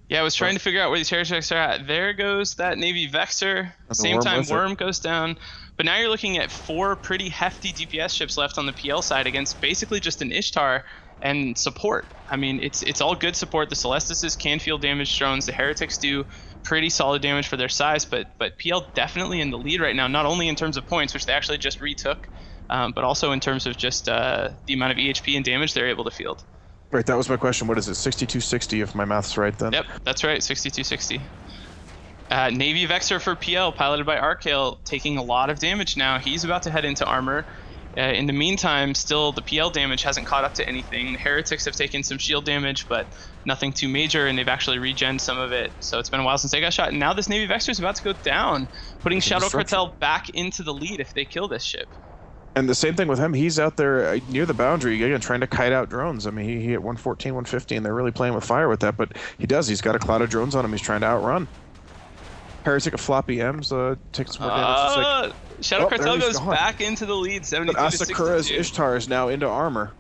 Yeah, I was trying to figure out where these heretics are at. There goes that Navy Vexer. Same time, worm goes down. But now you're looking at 4 pretty hefty DPS ships left on the PL side against basically just an Ishtar and support. I mean, it's all good support. The Celestises can field damage drones. The Heretics do pretty solid damage for their size, but PL definitely in the lead right now, not only in terms of points, which they actually just retook, but also in terms of just the amount of EHP and damage they're able to field. Right, that was my question. What is it, 6260 if my math's right then? Yep, that's right, 6260. Navy Vexer for PL, piloted by Arcale, taking a lot of damage now. He's about to head into armor. In the meantime, still the PL damage hasn't caught up to anything. The Heretics have taken some shield damage, but nothing too major, and they've actually regened some of it. So it's been a while since they got shot, and now this Navy Vexer is about to go down, putting Shadow Cartel back into the lead if they kill this ship. And the same thing with him. He's out there near the boundary, again, trying to kite out drones. I mean, he hit 114, 150, and they're really playing with fire with that, but he does. He's got a cloud of drones on him. He's trying to outrun. Heretic of floppy M's takes more damage. Shadow Cartel goes back into the lead, 72 to 62. Asakura's Ishtar is now into armor.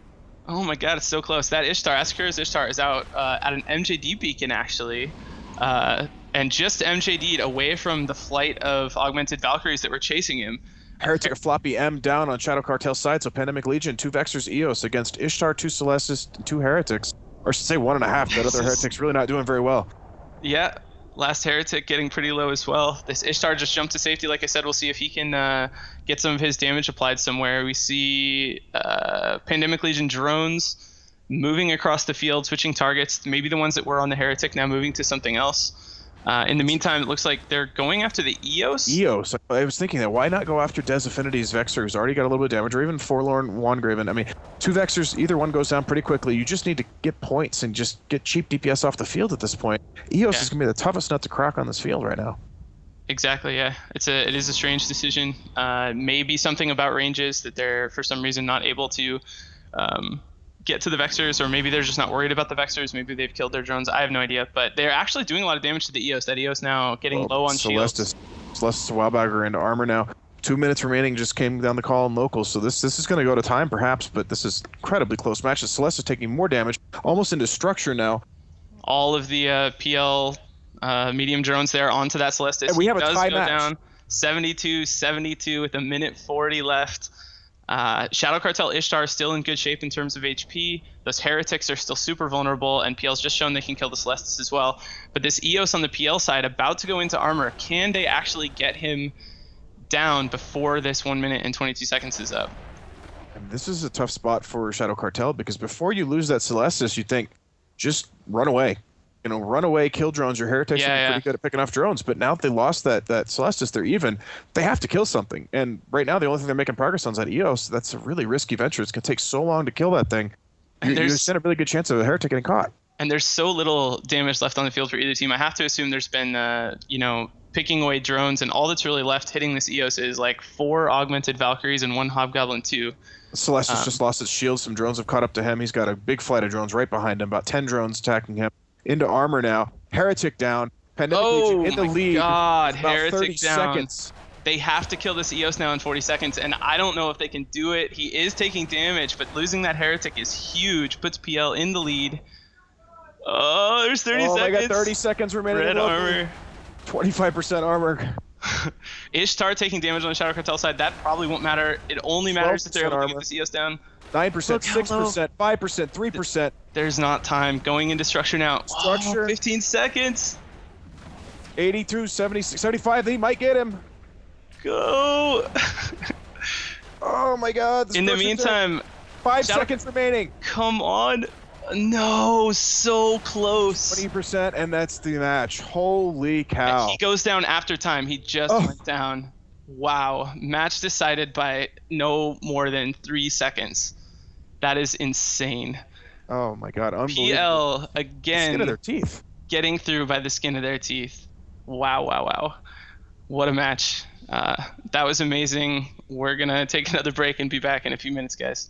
Oh my god, it's so close. That Ishtar, Asakura's Ishtar is out at an MJD beacon, actually. And just MJD'd away from the flight of augmented Valkyries that were chasing him. Heretic of floppy M down on Shadow Cartel's side, so Pandemic Legion, 2 Vexers EOS against Ishtar, 2 Celestis, 2 Heretics. Or I should say 1.5, that other Heretic's really not doing very well. Yeah. Last Heretic getting pretty low as well. This Ishtar just jumped to safety. Like I said, we'll see if he can get some of his damage applied somewhere. We see Pandemic Legion drones moving across the field, switching targets. Maybe the ones that were on the Heretic now moving to something else. In the meantime, it looks like they're going after the EOS. EOS. I was thinking that. Why not go after Des Affinity's Vexer, who's already got a little bit of damage, or even Forlorn Wangraven? I mean, 2 Vexers, either one goes down pretty quickly. You just need to get points and just get cheap DPS off the field at this point. EOS is going to be the toughest nut to crack on this field right now. Exactly, yeah. It is a strange decision. Maybe something about ranges that they're, for some reason, not able to get to the Vexers, or maybe they're just not worried about the Vexers. Maybe they've killed their drones. I have no idea, but they're actually doing a lot of damage to the EOS. That EOS now getting low on shields. Celestis Wildbagger into armor now. 2 minutes remaining, just came down the call in locals, so this is going to go to time perhaps, but this is incredibly close match. Celestis taking more damage, almost into structure now. All of the PL medium drones there onto that Celestis. And we have a tie match. Down 72-72 with 1:40 left. Shadow Cartel Ishtar is still in good shape in terms of HP. Those Heretics are still super vulnerable, and PL's just shown they can kill the Celestis as well. But this EOS on the PL side about to go into armor. Can they actually get him down before this 1 minute and 22 seconds is up? And this is a tough spot for Shadow Cartel, because before you lose that Celestis, you think, just run away. You know, run away, kill drones. Your Heretics are pretty good at picking off drones, but now if they lost that Celestis, they're even. They have to kill something. And right now, the only thing they're making progress on is that EOS. That's a really risky venture. It's going to take so long to kill that thing. You stand a really good chance of a Heretic getting caught. And there's so little damage left on the field for either team. I have to assume there's been, picking away drones, and all that's really left hitting this EOS is like 4 augmented Valkyries and 1 Hobgoblin 2. Celestis just lost its shield. Some drones have caught up to him. He's got a big flight of drones right behind him. About 10 drones attacking him. Into armor now. Heretic down. Pandemic Legion in the lead. God, about Heretic 30 down. seconds. They have to kill this EOS now in 40 seconds, and I don't know if they can do it. He is taking damage, but losing that Heretic is huge. Puts PL in the lead. Oh, there's 30 seconds. Oh my god, 30 seconds remaining. Red armor. 25% armor. Ishtar taking damage on the Shadow Cartel side. That probably won't matter. It only matters if they're able to get this EOS down. 9%, 6%, 5%, 3%. There's not time. Going into structure now. Structure. 15 seconds. 82, 76, 75. They might get him. Go. Oh my god. In the meantime, 5 seconds remaining. Come on. No, so close. 20%, and that's the match. Holy cow. He goes down after time. He just went down. Wow. Match decided by no more than 3 seconds. That is insane. Oh my god. Unbelievable. PL again. Skin of their teeth. Getting through by the skin of their teeth. Wow, wow, wow. What a match. That was amazing. We're going to take another break and be back in a few minutes, guys.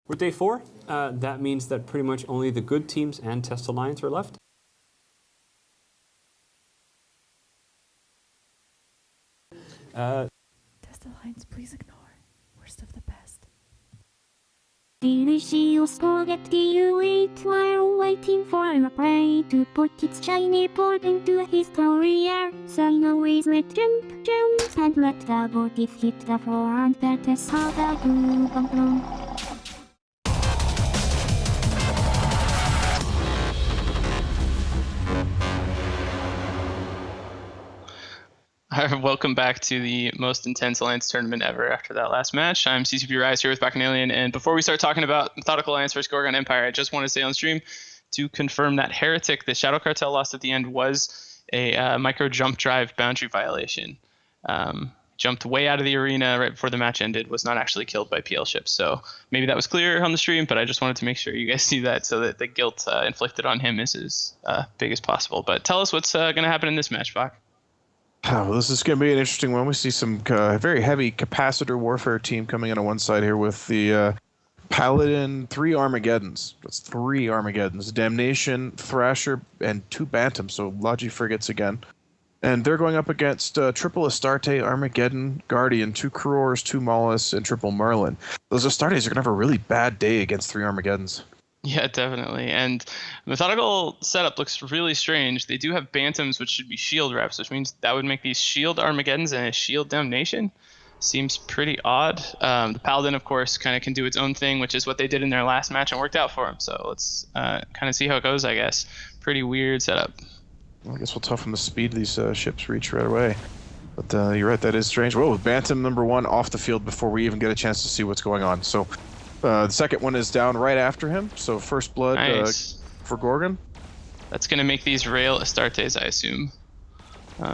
With day 4, that means that pretty much only the good teams and Test Alliance are left. Test Alliance, please ignore. Worst of the best. Delicious spaghetti you eat while waiting for a prey to put its shiny paw into his career. So always let jump, and let the body hit the floor and that is how the glue bum. Welcome back to the most intense Alliance tournament ever after that last match. I'm CCP Rise here with Bacchanalian, and before we start talking about Methodical Alliance versus Gorgon Empire, I just want to say on stream to confirm that Heretic, the Shadow Cartel lost at the end, was a micro jump drive boundary violation. Jumped way out of the arena right before the match ended, was not actually killed by PL ships. So maybe that was clear on the stream, but I just wanted to make sure you guys see that so that the guilt inflicted on him is as big as possible. But tell us what's going to happen in this match, Bach. Oh, this is going to be an interesting one. We see some very heavy capacitor warfare team coming in on one side here with the Paladin, 3 Armageddons. That's 3 Armageddons. Damnation, Thrasher, and 2 Bantams, so Logi frigates again. And they're going up against triple Astarte, Armageddon, Guardian, 2 Curatores, 2 Mollis, and triple Merlin. Those Astartes are going to have a really bad day against 3 Armageddons. Yeah, definitely. And Methodical setup looks really strange. They do have Bantams, which should be shield reps, which means that would make these shield Armageddons and a shield Damnation. Seems pretty odd. The Paladin, of course, kind of can do its own thing, which is what they did in their last match and worked out for them. So let's kind of see how it goes, I guess. Pretty weird setup. I guess we'll toughen the speed these ships reach right away. But you're right, that is strange. Whoa, Bantam number 1 off the field before we even get a chance to see what's going on. So the second one is down right after him. So first blood nice. For Gorgon. That's going to make these rail Astartes, I assume.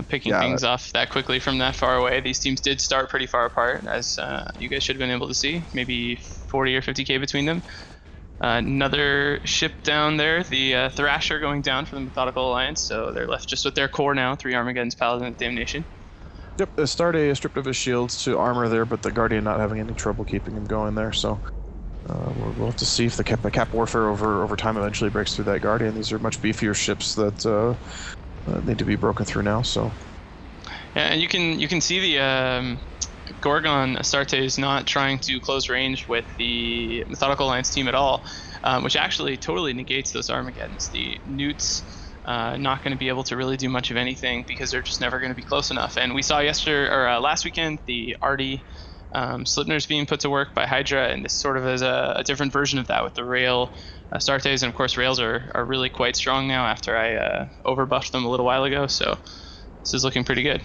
Picking things off that quickly from that far away. These teams did start pretty far apart, as you guys should have been able to see. Maybe 40 or 50k between them. Another ship down there, the Thrasher going down for the Methodical Alliance. So they're left just with their core now. 3 Armageddons, Paladin, and Damnation. Yep, Astarte stripped of his shields to armor there, but the Guardian not having any trouble keeping him going there. So we'll have to see if the cap warfare over time eventually breaks through that Guardian. These are much beefier ships that need to be broken through now. So yeah, and you can see the Gorgon Astartes not trying to close range with the Methodical Alliance team at all, which actually totally negates those Armageddons. The Newts not going to be able to really do much of anything because they're just never going to be close enough. And we saw last weekend the Arty Slipners being put to work by HYDRA, and this sort of is a different version of that with the rail Astartes. And of course rails are really quite strong now after I overbuffed them a little while ago, so this is looking pretty good.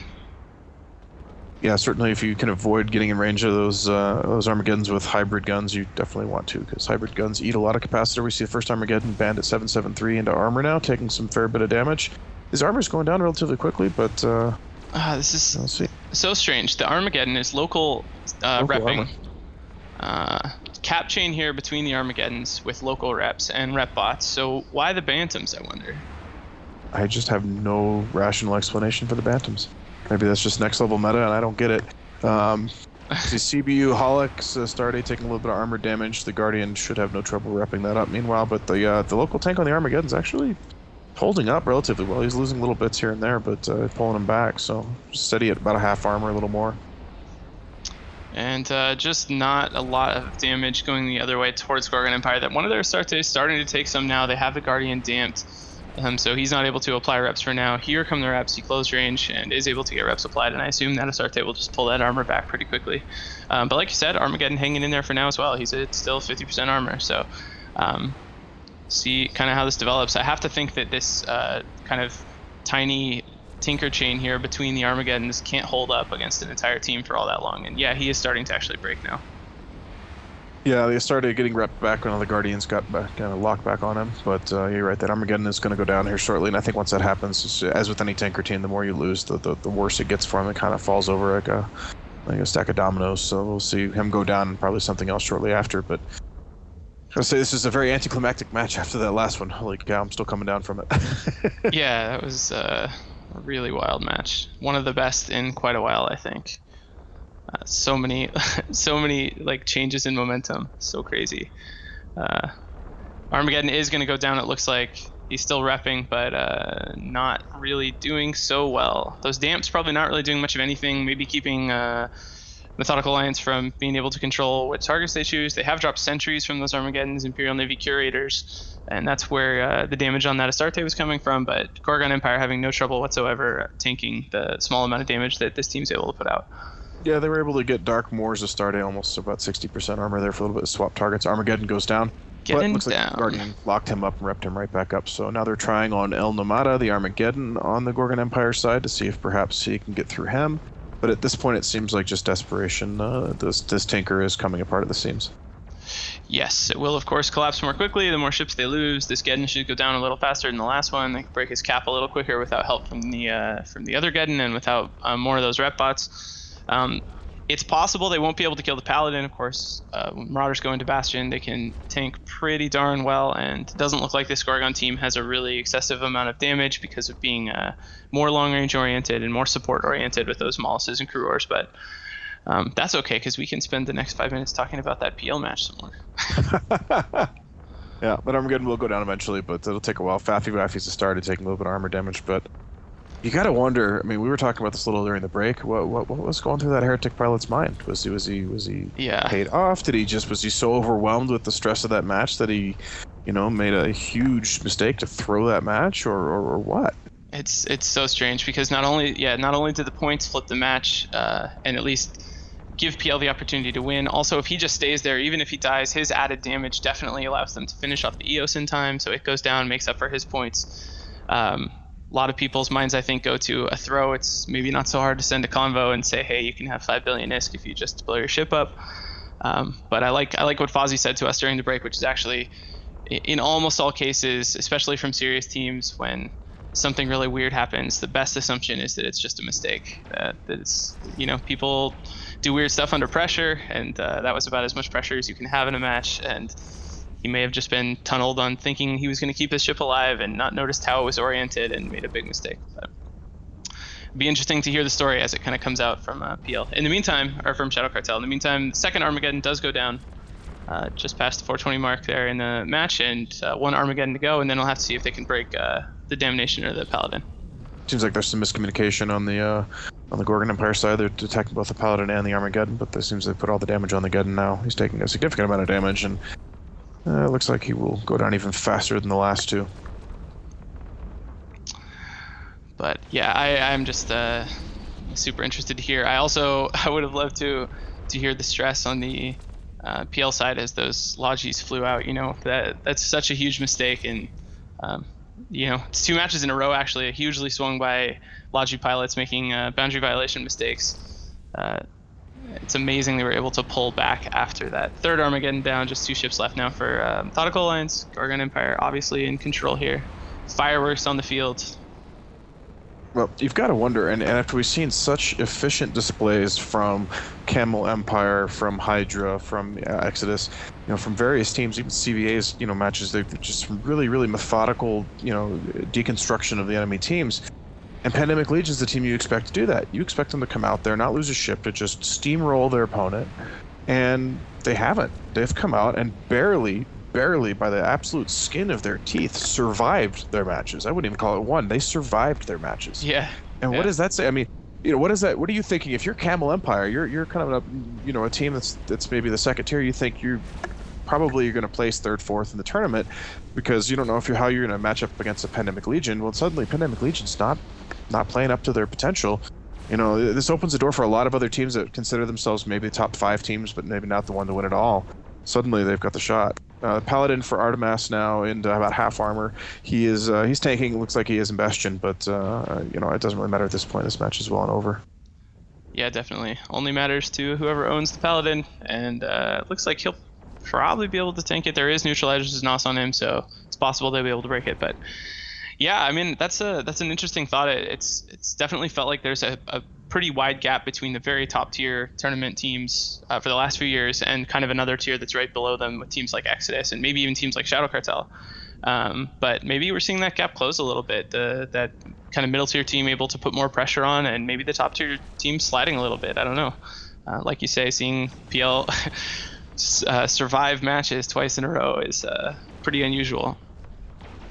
Yeah, certainly if you can avoid getting in range of those Armageddons with hybrid guns, you definitely want to, because hybrid guns eat a lot of capacitor. We see the first Armageddon Bandit 773 into armor now, taking some fair bit of damage. His armor's going down relatively quickly, but this is so strange. The Armageddon is local repping. Cap chain here between the Armageddons with local reps and rep bots. So why the Bantams, I wonder? I just have no rational explanation for the Bantams. Maybe that's just next level meta and I don't get it. See CBU Holix Astarte taking a little bit of armor damage. The Guardian should have no trouble repping that up meanwhile, but the local tank on the Armageddon's actually holding up relatively well. He's losing little bits here and there, but pulling him back, so steady at about a half armor, a little more. And just not a lot of damage going the other way towards Gorgon Empire. That one of their Astartes is starting to take some now. They have the Guardian damped, so he's not able to apply reps for now. Here come the reps. He closed range and is able to get reps applied, and I assume that Astarte will just pull that armor back pretty quickly. But like you said, Armageddon hanging in there for now as well. He's at still 50% armor, so see kind of how this develops. I have to think that this kind of tiny tinker chain here between the Armageddons can't hold up against an entire team for all that long, and yeah, he is starting to actually break now. Yeah, they started getting rep back when all the Guardians got back, kind of locked back on him, but you're right, that Armageddon is going to go down here shortly, and I think once that happens, as with any tanker team, the more you lose, the worse it gets for him. It kind of falls over like a stack of dominoes, so we'll see him go down and probably something else shortly after, but I'll say this is a very anticlimactic match after that last one. Holy cow, I'm still coming down from it. Yeah, that was a really wild match. One of the best in quite a while, I think. So many like changes in momentum. So crazy. Armageddon is going to go down. It looks like he's still repping, but not really doing so well. Those damps probably not really doing much of anything. Maybe keeping Methodical Alliance from being able to control what targets they choose. They have dropped sentries from those Armageddons, Imperial Navy Curators, and that's where the damage on that Astarte was coming from. But Gorgon Empire having no trouble whatsoever tanking the small amount of damage that this team's able to put out. Yeah, they were able to get Dark Moors Astarte almost about 60% armor there for a little bit of swap targets. Armageddon goes down. Getting looks down. Like Guardian locked him up and repped him right back up. So now they're trying on El Nomada, the Armageddon, on the Gorgon Empire side to see if perhaps he can get through him. But at this point, it seems like just desperation. This tanker is coming apart at the seams. Yes, it will of course collapse more quickly the more ships they lose. This Geddon should go down a little faster than the last one. They can break his cap a little quicker without help from the other Geddon and without more of those rep bots. It's possible they won't be able to kill the Paladin, of course. When Marauders go into Bastion, they can tank pretty darn well, and it doesn't look like this Gorgon team has a really excessive amount of damage because of being more long-range oriented and more support-oriented with those Molluses and Curatores, but that's okay, because we can spend the next 5 minutes talking about that PL match some more. Yeah, but Armageddon will go down eventually, but it'll take a while. Waffy's started taking a little bit of armor damage, but you gotta wonder. I mean, we were talking about this a little during the break. What was going through that heretic pilot's mind? Was he paid off? Was he so overwhelmed with the stress of that match that he, made a huge mistake to throw that match, or what? It's so strange because not only did the points flip the match and at least give PL the opportunity to win. Also, if he just stays there, even if he dies, his added damage definitely allows them to finish off the EOS in time. So it goes down, makes up for his points. A lot of people's minds, I think, go to a throw. It's maybe not so hard to send a convo and say, hey, you can have 5 billion ISK if you just blow your ship up. But I like what Fozzie said to us during the break, which is actually, in almost all cases, especially from serious teams, when something really weird happens, the best assumption is that it's just a mistake. That it's, people do weird stuff under pressure, and that was about as much pressure as you can have in a match. And he may have just been tunneled on thinking he was going to keep his ship alive and not noticed how it was oriented and made a big mistake. But it'd be interesting to hear the story as it kind of comes out from PL. In the meantime, or from Shadow Cartel. In the meantime, the second Armageddon does go down just past the 420 mark there in the match, and one Armageddon to go, and then we'll have to see if they can break the Damnation or the Paladin. Seems like there's some miscommunication on the Gorgon Empire side. They're attacking both the Paladin and the Armageddon, but it seems they put all the damage on the Geddon now. He's taking a significant amount of damage, and it looks like he will go down even faster than the last two. But yeah, I'm just super interested to hear. I would have loved to hear the stress on the PL side as those Logis flew out. That's such a huge mistake, and it's 2 matches in a row actually, hugely swung by Logi pilots making boundary violation mistakes. It's amazing they were able to pull back after that. Third Armageddon down, just 2 ships left now for Methodical Alliance. Gorgon Empire obviously in control here. Fireworks on the field. Well, you've got to wonder, and after we've seen such efficient displays from Camel Empire, from HYDRA, from Exodus, from various teams, even CVA's, matches, they're just really, really methodical, deconstruction of the enemy teams. And Pandemic Legion's the team you expect to do that. You expect them to come out there, not lose a ship, to just steamroll their opponent, and they haven't. They've come out and barely, by the absolute skin of their teeth, survived their matches. I wouldn't even call it won. They survived their matches. Yeah. And what does that say? I mean, what is that? What are you thinking? If you're Camel Empire, you're kind of a team that's maybe the second tier. You think you're going to place 3rd, 4th in the tournament because you don't know how you're going to match up against a Pandemic Legion. Well, suddenly Pandemic Legion's not playing up to their potential. This opens the door for a lot of other teams that consider themselves maybe top 5 teams, but maybe not the one to win it all. Suddenly they've got the shot. Paladin for Artemis now in about half armor. He's tanking. It looks like he is in Bastion, but it doesn't really matter at this point. This match is well and over. Yeah, definitely. Only matters to whoever owns the Paladin, and it looks like he'll probably be able to tank it. There is neutralizers NOS on him, so it's possible they'll be able to break it. But yeah, I mean that's an interesting thought. It's definitely felt like there's a pretty wide gap between the very top tier tournament teams for the last few years and kind of another tier that's right below them with teams like Exodus and maybe even teams like Shadow Cartel. But maybe we're seeing that gap close a little bit. That kind of middle tier team able to put more pressure on, and maybe the top tier team sliding a little bit. I don't know. like you say, seeing PL survive matches twice in a row is pretty unusual.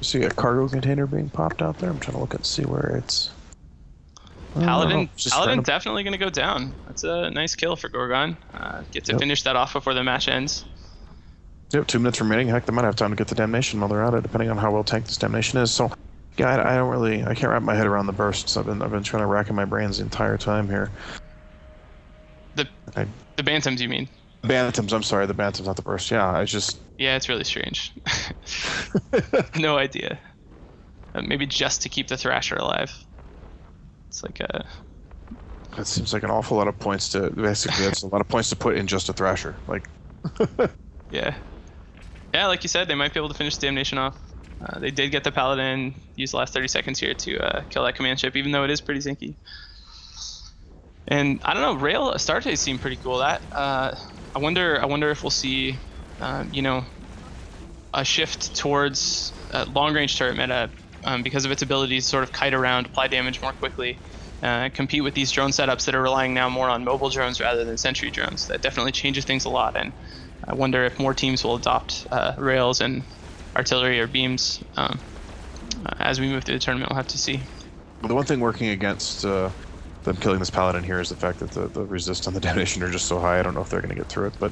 So you got a cargo container being popped out there. I'm trying to look and see where it's. Paladin definitely going to go down. That's a nice kill for Gorgon. Get to finish that off before the match ends. Yep, 2 minutes remaining. Heck, they might have time to get the damnation while they're at it, depending on how well tanked this damnation is. So, yeah, I can't wrap my head around the bursts. I've been trying to rack in my brains the entire time here. The Bantams, you mean? Bantams, I'm sorry, the Bantams, not the burst. Yeah, Yeah, it's really strange. No idea. Maybe just to keep the Thrasher alive. It's like a... That seems like an awful lot of points to... Basically, that's a lot of points to put in just a Thrasher. Like... Yeah. Yeah, like you said, they might be able to finish the damnation off. They did get the Paladin, use the last 30 seconds here to kill that command ship, even though it is pretty zinky. And I don't know, Rail Astartes seemed pretty cool. That I wonder if we'll see, you know, a shift towards long-range turret meta because of its ability to sort of kite around, apply damage more quickly, compete with these drone setups that are relying now more on mobile drones rather than sentry drones. That definitely changes things a lot, and I wonder if more teams will adopt rails and artillery or beams as we move through the tournament. We'll have to see. Well, the one thing working against them killing this Paladin here is the fact that the resist on the damnation are just so high. I don't know if they're going to get through it, but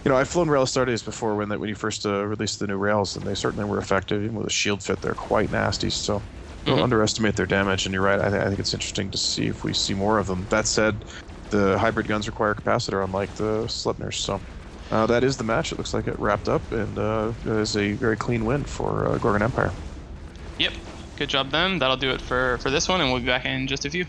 you know, I've flown Rail Astartes before when you first released the new rails, and they certainly were effective. Even with a shield fit, they're quite nasty. So don't underestimate their damage. And you're right. I think it's interesting to see if we see more of them. That said, the hybrid guns require capacitor, unlike the Sleipnirs. So that is the match. It looks like it wrapped up, and it is a very clean win for Gorgon Empire. Yep, good job them. That'll do it for this one, and we'll be back in just a few.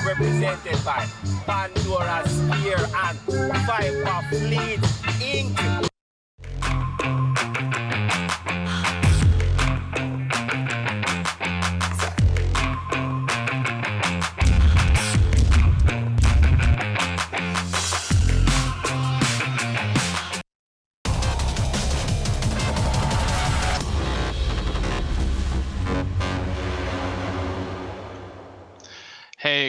Represented by Pandora's Spear and Viper Fleet Inc.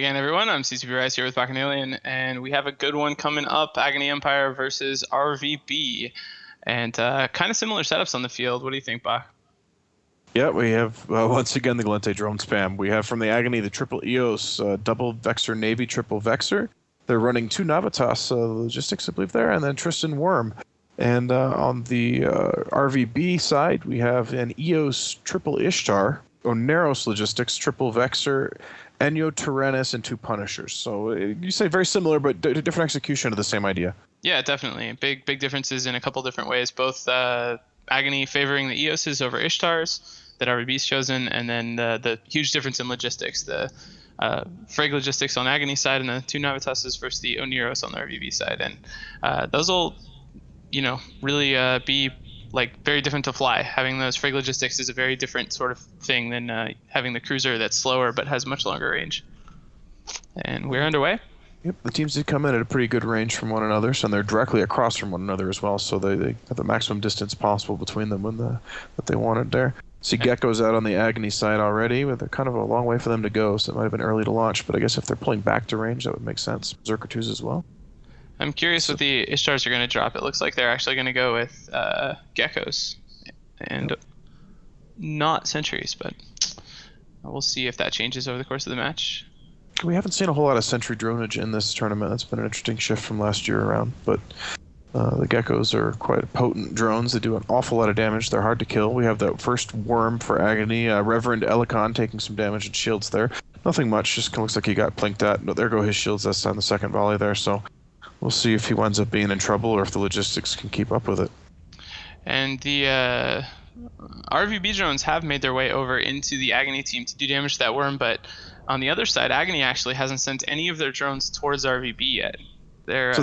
again, everyone. I'm CCP Rice here with Bacchanalian, and we have a good one coming up. Agony Empire versus RVB. And kind of similar setups on the field. What do you think, Bach? Yeah, we have, once again, the Galente drone spam. We have from the Agony the triple EOS, double Vexor Navy, triple Vexor. They're running 2 Navitas logistics, I believe, there, and then Tristan Worm. And on the RVB side, we have an EOS triple Ishtar, Oneros logistics, triple Vexor, Enyo Tyrannus, and 2 Punishers. So you say very similar, but different execution of the same idea. Yeah, definitely. Big differences in a couple different ways. Both Agony favoring the EOSs over Ishtars that RVB's chosen, and then the huge difference in logistics. The Frag logistics on Agony side and the 2 Navitases versus the Oneros on the RVB side. And those will, really be like very different to fly. Having those Frag logistics is a very different sort of thing than having the cruiser that's slower but has much longer range. And we're underway. Yep, the teams did come in at a pretty good range from one another, so they're directly across from one another as well, so they have the maximum distance possible between them when that they wanted there. See Gecko's out on the Agony side already, but they're kind of a long way for them to go, so it might have been early to launch, but I guess if they're pulling back to range, that would make sense. Zerker 2s as well. I'm curious what the Ishtars are going to drop. It looks like they're actually going to go with Geckos and not Sentries, but we'll see if that changes over the course of the match. We haven't seen a whole lot of Sentry dronage in this tournament. That's been an interesting shift from last year around, but the Geckos are quite potent drones. They do an awful lot of damage. They're hard to kill. We have that first Worm for Agony. Reverend Elikon taking some damage and shields there. Nothing much, just looks like he got plinked at. But there go his shields. That's on the second volley there, so we'll see if he winds up being in trouble or if the logistics can keep up with it. And the RVB drones have made their way over into the Agony team to do damage to that Worm, but on the other side, Agony actually hasn't sent any of their drones towards RVB yet. They're so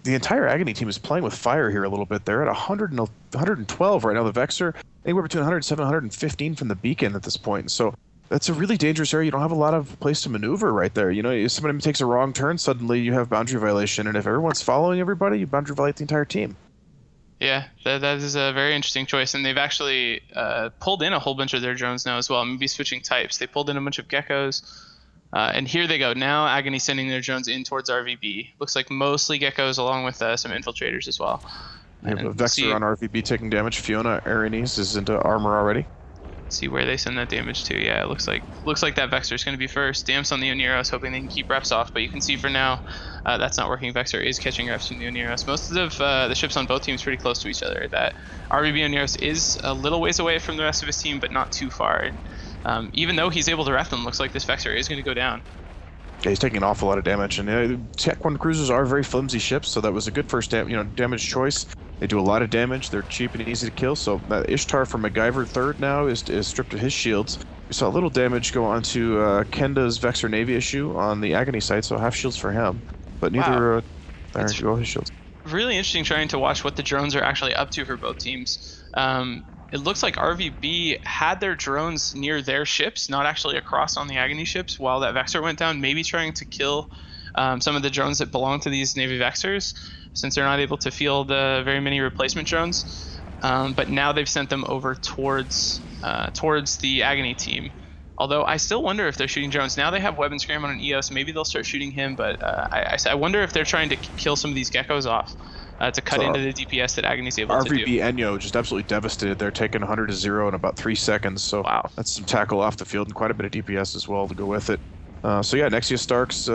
the entire Agony team is playing with fire here a little bit. They're at 112 right now. The Vexor, anywhere between 107 and 115 from the beacon at this point. So that's a really dangerous area. You don't have a lot of place to maneuver right there. If somebody takes a wrong turn, suddenly you have boundary violation. And if everyone's following everybody, you boundary violate the entire team. Yeah, that is a very interesting choice. And they've actually pulled in a whole bunch of their drones now as well. Maybe switching types. They pulled in a bunch of Geckos. And here they go. Now Agony sending their drones in towards RVB. Looks like mostly Geckos along with some infiltrators as well. We have a Vexor on RVB taking damage. Fiona Arenes is into armor already. See where they send that damage to. Yeah, it looks like that Vexor is going to be first. Damps on the Oneros, hoping they can keep reps off, but you can see for now that's not working. Vexor is catching reps from the Oneros. Most of the ships on both teams pretty close to each other. That RVB Oneros is a little ways away from the rest of his team, but not too far. And, even though he's able to rep them, looks like this Vexor is going to go down. Yeah, he's taking an awful lot of damage, and Tech 1 cruisers are very flimsy ships, so that was a good first damage choice. They do a lot of damage. They're cheap and easy to kill. So Ishtar from MacGyver 3rd now is stripped of his shields. We saw a little damage go onto Kenda's Vexor Navy issue on the Agony side, so half shields for him. But neither there go his shields. Really interesting trying to watch what the drones are actually up to for both teams. It looks like RVB had their drones near their ships, not actually across on the Agony ships, while that Vexor went down, maybe trying to kill some of the drones that belong to these Navy Vexors, since they're not able to field very many replacement drones. But now they've sent them over towards the Agony team. Although I still wonder if they're shooting drones. Now they have weapon scram on an EOS. Maybe they'll start shooting him, but I wonder if they're trying to kill some of these Geckos off to cut into the DPS that Agony's able to do. RVB Enyo just absolutely devastated. They're taking 100-0 in about 3 seconds. So that's some tackle off the field and quite a bit of DPS as well to go with it. So yeah, Nexia Starks,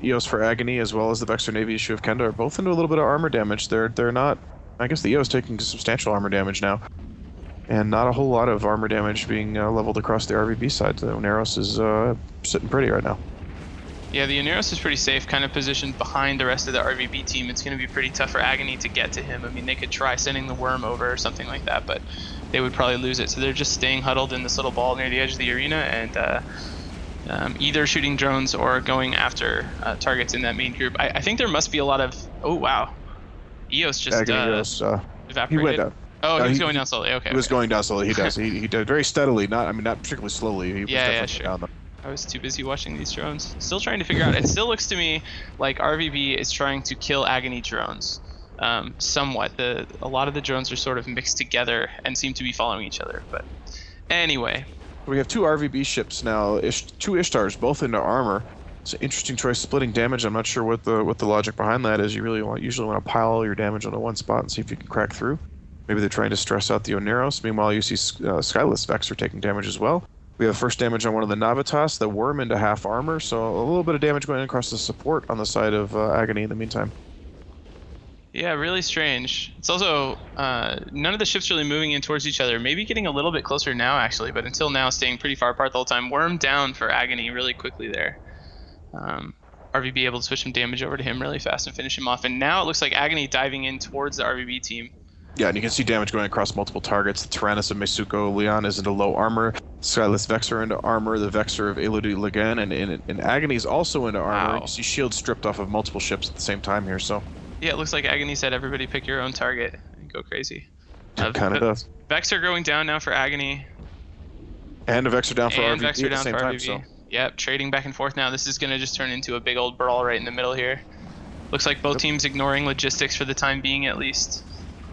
EOS for Agony, as well as the Vexor Navy issue of Kenda are both into a little bit of armor damage. They're not, I guess the EOS taking substantial armor damage now, and not a whole lot of armor damage being leveled across the RVB side. The Oneros is sitting pretty right now. Yeah, the Oneros is pretty safe, kind of positioned behind the rest of the RVB team. It's going to be pretty tough for Agony to get to him. I mean, they could try sending the Worm over or something like that, but they would probably lose it. So they're just staying huddled in this little ball near the edge of the arena and either shooting drones or going after targets in that main group. I think there must be a lot of... Oh, wow. EOS just evaporated. He went down. Oh, he was going down slowly. Okay. He was going down slowly. He does. He did very steadily. Not particularly slowly. He was definitely sure. down. I was too busy watching these drones. Still trying to figure out. It still looks to me like RVB is trying to kill Agony drones. Somewhat. A lot of the drones are sort of mixed together and seem to be following each other. But anyway, We have two RVB ships now, two Ishtars, both into armor. It's an interesting choice, splitting damage. I'm not sure what the logic behind that is. You usually want to pile all your damage onto one spot and see if you can crack through. Maybe they're trying to stress out the Oneros. Meanwhile, you see Skyless Vexor taking damage as well. We have first damage on one of the Navitas, the Worm into half armor, so a little bit of damage going across the support on the side of Agony in the meantime. Yeah, really strange. It's also none of the ships really moving in towards each other. Maybe getting a little bit closer now, actually, but until now, staying pretty far apart the whole time. Worm down for Agony really quickly there. RVB able to switch some damage over to him really fast and finish him off. And now it looks like Agony diving in towards the RVB team. Yeah, and you can see damage going across multiple targets. The Tyrannus of Mesuko Leon is into low armor. Skyless Vexor into armor. The Vexor of Elodie Lagan and Agony is also into armor. Wow. You see shields stripped off of multiple ships at the same time here, so... Yeah, it looks like Agony said everybody pick your own target and go crazy. It kind of does. Vexor going down now for Agony. And a Vexor down for RVB Vexor at the down same for time, RVB. so... Yep, trading back and forth now. This is going to just turn into a big old brawl right in the middle here. Looks like both teams ignoring logistics for the time being, at least.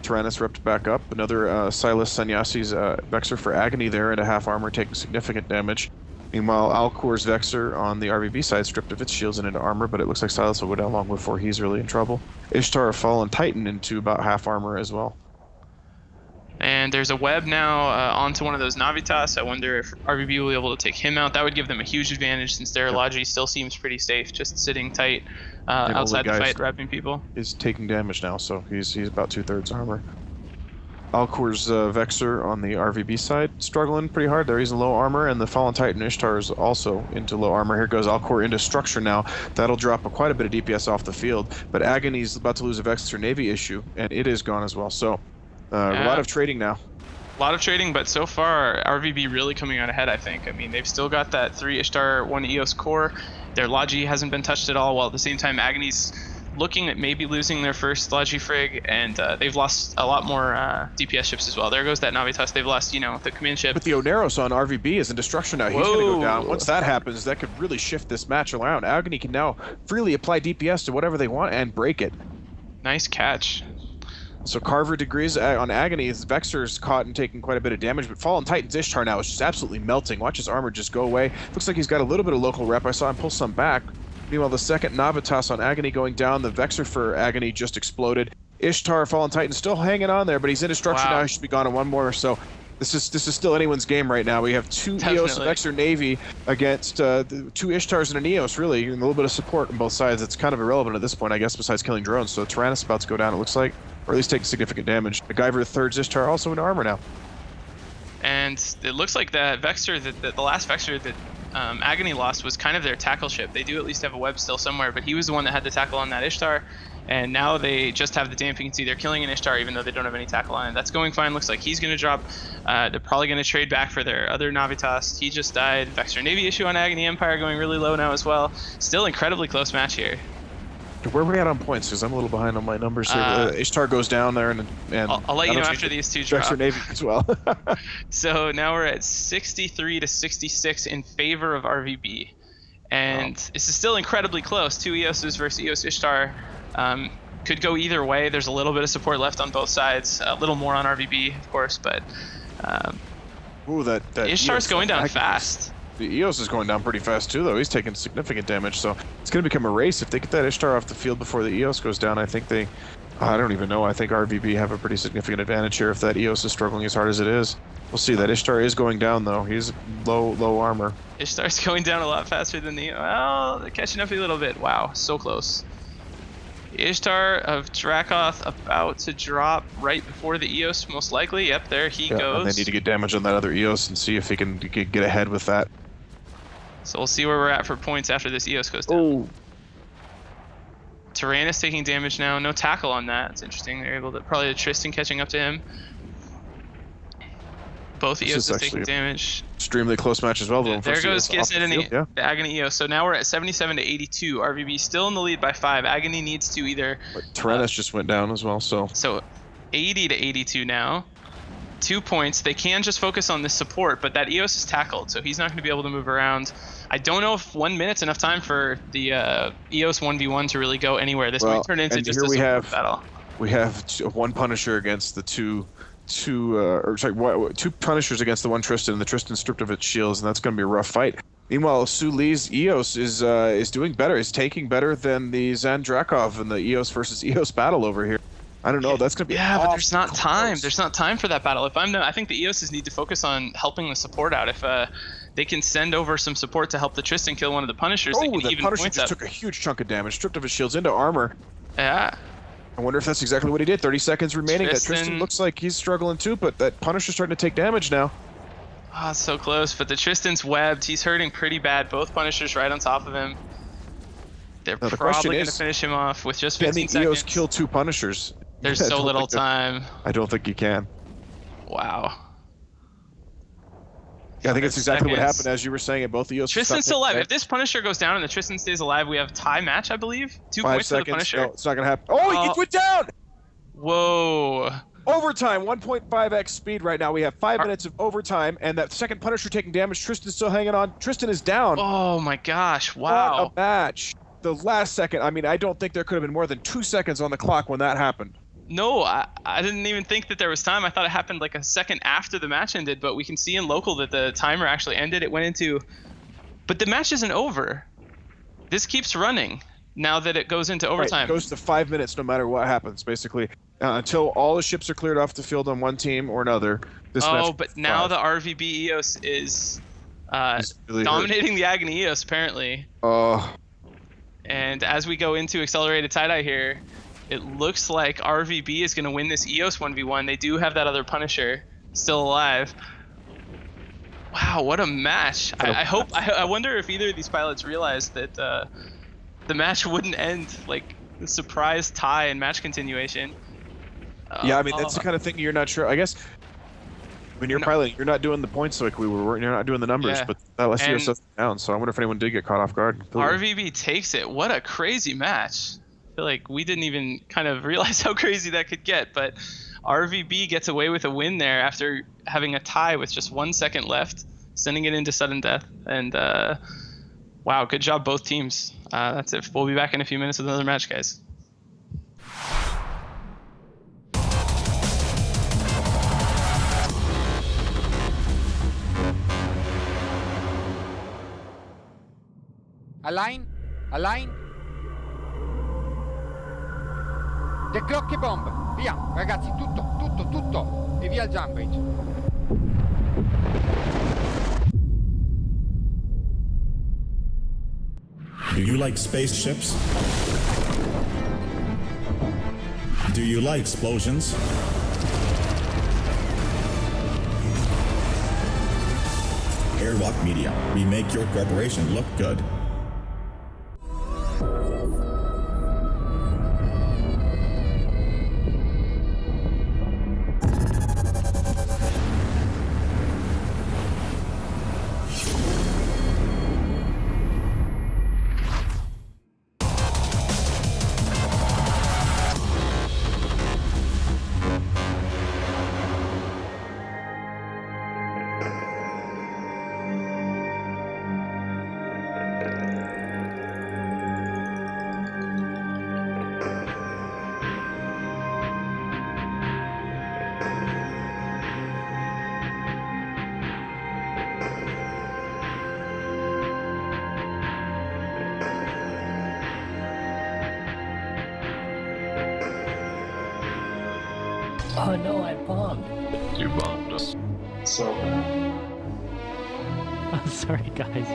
Tyrannus repped back up. Another Silas Sannyasi's Vexor for Agony there into half armor, taking significant damage. Meanwhile, Alcor's Vexor on the RVB side stripped of its shields and into armor, but it looks like Silas will go down long before he's really in trouble. Ishtar, Fallen Titan into about half armor as well. And there's a web now onto one of those Navitas. I wonder if RVB will be able to take him out. That would give them a huge advantage since their Logi still seems pretty safe, just sitting tight outside the fight, wrapping people. Is taking damage now, so he's about 2/3 armor. Alcor's Vexor on the RVB side, struggling pretty hard there. He's in low armor, and the Fallen Titan Ishtar is also into low armor. Here goes Alcor into structure now. That'll drop quite a bit of DPS off the field, but Agony's about to lose a Vexor Navy issue, and it is gone as well. So a lot of trading now. A lot of trading, but so far RVB really coming out ahead, I think. I mean, they've still got that 3 Ishtar, 1 EOS core. Their Logi hasn't been touched at all, while at the same time Agony's looking at maybe losing their first Logi Frig, and they've lost a lot more DPS ships as well. There goes that Navitas. They've lost, the command ship. But the Oneros on RVB is in destruction now. He's going to go down. Once that happens, that could really shift this match around. Agony can now freely apply DPS to whatever they want and break it. Nice catch. So Carver degrees on Agony. His Vexor's caught and taking quite a bit of damage, but Fallen Titan's Ishtar now is just absolutely melting. Watch his armor just go away. Looks like he's got a little bit of local rep. I saw him pull some back. Meanwhile, the second Navitas on Agony going down. The Vexor for Agony just exploded. Ishtar, Fallen Titan still hanging on there, but he's in destruction now. He should be gone in one more. So this is still anyone's game right now. We have 2 EOS Vexor Navy against 2 Ishtars and an EOS, really, and a little bit of support on both sides. It's kind of irrelevant at this point, I guess, besides killing drones. So Tyrannus about to go down, it looks like, or at least take significant damage. MacGyver III's Ishtar also in armor now. And it looks like that Vexor, the last Vexor that Agony lost was kind of their tackle ship. They do at least have a web still somewhere, but he was the one that had the tackle on that Ishtar, and now they just have the damp. You can see they're killing an Ishtar even though they don't have any tackle on it. That's going fine. Looks like he's going to drop. They're probably going to trade back for their other Navitas. He just died. Vexor Navy issue on Agony Empire going really low now as well. Still incredibly close match here. Where are we at on points? Because I'm a little behind on my numbers here. Ishtar goes down there, and I'll let you know after these two drop. Vexor Navy as well. So now we're at 63 to 66 in favor of RVB, and this is still incredibly close. 2 EOSs versus EOS Ishtar. Could go either way. There's a little bit of support left on both sides. A little more on RVB, of course, but that Ishtar's going down fast. The EOS is going down pretty fast too, though. He's taking significant damage, so it's going to become a race. If they get that Ishtar off the field before the EOS goes down, I think they... I don't even know. I think RVB have a pretty significant advantage here if that EOS is struggling as hard as it is. We'll see. That Ishtar is going down, though. He's low armor. Ishtar's going down a lot faster than the... Well, they're catching up a little bit. Wow, so close. The Ishtar of Dracoth about to drop right before the EOS, most likely. Yep, there he goes. And they need to get damage on that other EOS and see if he can get ahead with that. So we'll see where we're at for points after this EOS goes down. Tyrannus taking damage now. No tackle on that. It's interesting. They're able to... Probably Tristan catching up to him. Both EOS is taking damage. Extremely close match as well, though. There goes the Agony EOS. So now we're at 77 to 82. RVB still in the lead by 5. Agony needs to either... But Tyrannus just went down as well, so... So 80 to 82 now. 2 points. They can just focus on this support, but that EOS is tackled, so he's not going to be able to move around. I don't know if 1 minute's enough time for the EOS 1v1 to really go anywhere. This might turn into just a support battle. We have 1 Punisher against the 2 two Punishers against the one Tristan, and the Tristan stripped of its shields, and that's going to be a rough fight. Meanwhile, Su Li's EOS is doing better, is taking better than the Zandrakov in the EOS versus EOS battle over here. I don't know, that's going to be but there's not time. There's not time for that battle. I think the EOSs need to focus on helping the support out. If they can send over some support to help the Tristan kill one of the Punishers, they can the even Punisher points just up. took a huge chunk of damage, stripped of his shields into armor. Yeah. I wonder if that's exactly what he did. 30 seconds remaining. That Tristan Tristan looks like he's struggling too, but that Punisher's starting to take damage now. Oh, it's so close, but the Tristan's webbed. He's hurting pretty bad. Both Punishers right on top of him. They're probably going to finish him off with just 15 seconds. Can the EOS kill two Punishers? There's so little time. I don't think you can. Wow. Yeah, I think it's exactly what happened, as you were saying. Both EOS. Tristan's still alive. If this Punisher goes down and the Tristan stays alive, we have a tie match, I believe. 2 points for the Punisher. No, it's not going to happen. Oh, he went down! Whoa. Overtime, 1.5x speed right now. We have 5 minutes of overtime, and that second Punisher taking damage. Tristan's still hanging on. Tristan is down. Oh my gosh, wow. What a match. The last second, I mean, I don't think there could have been more than 2 seconds on the clock when that happened. No, I didn't even think that there was time. I thought it happened like a second after the match ended, but we can see in local that the timer actually ended. It went into... But the match isn't over. This keeps running now that it goes into overtime. Right, it goes to 5 minutes no matter what happens, basically. Until all the ships are cleared off the field on one team or another. This match but now the RVB EOS is really dominating the Agony EOS, apparently. And as we go into accelerated tie-dye here, it looks like RVB is going to win this EOS 1v1. They do have that other Punisher still alive. Wow, what a match. I wonder if either of these pilots realized that the match wouldn't end like the surprise tie and match continuation. Yeah, I mean, that's the kind of thing you're not sure. I guess when you're piloting, you're not doing the points like we were. You're not doing the numbers, but that lets you set down. So I wonder if anyone did get caught off guard. RVB takes it. What a crazy match. I feel like we didn't even kind of realize how crazy that could get, but RVB gets away with a win there after having a tie with just 1 second left, sending it into sudden death. And wow, good job both teams. That's it. We'll be back in a few minutes with another match, guys. Align. Declocchi bomb. Via, ragazzi, tutto. E via il jump range. Do you like spaceships? Do you like explosions? Airlock Media. We make your corporation look good. Oh no, I bombed. You bombed us. So I'm sorry, guys.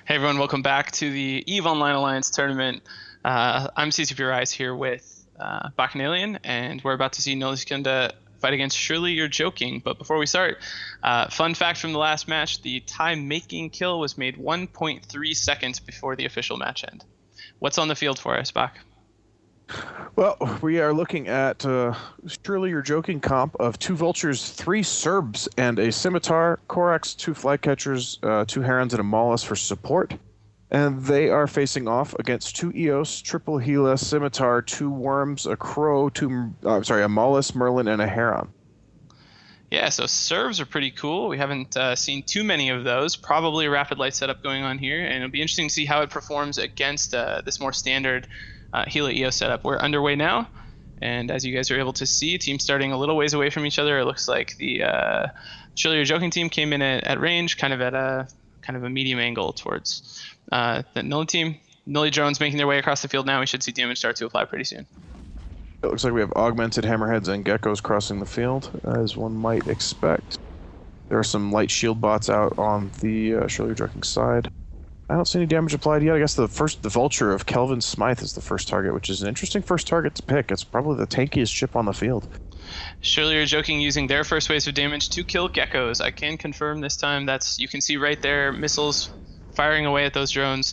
Hey everyone, welcome back to the EVEonline Alliance tournament. I'm CCP Rise here with Bacchanalian, and we're about to see Nulli Secunda fight against Surely You're Joking. But before we start, fun fact from the last match, the time-making kill was made 1.3 seconds before the official match end. What's on the field for us, Bach? Well, we are looking at surely you're joking comp of 2 vultures, 3 Serbs, and a scimitar, Corax, 2 flycatchers, 2 herons, and a mollusk for support. And they are facing off against 2 Eos, triple Gila, scimitar, 2 worms, a crow, a mollusk, merlin, and a heron. Yeah, so serves are pretty cool. We haven't seen too many of those. Probably a rapid light setup going on here, and it'll be interesting to see how it performs against this more standard Gila Eos setup. We're underway now, and as you guys are able to see, teams starting a little ways away from each other. It looks like the Surely You're Joking team came in at range, kind of at a medium angle towards the Nulli team. Nulli drones making their way across the field now. We should see damage start to apply pretty soon. It looks like we have augmented hammerheads and geckos crossing the field, as one might expect. There are some light shield bots out on the Surely You're Joking side. I don't see any damage applied yet. I guess the vulture of Kelvin Smythe is the first target, which is an interesting first target to pick. It's probably the tankiest ship on the field. Surely You're Joking using their first waves of damage to kill geckos. I can confirm this time. You can see right there missiles firing away at those drones,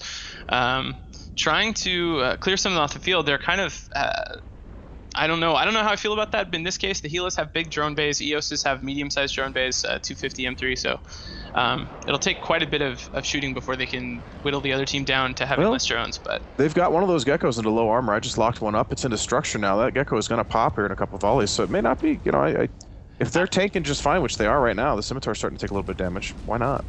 trying to clear some of them off the field. They're kind of I don't know how I feel about that, but in this case, the Gilas have big drone bays, Eoses have medium-sized drone bays, 250 M3, so it'll take quite a bit of shooting before they can whittle the other team down to having less drones. But they've got one of those geckos into low armor. I just locked one up. It's into structure now. That gecko is going to pop here in a couple of volleys, so it may not be, if they're tanking just fine, which they are right now, the scimitar's starting to take a little bit of damage. Why not?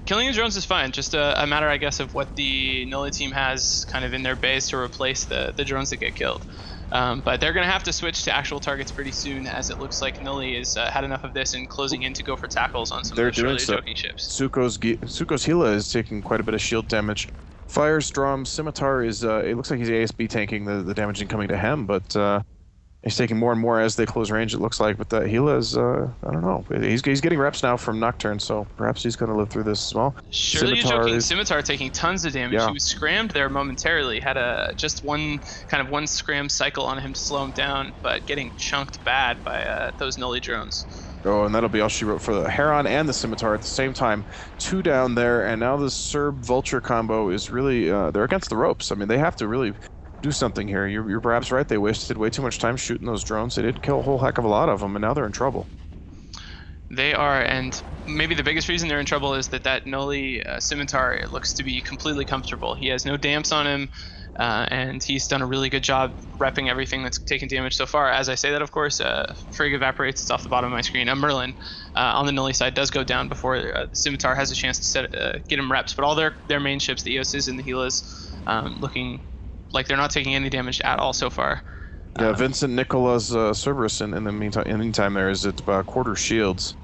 Killing the drones is fine, just a matter, I guess, of what the Nulli team has kind of in their base to replace the drones that get killed. But they're going to have to switch to actual targets pretty soon, as it looks like Nulli has had enough of this and closing in to go for tackles on some of the Surely Joking ships. Suko's Gila is taking quite a bit of shield damage. Firestorm Scimitar is, it looks like he's ASB tanking the damage incoming to him, but he's taking more and more as they close range, it looks like. But that Gila is, I don't know. He's getting reps now from Nocturne, so perhaps he's going to live through this as well. Surely You're Joking Scimitar taking tons of damage. Yeah. He was scrammed there momentarily, had just one scram cycle on him to slow him down, but getting chunked bad by those Nulli drones. Oh, and that'll be all she wrote for the Heron and the Scimitar at the same time. 2 down there, and now the Serb Vulture combo is really, they're against the ropes. I mean, they have to really do something here. You're perhaps right. They wasted way too much time shooting those drones. They didn't kill a whole heck of a lot of them, and now they're in trouble. They are, and maybe the biggest reason they're in trouble is that Nulli Scimitar looks to be completely comfortable. He has no damps on him, and he's done a really good job repping everything that's taken damage so far. As I say that, of course, Frigg evaporates. It's off the bottom of my screen. Merlin on the Nulli side does go down before the Scimitar has a chance to get him reps. But all their main ships, the Eoses and the Gilas, looking like they're not taking any damage at all so far. Yeah, Vincent Nicola's Cerberus in the meantime there is at quarter shields.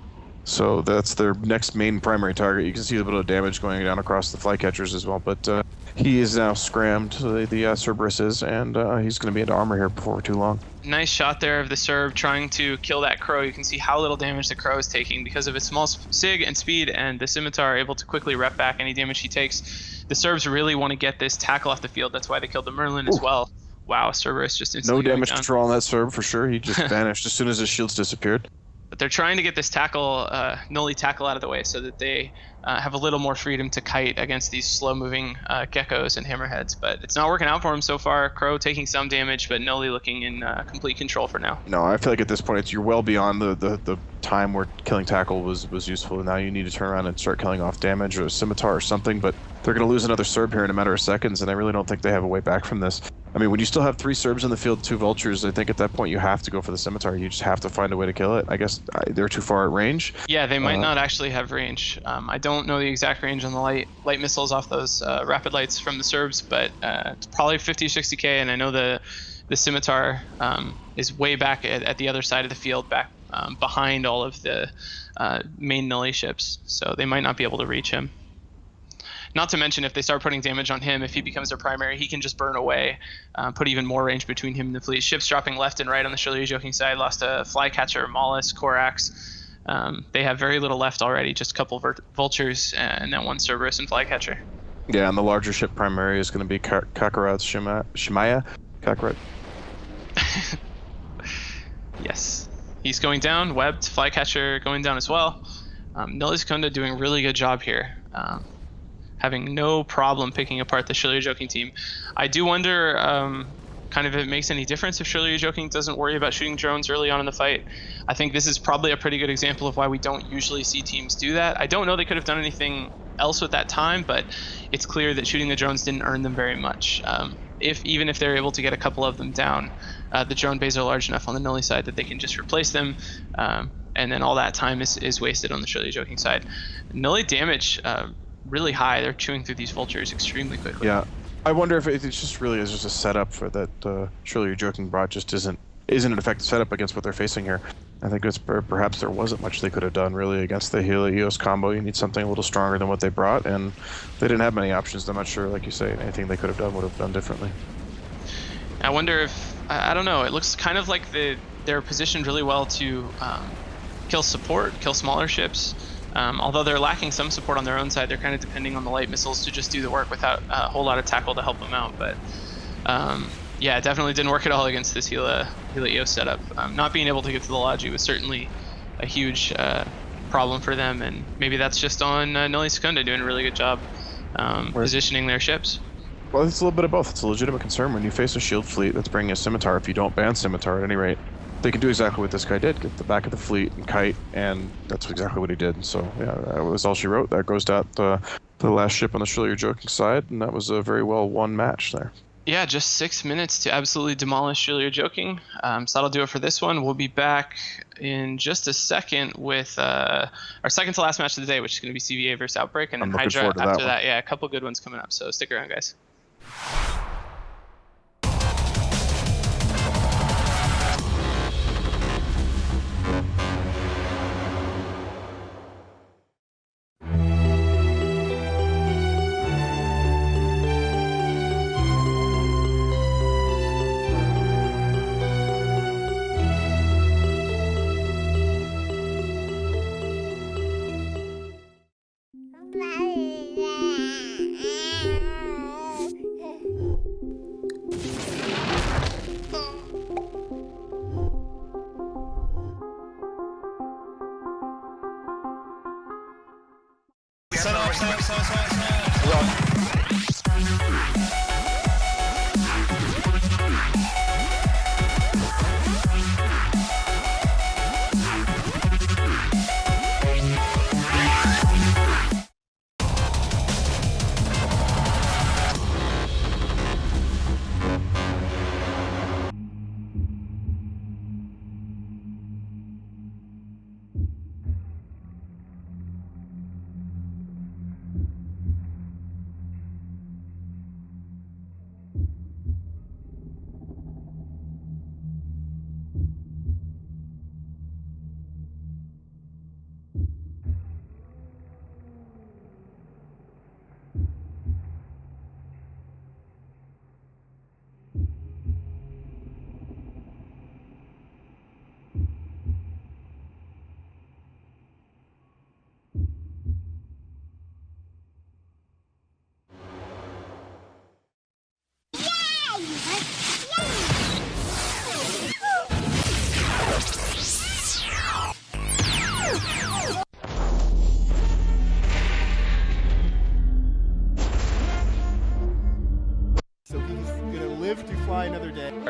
So that's their next main primary target. You can see a bit of damage going down across the flycatchers as well, but he is now scrammed, the Cerberus is, and he's going to be into armor here before too long. Nice shot there of the Serb trying to kill that crow. You can see how little damage the crow is taking because of its small sig and speed, and the Scimitar are able to quickly rep back any damage he takes. The Serbs really want to get this tackle off the field. That's why they killed the Merlin as well. Wow, Cerberus just instantly no damage control on that Serb for sure. He just vanished as soon as his shields disappeared. But they're trying to get this Nulli tackle out of the way so that they have a little more freedom to kite against these slow-moving geckos and hammerheads. But it's not working out for him so far. Crow taking some damage, but Nulli looking in complete control for now. No, I feel like at this point you're well beyond the time where killing tackle was useful. Now you need to turn around and start killing off damage or a Scimitar or something. But they're going to lose another Serb here in a matter of seconds, and I really don't think they have a way back from this. I mean, when you still have 3 Serbs in the field, 2 Vultures, I think at that point you have to go for the Scimitar. You just have to find a way to kill it. I guess they're too far at range. Yeah, they might not actually have range. I don't know the exact range on the light missiles off those rapid lights from the Serbs, but it's probably 50 or 60k, and I know the Scimitar is way back at the other side of the field, back behind all of the main Nulli ships, so they might not be able to reach him. Not to mention, if they start putting damage on him, if he becomes their primary, he can just burn away, put even more range between him and the fleet. Ships dropping left and right on the Surely You're Joking side, lost a Flycatcher, Mollusk, Corax. They have very little left already, just a couple Vultures and then 1 Cerberus and Flycatcher. Yeah, and the larger ship primary is going to be Kakarot's Shemaya. Kakarot. Yes. He's going down, webbed, Flycatcher going down as well. Nulli Secunda doing a really good job here. Having no problem picking apart the Surely You're Joking team. I do wonder kind of it makes any difference if Surely You're Joking doesn't worry about shooting drones early on in the fight. I think this is probably a pretty good example of why we don't usually see teams do that. I don't know they could have done anything else with that time, but it's clear that shooting the drones didn't earn them very much. Even if they're able to get a couple of them down, the drone bays are large enough on the Nulli side that they can just replace them, and then all that time is wasted on the Surely You're Joking side. Nulli damage really high. They're chewing through these vultures extremely quickly. Yeah, I wonder if it's just really is just a setup for that. Surely You're Joking bot just isn't an effective setup against what they're facing here. I think it's perhaps there wasn't much they could have done really against the Hela EOS combo. You need something a little stronger than what they brought, and they didn't have many options. I'm not sure, like you say, anything they could have done would have done differently. I wonder if I don't know. It looks kind of like they're positioned really well to kill support, kill smaller ships. Although they're lacking some support on their own side, they're kind of depending on the light missiles to just do the work without a whole lot of tackle to help them out. But yeah, it definitely didn't work at all against this Hela EOS setup. Not being able to get to the Logi was certainly a huge problem for them, and maybe that's just on Nulli Secunda doing a really good job positioning their ships. Well, it's a little bit of both. It's a legitimate concern when you face a shield fleet that's bringing a scimitar. If you don't ban scimitar at any rate, they can do exactly what this guy did, get the back of the fleet and kite, and that's exactly what he did. So yeah, that was all she wrote. That goes to the last ship on the Surely You're Joking side, and that was a very well won match there. Yeah, just 6 minutes to absolutely demolish Surely You're Joking. So that'll do it for this one. We'll be back in just a second with our second to last match of the day, which is going to be CVA versus Outbreak, and then HYDRA after that. Yeah, a couple good ones coming up, so stick around, guys.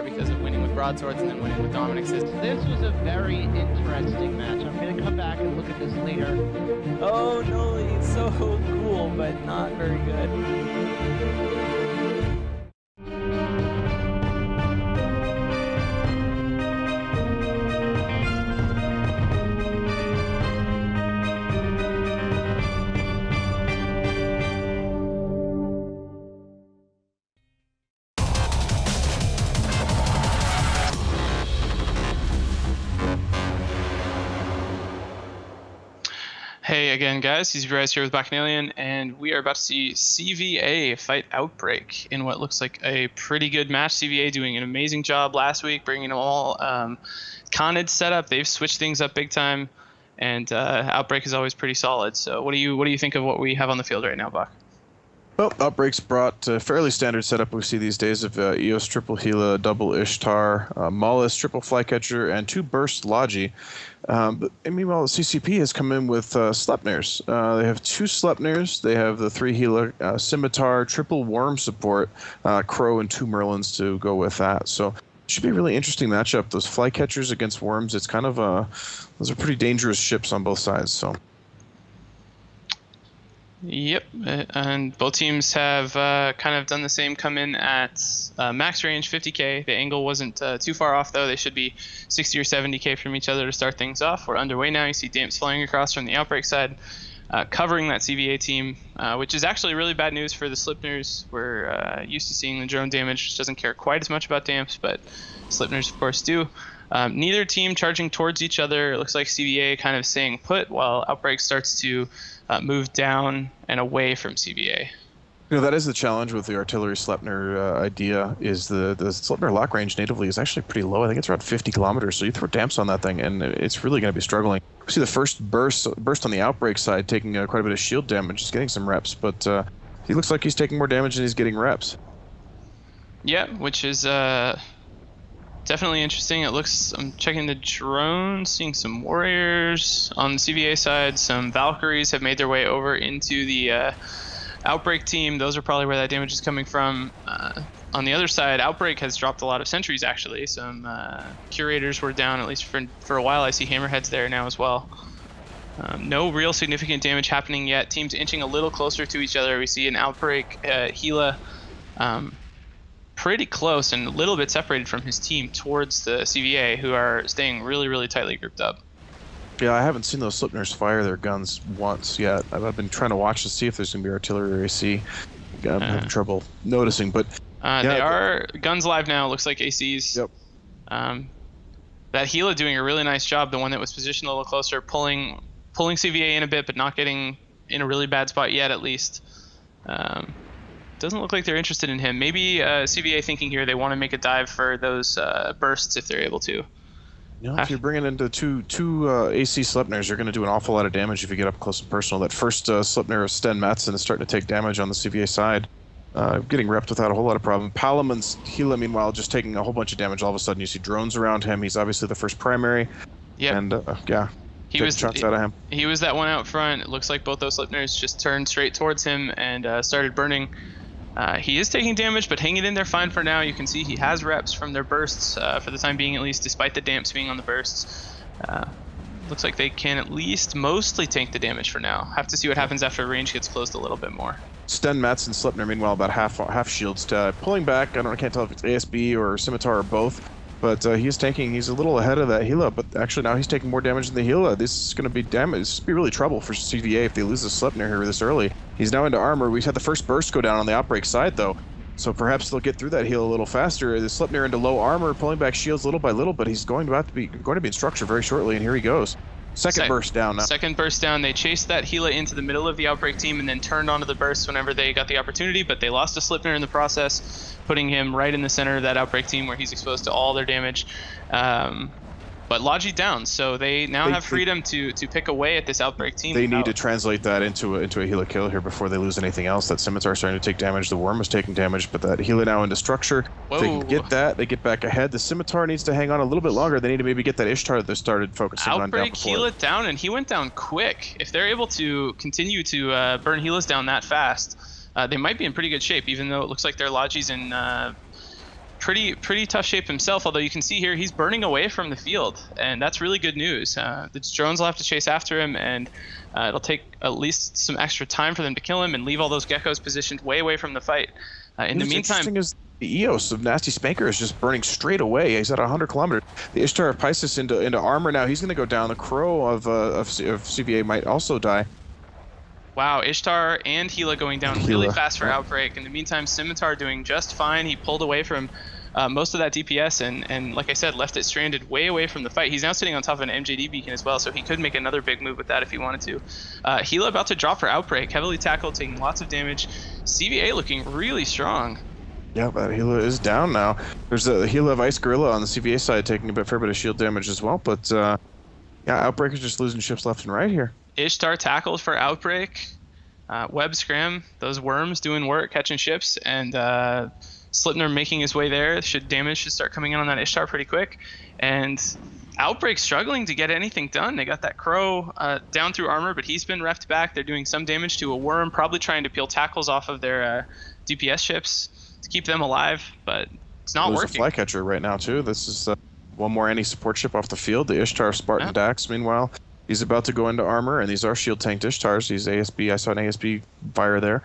Because of winning with broadswords and then winning with dominance. This was a very interesting match. I'm going to come back and look at this later. Oh no, he's so cool, but not very good. Hey again, guys, CZBRISE here with Bacchanalian, and we are about to see CVA fight Outbreak in what looks like a pretty good match. CVA doing an amazing job last week, bringing them all Conid setup. They've switched things up big time, and Outbreak is always pretty solid. So what do you think of what we have on the field right now, Bach? Well, Outbreak's brought a fairly standard setup we see these days of EOS triple Gila, double Ishtar, Mollis, triple Flycatcher, and 2 burst Logi. But meanwhile, the CCP has come in with Sleipnirs. They have 2 Sleipnirs. They have the 3 Gila, Scimitar, triple Worm support, Crow, and 2 Merlins to go with that. So it should be a really interesting matchup. Those Flycatchers against Worms, it's kind of those are pretty dangerous ships on both sides. So. Yep, and both teams have kind of done the same, come in at max range 50k. The angle wasn't too far off, though. They should be 60 or 70k from each other to start things off. We're underway now. You see damps flying across from the Outbreak side, covering that CVA team, which is actually really bad news for the Sleipnirs. We're used to seeing the drone damage, which doesn't care quite as much about damps, but Sleipnirs, of course, do. Neither team charging towards each other. It looks like CVA kind of staying put, while Outbreak starts to move down and away from CVA. You know, that is the challenge with the artillery Sleipnir idea, is the Sleipnir lock range natively is actually pretty low. I think it's around 50 kilometers, so you throw damps on that thing, and it's really going to be struggling. We see the first burst on the Outbreak side taking quite a bit of shield damage, just getting some reps, but he looks like he's taking more damage than he's getting reps. Yeah, which is definitely interesting. It looks, I'm checking the drone, seeing some warriors on the CVA side. Some Valkyries have made their way over into the Outbreak team. Those are probably where that damage is coming from. On the other side, Outbreak has dropped a lot of sentries, actually. Some Curators were down, at least for a while. I see Hammerheads there now as well. No real significant damage happening yet. Teams inching a little closer to each other. We see an Outbreak Gila pretty close and a little bit separated from his team towards the CVA, who are staying really, really tightly grouped up. Yeah, I haven't seen those Sleipnirs fire their guns once yet. I've been trying to watch to see if there's going to be artillery or AC. I'm having trouble noticing, but... they are guns live now. Looks like ACs. Yep. That Gila doing a really nice job, the one that was positioned a little closer, pulling CVA in a bit, but not getting in a really bad spot yet, at least. Doesn't look like they're interested in him. Maybe CVA thinking here they want to make a dive for those bursts if they're able to. You know, if you're bringing into two AC Sleipnirs, you're going to do an awful lot of damage if you get up close and personal. That first Sleipnir of Sten Madsen is starting to take damage on the CVA side. Getting repped without a whole lot of problem. Palamon's Gila, meanwhile, just taking a whole bunch of damage. All of a sudden, you see drones around him. He's obviously the first primary. Yep. And, yeah, shots out of him. He was that one out front. It looks like both those Sleipnirs just turned straight towards him and started burning. He is taking damage, but hanging in there fine for now. You can see he has reps from their bursts for the time being, at least, despite the damps being on the bursts. Looks like they can at least mostly tank the damage for now. Have to see what happens after range gets closed a little bit more. Sten Madsen Sleipnir, meanwhile, about half shields. Pulling back, I can't tell if it's ASB or Scimitar or both, but he's tanking. He's a little ahead of that Gila, but actually now he's taking more damage than the Gila. This is going to be damage. This would be really trouble for CVA if they lose the Sleipnir here this early. He's now into armor. We've had the first burst go down on the Outbreak side, though, so perhaps they'll get through that Gila a little faster. The Sleipnir into low armor, pulling back shields little by little, but he's going to be in structure very shortly, and here he goes. Second burst down now. Second burst down. They chased that Gila into the middle of the Outbreak team and then turned onto the burst whenever they got the opportunity, but they lost a Sleipnir in the process, putting him right in the center of that Outbreak team where he's exposed to all their damage. But Logi down, so they now have freedom to pick away at this Outbreak team. They need to translate that into a Gila kill here before they lose anything else. That Scimitar starting to take damage, the Worm is taking damage, but that Gila now into structure. If they can get that, they get back ahead. The Scimitar needs to hang on a little bit longer. They need to maybe get that Ishtar that they started focusing on down before. Outbreak Gila down, and he went down quick. If they're able to continue to burn Gilas down that fast, they might be in pretty good shape, even though it looks like their Logi's in pretty tough shape himself, although you can see here he's burning away from the field, and that's really good news. The drones will have to chase after him, and it'll take at least some extra time for them to kill him and leave all those geckos positioned way away from the fight. In the meantime, interesting is the EOS of Nasty Spanker is just burning straight away. He's at 100 kilometers. The Ishtar of Pisces into armor now. He's going to go down. The Crow of CVA might also die. Wow, Ishtar and Gila going down really fast for Outbreak. In the meantime, Scimitar doing just fine. He pulled away from most of that DPS and like I said, left it stranded way away from the fight. He's now sitting on top of an MJD beacon as well, so he could make another big move with that if he wanted to. Gila about to drop for Outbreak, heavily tackled, taking lots of damage. CVA looking really strong. Yeah, but Gila is down now. There's the Gila of Ice Gorilla on the CVA side taking a fair bit of shield damage as well, but yeah, Outbreak is just losing ships left and right here. Ishtar tackled for Outbreak. Web Scram, those worms doing work, catching ships, and Slipner making his way there. Damage should start coming in on that Ishtar pretty quick. And Outbreak struggling to get anything done. They got that Crow down through armor, but he's been reffed back. They're doing some damage to a worm, probably trying to peel tackles off of their DPS ships to keep them alive, but it's not working. There's a Flycatcher right now, too. This is one more anti-support ship off the field. The Ishtar Spartan Dax, meanwhile, he's about to go into armor, and these are shield tanked Ishtars. He's ASB. I saw an ASB fire there.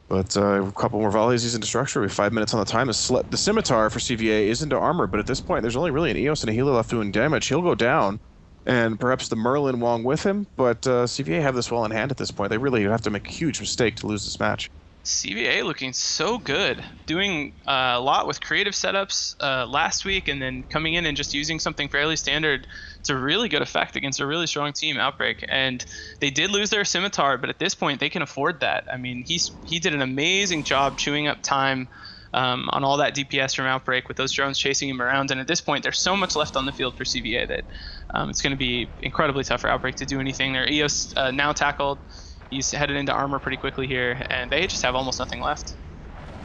But a couple more volleys, he's into structure. We have 5 minutes on the time. The Scimitar for CVA is into armor, but at this point, there's only really an Eos and a healer left doing damage. He'll go down, and perhaps the Merlin Wong with him, but CVA have this well in hand at this point. They really have to make a huge mistake to lose this match. CVA looking so good, doing a lot with creative setups last week, and then coming in and just using something fairly standard to really good effect against a really strong team, Outbreak. And they did lose their Scimitar, but at this point they can afford that. I mean, he did an amazing job chewing up time on all that DPS from Outbreak with those drones chasing him around. And at this point, there's so much left on the field for CVA that it's going to be incredibly tough for Outbreak to do anything. Their EOS now tackled. He's headed into armor pretty quickly here, and they just have almost nothing left.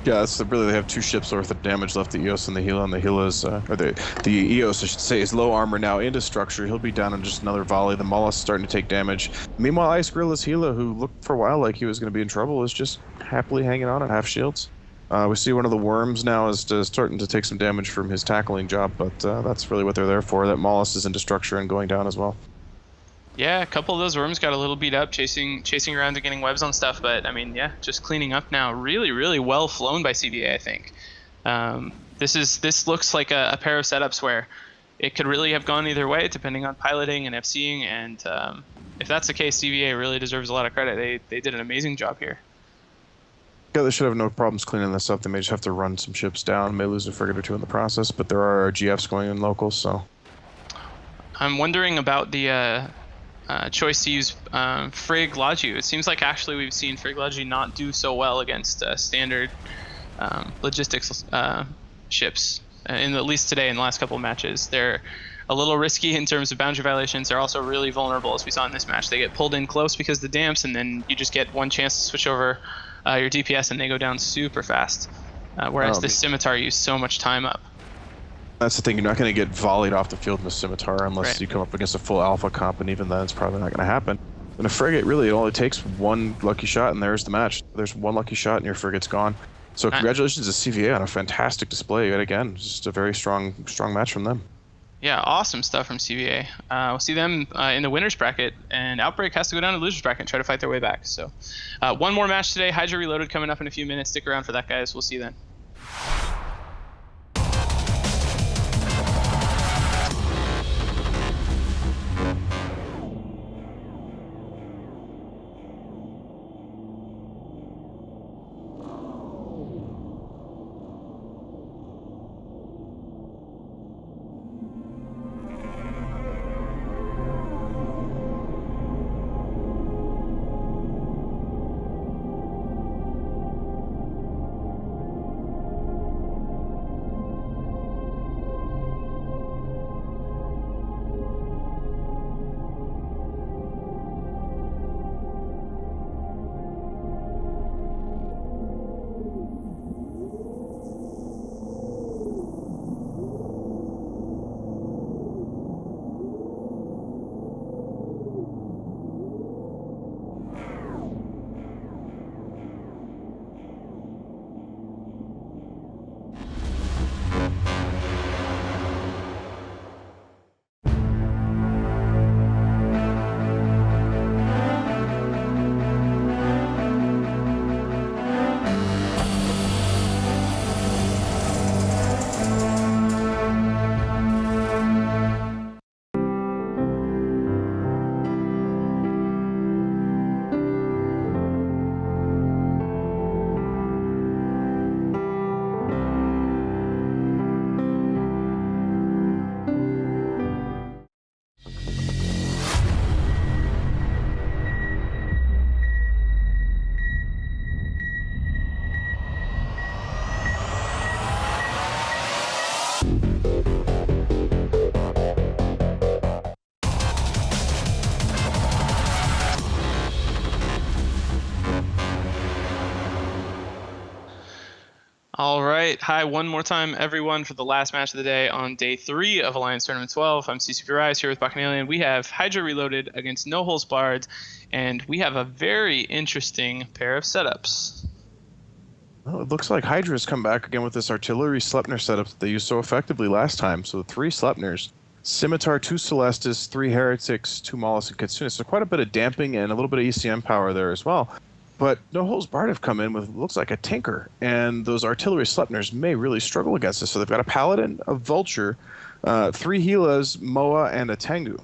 Yeah, they have 2 ships worth of damage left, the Eos and the Gila, and the Gila's, or the Eos, I should say, is low armor now into structure. He'll be down in just another volley. The Mollusk's starting to take damage. Meanwhile, Ice Gorilla's Gila, who looked for a while like he was going to be in trouble, is just happily hanging on at half shields. We see one of the worms now is starting to take some damage from his tackling job, but that's really what they're there for. That Mollusk is into structure and going down as well. Yeah, a couple of those worms got a little beat up, chasing around and getting webs on stuff. But I mean, yeah, just cleaning up now. Really, really well flown by CVA, I think. This looks like a pair of setups where it could really have gone either way, depending on piloting and FCing. And if that's the case, CVA really deserves a lot of credit. They did an amazing job here. Yeah, they should have no problems cleaning this up. They may just have to run some ships down, may lose a frigate or 2 in the process, but there are GFs going in locals, so. I'm wondering about the choice to use Frigg Laju. It seems like actually we've seen Frigg Laju not do so well against standard logistics ships, at least today in the last couple of matches. They're a little risky in terms of boundary violations. They're also really vulnerable, as we saw in this match. They get pulled in close because of the damps, and then you just get one chance to switch over your DPS, and they go down super fast. Whereas the Scimitar used so much time up. That's the thing, you're not going to get volleyed off the field in the Scimitar unless you come up against a full alpha comp, and even then it's probably not going to happen. In a frigate, really, it only takes one lucky shot, and there's the match. There's one lucky shot, and your frigate's gone. So congratulations to CVA on a fantastic display. Yet again, just a very strong match from them. Yeah, awesome stuff from CVA. We'll see them in the winner's bracket, and Outbreak has to go down to the loser's bracket and try to fight their way back. So one more match today, HYDRA Reloaded coming up in a few minutes. Stick around for that, guys. We'll see you then. All right. Hi, one more time, everyone, for the last match of the day on day 3 of Alliance Tournament 12. I'm CCP Rise here with Bacchanalian. We have HYDRA Reloaded against No Holes Barred, and we have a very interesting pair of setups. Well, it looks like HYDRA's come back again with this artillery Sleipnir setup that they used so effectively last time. So 3 Sleipnirs, Scimitar, 2 Celestis, 3 Heretics, 2 Mollis, and Kitsune. So quite a bit of damping and a little bit of ECM power there as well. But No Holes Barred have come in with looks like a Tinker, and those artillery Sleipnirs may really struggle against this. So they've got a Paladin, a Vulture, 3 Helas, Moa, and a Tengu.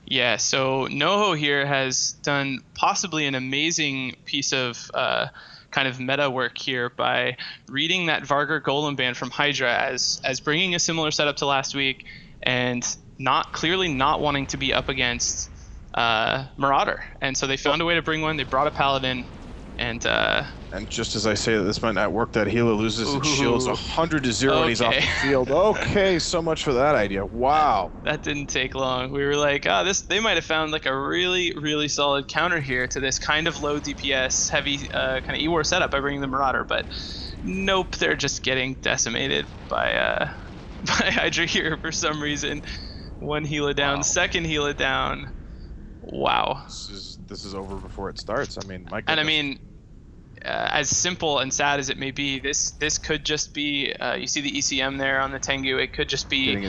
Yeah, so NoHo here has done possibly an amazing piece of kind of meta work here by reading that Vargur Golem ban from HYDRA as bringing a similar setup to last week, and clearly not wanting to be up against Marauder. And so they found a way to bring one. They brought a Paladin, and just as I say that this might not work, that Hela loses its shields 100-0 and he's off the field. Okay, so much for that idea. Wow. That didn't take long. We were like, they might have found like a really, really solid counter here to this kind of low DPS, heavy kind of E-War setup by bringing the Marauder, but nope, they're just getting decimated by HYDRA here for some reason. 1 Hela down, 2nd Hela down. Wow. This is over before it starts. I mean, my goodness. And I mean, as simple and sad as it may be, this could just be, you see the ECM there on the Tengu, it could just be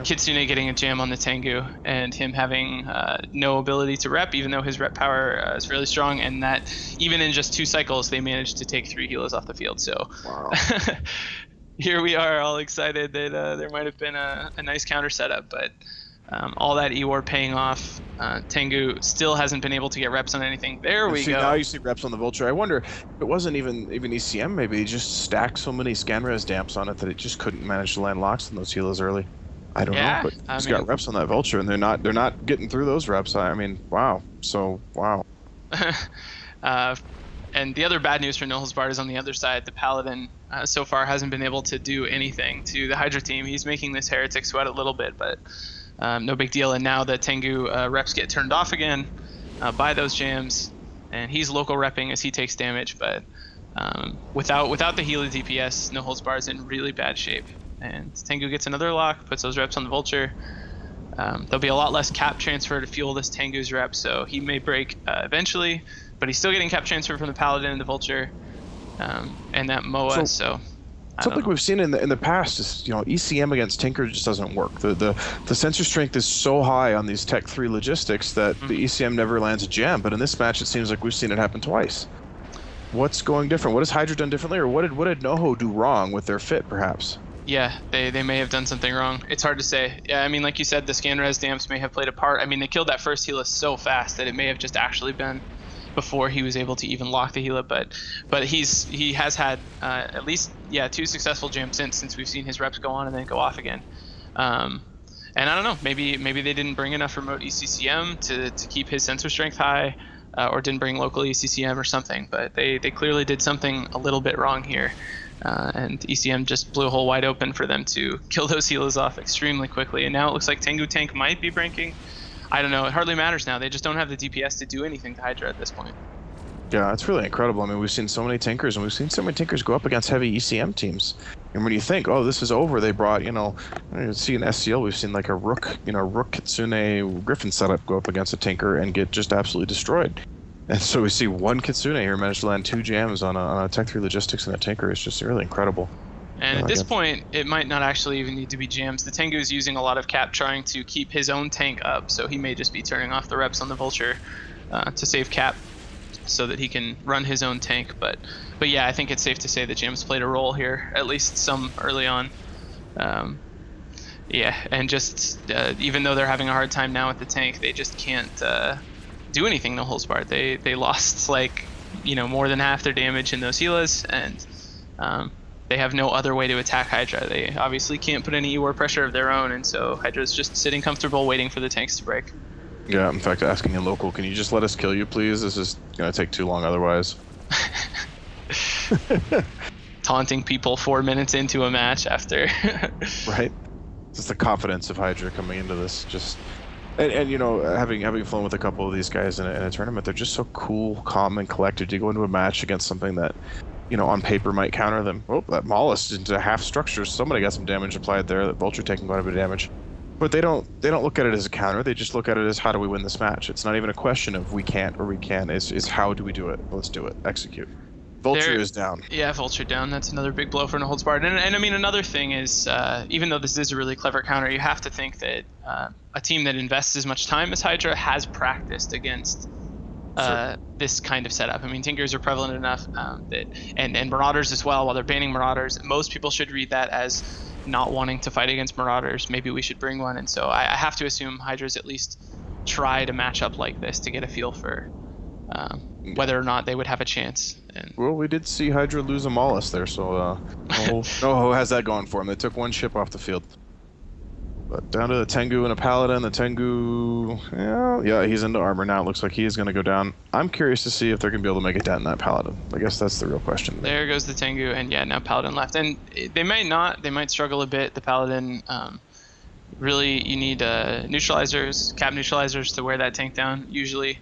Kitsune getting a jam on the Tengu and him having no ability to rep, even though his rep power is fairly strong, and that even in just 2 cycles they managed to take 3 Helas off the field. So wow. Here we are all excited that there might have been a nice counter setup, but all that E-War paying off. Tengu still hasn't been able to get reps on anything. There we go. Now you see reps on the Vulture. I wonder if it wasn't even ECM, maybe he just stacked so many Scanres damps on it that it just couldn't manage to land locks in those Helas early. I don't know, but he's got reps on that Vulture, and they're not getting through those reps. I mean, wow. So, wow. And the other bad news for No Holes Barred is on the other side. The Paladin so far hasn't been able to do anything to the HYDRA team. He's making this Heretic sweat a little bit, but no big deal. And now the Tengu reps get turned off again by those jams, and he's local repping as he takes damage. But without the Hela DPS, No Holes Barred is in really bad shape. And Tengu gets another lock, puts those reps on the Vulture. There'll be a lot less cap transfer to fuel this Tengu's rep, so he may break eventually, but he's still getting cap transfer from the Paladin and the Vulture and that Moa. So something we've seen in the past is, ECM against Tinker just doesn't work. The sensor strength is so high on these Tech 3 logistics that the ECM never lands a jam. But in this match, it seems like we've seen it happen twice. What's going different? What has HYDRA done differently, or what did NoHo do wrong with their fit, perhaps? Yeah, they may have done something wrong. It's hard to say. Yeah, I mean, like you said, the Scanres damps may have played a part. I mean, they killed that first Hela so fast that it may have just actually been before he was able to even lock the Hela, but he has had at least 2 successful jams since we've seen his reps go on and then go off again. And I don't know, maybe they didn't bring enough remote ECCM to keep his sensor strength high, or didn't bring local ECCM or something, but they clearly did something a little bit wrong here. And ECM just blew a hole wide open for them to kill those Helas off extremely quickly. And now it looks like Tengu tank might be breaking. I don't know. It hardly matters now. They just don't have the DPS to do anything to HYDRA at this point. Yeah, it's really incredible. I mean, we've seen so many Tinkers, and we've seen so many Tinkers go up against heavy ECM teams. And when you think, oh, this is over, they brought, see in SCL, we've seen like a Rook, Rook Kitsune Griffin setup go up against a Tinker and get just absolutely destroyed. And so we see one Kitsune here manage to land 2 jams on a Tech 3 logistics and a Tinker. It's just really incredible. And at this point, it might not actually even need to be jams. The Tengu is using a lot of cap trying to keep his own tank up, so he may just be turning off the reps on the Vulture to save cap so that he can run his own tank. But yeah, I think it's safe to say that jams played a role here, at least some early on. Yeah, and just even though they're having a hard time now with the tank, they just can't do anything No Holes Barred. They lost more than half their damage in those Helas, and they have no other way to attack HYDRA. They obviously can't put any E-War pressure of their own, and so HYDRA's just sitting comfortable waiting for the tanks to break. Yeah, in fact, asking in local, can you just let us kill you, please? This is going to take too long otherwise. Taunting people 4 minutes into a match after. Right. Just the confidence of HYDRA coming into this. Just and having flown with a couple of these guys in a tournament, they're just so cool, calm, and collected. You go into a match against something that on paper might counter them. Oh, that Mollusk into half structure. Somebody got some damage applied there. That Vulture taking quite a bit of damage. But they don't look at it as a counter. They just look at it as how do we win this match. It's not even a question of we can't or we can. It's how do we do it? Let's do it. Execute. Vulture is down. Yeah, Vulture down. That's another big blow for No Holds Barred. And I mean, another thing is, even though this is a really clever counter, you have to think that a team that invests as much time as HYDRA has practiced against this kind of setup. I mean, Tinkers are prevalent enough and Marauders as well. While they're banning Marauders, most people should read that as not wanting to fight against Marauders. Maybe we should bring one. And so I have to assume HYDRA's at least tried a matchup like this to get a feel for whether or not they would have a chance. Well, we did see HYDRA lose a Mollusk there, so Noho has that going for him. They took one ship off the field. But down to the Tengu and a Paladin. The Tengu, yeah, he's into armor now. It looks like he is going to go down. I'm curious to see if they're going to be able to make a dent in that Paladin. I guess that's the real question. There goes the Tengu, and yeah, now Paladin left. And they might not. They might struggle a bit. The Paladin, really, you need neutralizers, cap neutralizers to wear that tank down, usually.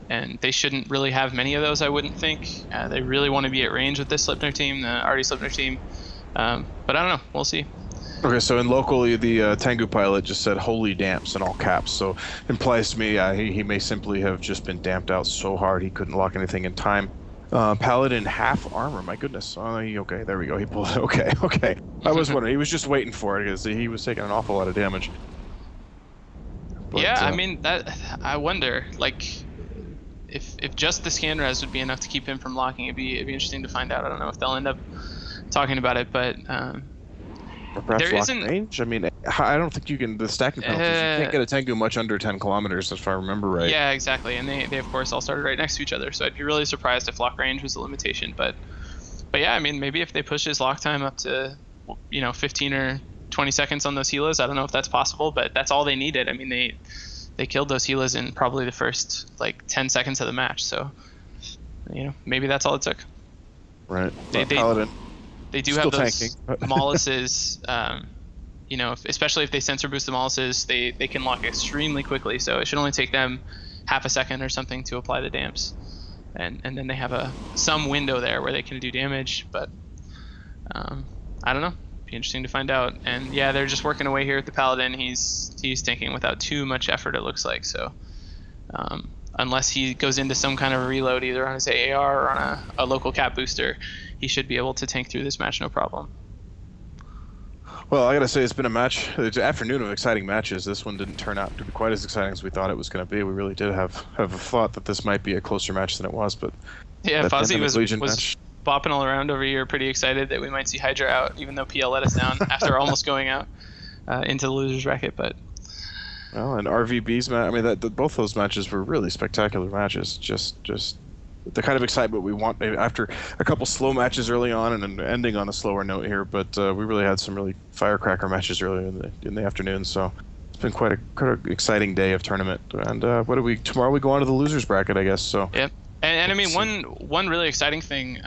And they shouldn't really have many of those, I wouldn't think. They really want to be at range with this Slipner team, the Artie Slipner team. But I don't know. We'll see. Okay, so in locally, the Tengu pilot just said "holy damps" in all caps. So implies to me he may simply have just been damped out so hard he couldn't lock anything in time. Paladin half armor. My goodness. Okay, there we go. He pulled it. Okay. I was wondering. He was just waiting for it because he was taking an awful lot of damage. But, yeah, I mean I wonder if just the scan res would be enough to keep him from locking. It'd be interesting to find out. I don't know if they'll end up talking about it, but. Or perhaps lock range? I mean, I don't think you can, the stacking penalties, you can't get a Tengu much under 10 kilometers, if I remember right. Yeah, exactly. And they of course all started right next to each other, so I'd be really surprised if lock range was a limitation. But yeah, I mean, maybe if they push his lock time up to, 15 or 20 seconds on those helas, I don't know if that's possible, but that's all they needed. I mean, they killed those helas in probably the first, 10 seconds of the match, so, maybe that's all it took. Right. Paladin. They do have those molluses, especially if they sensor boost the molluses, they can lock extremely quickly. So it should only take them half a second or something to apply the damps. And then they have some window there where they can do damage. But I don't know. Be interesting to find out. And yeah, they're just working away here at the Paladin. He's tanking without too much effort, it looks like. So unless he goes into some kind of a reload either on his AAR or on a local cap booster, he should be able to tank through this match no problem. Well, I gotta say, it's been it's an afternoon of exciting matches. This one didn't turn out to be quite as exciting as we thought it was going to be. We really did have a thought that this might be a closer match than it was, but yeah, Fozzie was bopping all around over here, pretty excited that we might see HYDRA out, even though PL let us down after almost going out into the losers bracket. But well, and RVB's match. I mean, both those matches were really spectacular matches. Just the kind of excitement we want after a couple slow matches early on and then ending on a slower note here. But we really had some really firecracker matches earlier in the afternoon. So it's been quite an exciting day of tournament. And tomorrow we go on to the losers bracket, I guess. So yep. And I mean, one really exciting thing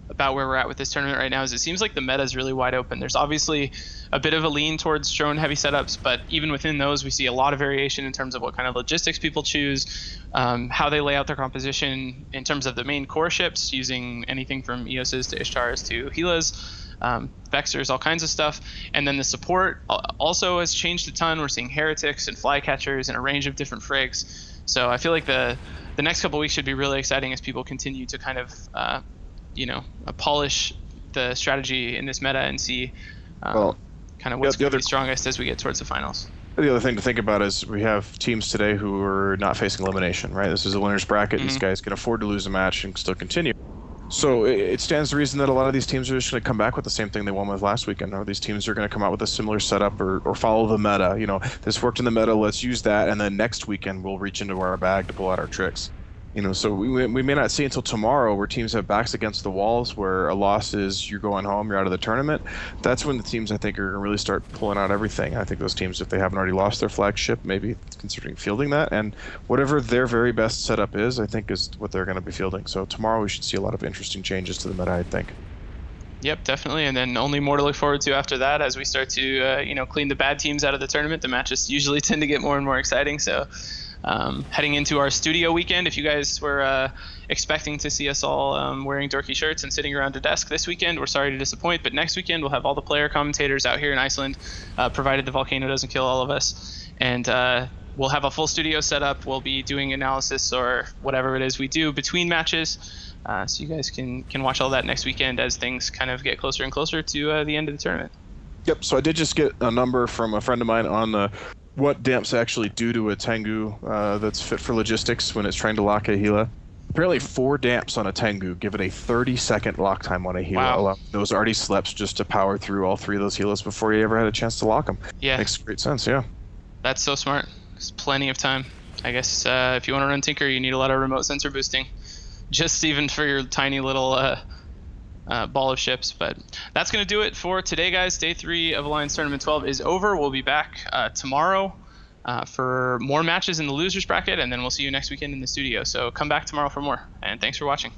about where we're at with this tournament right now is it seems like the meta is really wide open. There's obviously a bit of a lean towards drone heavy setups, but even within those, we see a lot of variation in terms of what kind of logistics people choose, how they lay out their composition in terms of the main core ships, using anything from EOSs to Ishtars to Helas, Vexers, all kinds of stuff. And then the support also has changed a ton. We're seeing Heretics and Flycatchers and a range of different frigs. So I feel like the next couple weeks should be really exciting as people continue to kind of polish the strategy in this meta and see kind of what's going to be strongest as we get towards the finals. The other thing to think about is we have teams today who are not facing elimination, right? This is a winner's bracket. Mm-hmm. These guys can afford to lose a match and still continue. So it stands to reason that a lot of these teams are just going to come back with the same thing they won with last weekend. Or these teams are going to come out with a similar setup or follow the meta. This worked in the meta, let's use that, and then next weekend we'll reach into our bag to pull out our tricks. So we may not see until tomorrow where teams have backs against the walls, where a loss is you're going home, you're out of the tournament. That's when the teams, I think, are going to really start pulling out everything. I think those teams, if they haven't already lost their flagship, maybe considering fielding that. And whatever their very best setup is, I think, is what they're going to be fielding. So tomorrow we should see a lot of interesting changes to the meta, I think. Yep, definitely. And then only more to look forward to after that as we start to, clean the bad teams out of the tournament. The matches usually tend to get more and more exciting. So Heading into our studio weekend, if you guys were expecting to see us all wearing dorky shirts and sitting around a desk this weekend, we're sorry to disappoint, but next weekend we'll have all the player commentators out here in Iceland, provided the volcano doesn't kill all of us. And we'll have a full studio set up. We'll be doing analysis or whatever it is we do between matches. So you guys can watch all that next weekend as things kind of get closer and closer to the end of the tournament. Yep, so I did just get a number from a friend of mine on what damps actually do to a Tengu that's fit for logistics when it's trying to lock a Gila. Apparently 4 damps on a Tengu give it a 30-second lock time on a Gila. Wow. Allow those already slept just to power through all 3 of those Gilas before you ever had a chance to lock them. Yeah. Makes great sense, yeah. That's so smart. There's plenty of time. I guess if you want to run Tinker, you need a lot of remote sensor boosting. Just even for your tiny little ball of ships. But that's going to do it for today, guys. Day 3 of Alliance Tournament 12 is over. We'll be back tomorrow for more matches in the losers bracket, and then we'll see you next weekend in the studio. So come back tomorrow for more, and thanks for watching.